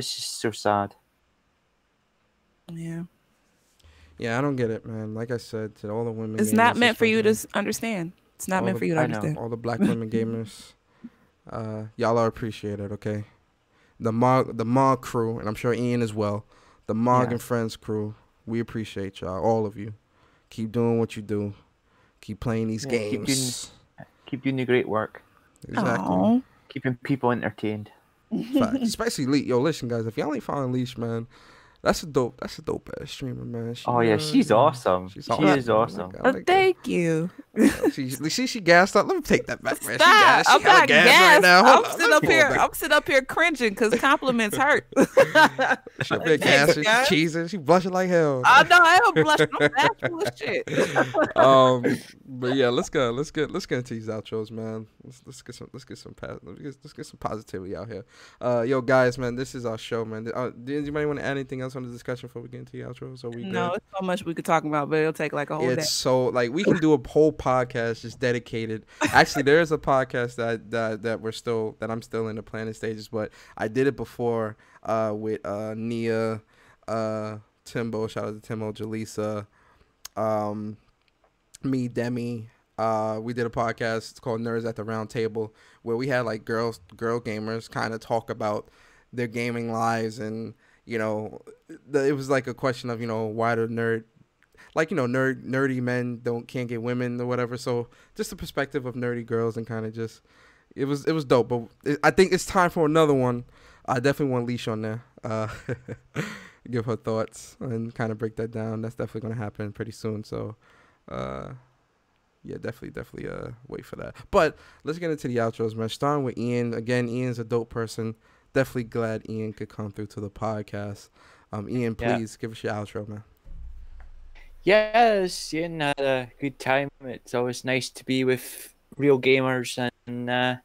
just so sad. Yeah. Yeah, I don't get it, man. Like I said, to all the women, it's not meant for you to understand. It's not meant for you to understand. All the black women gamers, y'all are appreciated, okay? The MOG crew, and I'm sure Ian as well. The MOG and Friends crew, we appreciate y'all, all of you. Keep doing what you do. Keep playing these games. Keep doing the great work. Exactly. Aww. Keeping people entertained. Fact. Especially Leash. Yo, listen, guys, if y'all ain't following Leash, man, that's a dope ass streamer, man. She's awesome. She is awesome. Thank you. She gassed up. Let me take that back, man. Stop. I'm not gassed. Right now. I'm sitting up here cringing because compliments hurt. She up there gassing, cheesing. She blushing like hell. I know I am blushing. I'm bashful as shit. But yeah, let's get into these outros, man. Let's get some positivity out here. Yo, guys, man, this is our show, man. Do anybody want to add anything else on the discussion before we get into the outro? So we no, it's so much we could talk about, but it'll take like a whole day. It's so like we can do a whole podcast just dedicated. Actually, there is a podcast that I'm still in the planning stages, but I did it before with Nia, Timbo. Shout out to Timbo, Jaleesa, me, Demi. We did a podcast. It's called Nerds at the Round Table, where we had like girl gamers kind of talk about their gaming lives, and you know, it was like a question of, you know, why do nerdy men can't get women or whatever. So just the perspective of nerdy girls, and kind of just it was dope. But I think it's time for another one. I definitely want Leash on there. Give her thoughts and kind of break that down. That's definitely gonna happen pretty soon. So yeah, definitely wait for that. But let's get into the outros, man. Starting with Ian. Again, Ian's a dope person. Definitely glad Ian could come through to the podcast. Ian, please give us your outro, man. Yes, Ian had a good time. It's always nice to be with real gamers, and I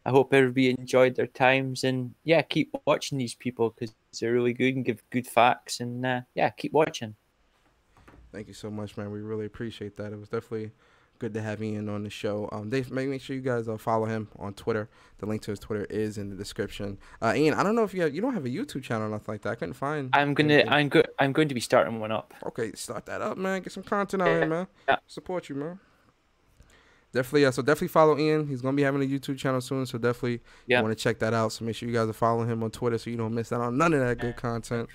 hope everybody enjoyed their times. And yeah, keep watching these people because they're really good and give good facts. And yeah, keep watching. Thank you so much, man. We really appreciate that. It was definitely good to have Ian on the show. Dave, make sure you guys follow him on Twitter. The link to his Twitter is in the description. Ian, I don't know if you don't have a YouTube channel or nothing like that. I couldn't find. I'm going to be starting one up. Okay, start that up, man. Get some content out here, man. Yeah. Support you, man. Definitely, so definitely follow Ian. He's gonna be having a YouTube channel soon, so definitely you want to check that out. So make sure you guys are following him on Twitter so you don't miss out on none of that good content.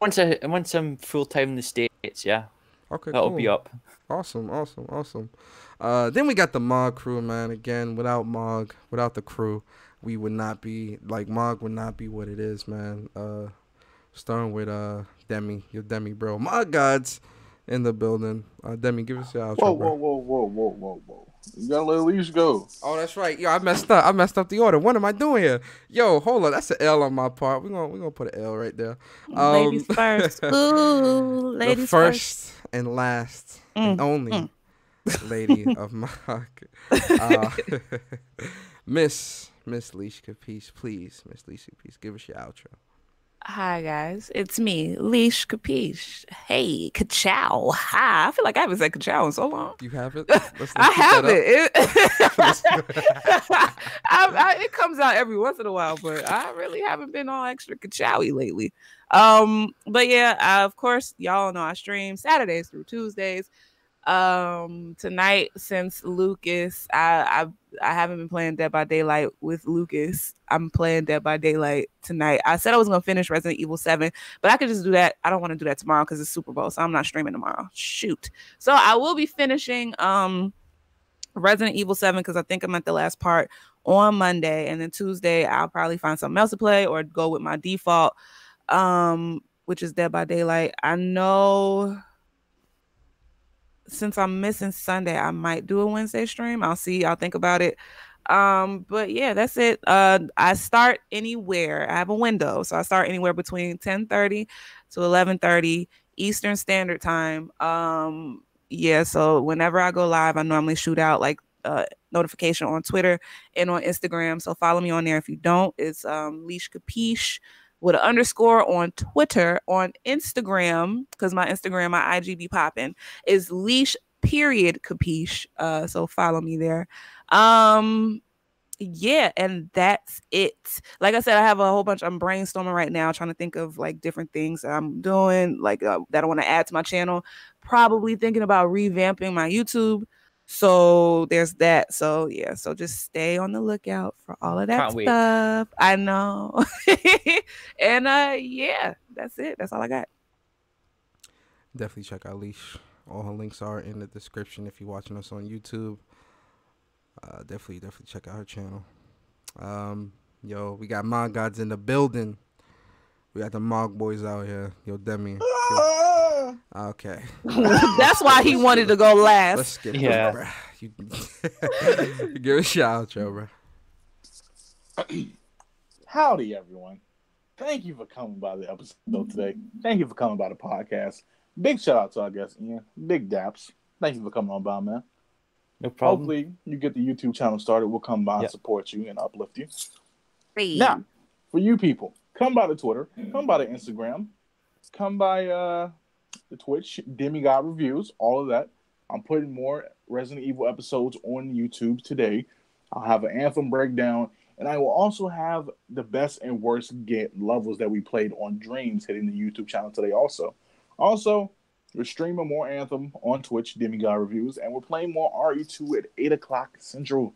Once I'm full time in the States, yeah. Okay, that'll cool. be up. Awesome. Then we got the MOG crew, man. Again, without MOG, without the crew, we would not be MOG would not be what it is, man. Starting with Demi, your Demi bro, MOG gods in the building. Demi, give us your outro. Whoa. You gotta let Leash go. Oh, that's right. Yo, I messed up the order. What am I doing here? Yo, hold on. That's an L on my part. We're gonna put an L right there. Ladies first. Ooh, ladies first. and last and only lady of MOG, uh, Miss Leash Capiche, please. Miss Leash Capiche, give us your outro. Hi guys, it's me, Leash Capiche. Hey, ka-chow. Hi. I feel like I haven't said ka-chow in so long. You have it? Let's I keep have that it. It comes out every once in a while, but I really haven't been all extra ka-chowy lately. But yeah, of course, y'all know I stream Saturdays through Tuesdays. Tonight, since Lucas, I haven't been playing Dead by Daylight with Lucas. I'm playing Dead by Daylight tonight. I said I was gonna finish Resident Evil 7, but I could just do that. I don't want to do that tomorrow because it's Super Bowl, so I'm not streaming tomorrow. Shoot. So I will be finishing Resident Evil 7 because I think I'm at the last part on Monday, and then Tuesday I'll probably find something else to play or go with my default, which is Dead by Daylight. I know. Since I'm missing Sunday, I might do a Wednesday stream. I'll see. I'll think about it. But yeah, that's it. I start anywhere. I have a window, so I start anywhere between 10:30 to 11:30 Eastern Standard Time. Yeah, so whenever I go live, I normally shoot out like notification on Twitter and on Instagram. So follow me on there if you don't. It's Leash Capiche with an underscore on Twitter. On Instagram, because my Instagram, my IG be popping, is Leash Capiche. So follow me there. Yeah, and that's it. Like I said, I have a whole bunch. I'm brainstorming right now, trying to think of like different things that I'm doing, like that I want to add to my channel. Probably thinking about revamping my YouTube. So there's that. So yeah, so just stay on the lookout for all of that stuff. I know. And yeah, that's it. That's all I got. Definitely check out Leash. All her links are in the description if you're watching us on YouTube. Definitely check out her channel. Yo, we got MOG gods in the building. We got the MOG boys out here. Yo, Demi. Okay. That's why he wanted to go last. Let's skip it, bro. You give us your outro, bro. Howdy, everyone. Thank you for coming by the episode today. Thank you for coming by the podcast. Big shout out to our guest, Ian. Big daps. Thank you for coming on by, man. No problem. Hopefully, you get the YouTube channel started. We'll come by and support you and uplift you. Hey. Now, for you people, come by the Twitter, come by the Instagram, come by the Twitch, Demigod Reviews, all of that. I'm putting more Resident Evil episodes on YouTube today. I'll have an Anthem breakdown, and I will also have the best and worst levels that we played on Dreams hitting the YouTube channel today also. Also, we're streaming more Anthem on Twitch, Demigod Reviews, and we're playing more RE2 at 8 o'clock Central.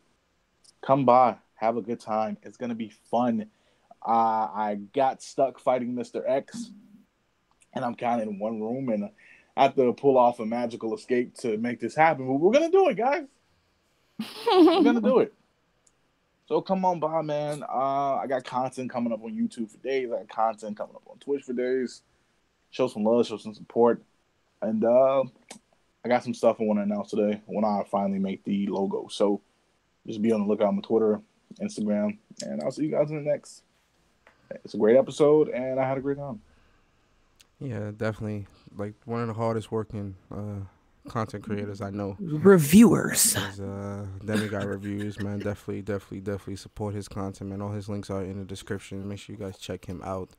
Come by. Have a good time. It's going to be fun. I got stuck fighting Mr. X, and I'm kind of in one room, and I have to pull off a magical escape to make this happen. But we're going to do it, guys. We're going to do it. So come on by, man. I got content coming up on YouTube for days. I got content coming up on Twitch for days. Show some love, show some support. And I got some stuff I want to announce today when I finally make the logo. So just be on the lookout on my Twitter, Instagram, and I'll see you guys in the next. It's a great episode, and I had a great time. Yeah, definitely. Like, one of the hardest working content creators I know. Reviewers. Demigod Reviews, man. Definitely support his content, man. All his links are in the description. Make sure you guys check him out.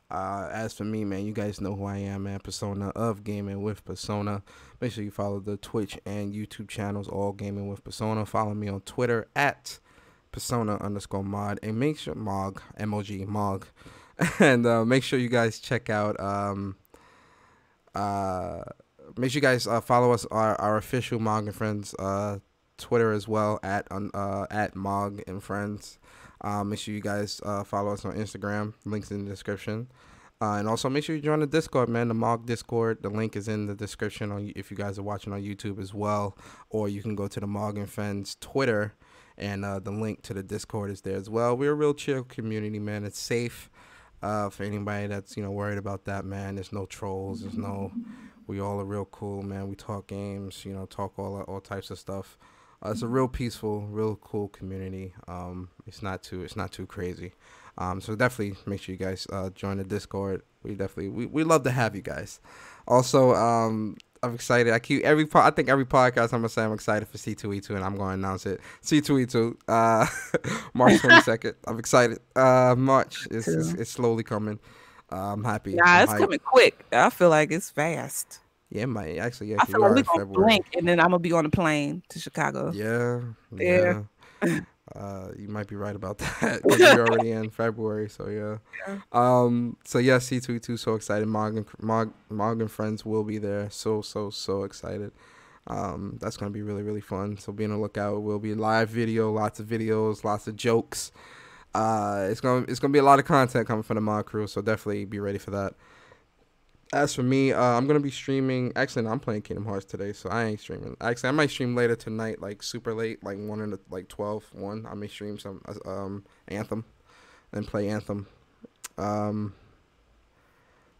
As for me, man, you guys know who I am, man. Persona of Gaming with Persona. Make sure you follow the Twitch and YouTube channels, all Gaming with Persona. Follow me on Twitter at Persona_mod. And make sure MOG, M-O-G, MOG. And make sure you guys check out make sure you guys follow us, our official MOG and Friends Twitter as well at MOG and Friends. Make sure you guys follow us on Instagram. Links in the description. And also make sure you join the Discord, man. The MOG Discord. The link is in the description if you guys are watching on YouTube as well. Or you can go to the MOG and Friends Twitter, and the link to the Discord is there as well. We're a real chill community, man. It's safe for anybody that's worried about that, man. There's no trolls. We all are real cool, man. We talk games, talk all types of stuff. It's a real peaceful, real cool community. It's not too crazy. So definitely make sure you guys join the Discord. We love to have you guys. Also, I'm excited. I think every podcast I'm gonna say I'm excited for C2E2, and I'm gonna announce it. C2E2, March 22nd. I'm excited. March it's slowly coming. I'm happy. Nah, I'm it's hyped. coming quick. I feel like it's fast. Yeah, it might actually. Yeah, I 'cause feel we like are we're in gonna February. blink and then I'm gonna be on a plane to Chicago. Yeah. Yeah. You might be right about that. 'Cause we're already in February, so yeah. So yeah, C2E2, so excited. Mog and friends will be there. So excited. That's gonna be really, really fun. So be on the lookout. Will be live video, lots of videos, lots of jokes. It's gonna be a lot of content coming from the Mod crew. So definitely be ready for that. As for me, I'm gonna be streaming. Actually, no, I'm playing Kingdom Hearts today, so I ain't streaming. Actually, I might stream later tonight, like super late, like 1 I may stream some Anthem, and play Anthem.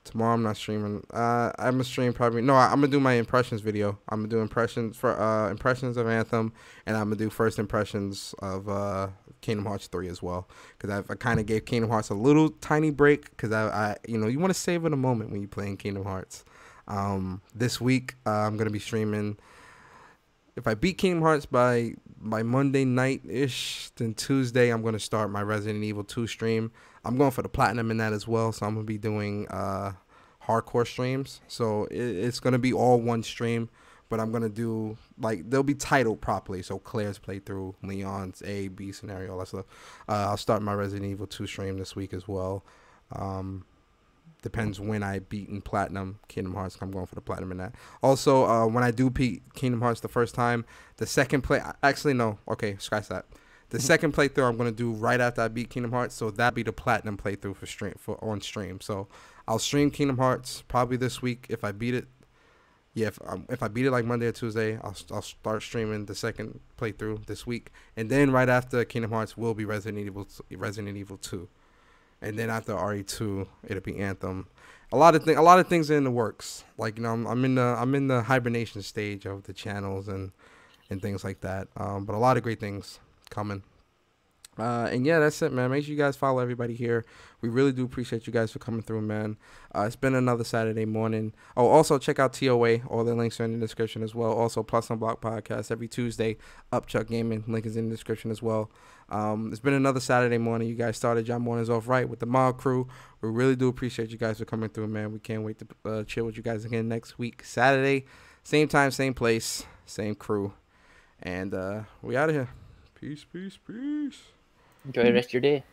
Tomorrow I'm not streaming. I'm gonna stream probably. No, I'm gonna do my impressions video. I'm gonna do impressions of Anthem, and I'm gonna do first impressions of Kingdom Hearts 3 as well. Because I kind of gave Kingdom Hearts a little tiny break. Because I you want to savor the moment when you're playing Kingdom Hearts. This week I'm gonna be streaming. If I beat Kingdom Hearts by Monday night ish, then Tuesday I'm gonna start my Resident Evil 2 stream. I'm going for the platinum in that as well, so I'm gonna be doing hardcore streams. So it's gonna be all one stream, but I'm gonna do they'll be titled properly. So Claire's playthrough, Leon's A, B scenario, all that stuff. I'll start my Resident Evil 2 stream this week as well. Depends when I beat in platinum Kingdom Hearts. I'm going for the platinum in that. Also, when I do beat Kingdom Hearts the first time, the second play. Actually, no. Okay, scratch that. The second playthrough I'm gonna do right after I beat Kingdom Hearts, so that'll be the platinum playthrough on stream. So I'll stream Kingdom Hearts probably this week if I beat it. Yeah, if I beat it like Monday or Tuesday, I'll start streaming the second playthrough this week, and then right after Kingdom Hearts will be Resident Evil 2, and then after RE2 it'll be Anthem. A lot of things are in the works. Like I'm in the hibernation stage of the channels and things like that. But a lot of great things coming. And yeah, that's it, man. Make sure you guys follow everybody here. We really do appreciate you guys for coming through, man. It's been another Saturday morning. Oh, also check out TOA. All the links are in the description as well. Also, Plus Unblocked Podcast every Tuesday. Upchuck Gaming, link is in the description as well. It's been another Saturday morning. You guys started your mornings off right with the Mod crew. We really do appreciate you guys for coming through, man. We can't wait to chill with you guys again next week, Saturday. Same time, same place, same crew. And we out of here. Peace. Enjoy the rest of your day.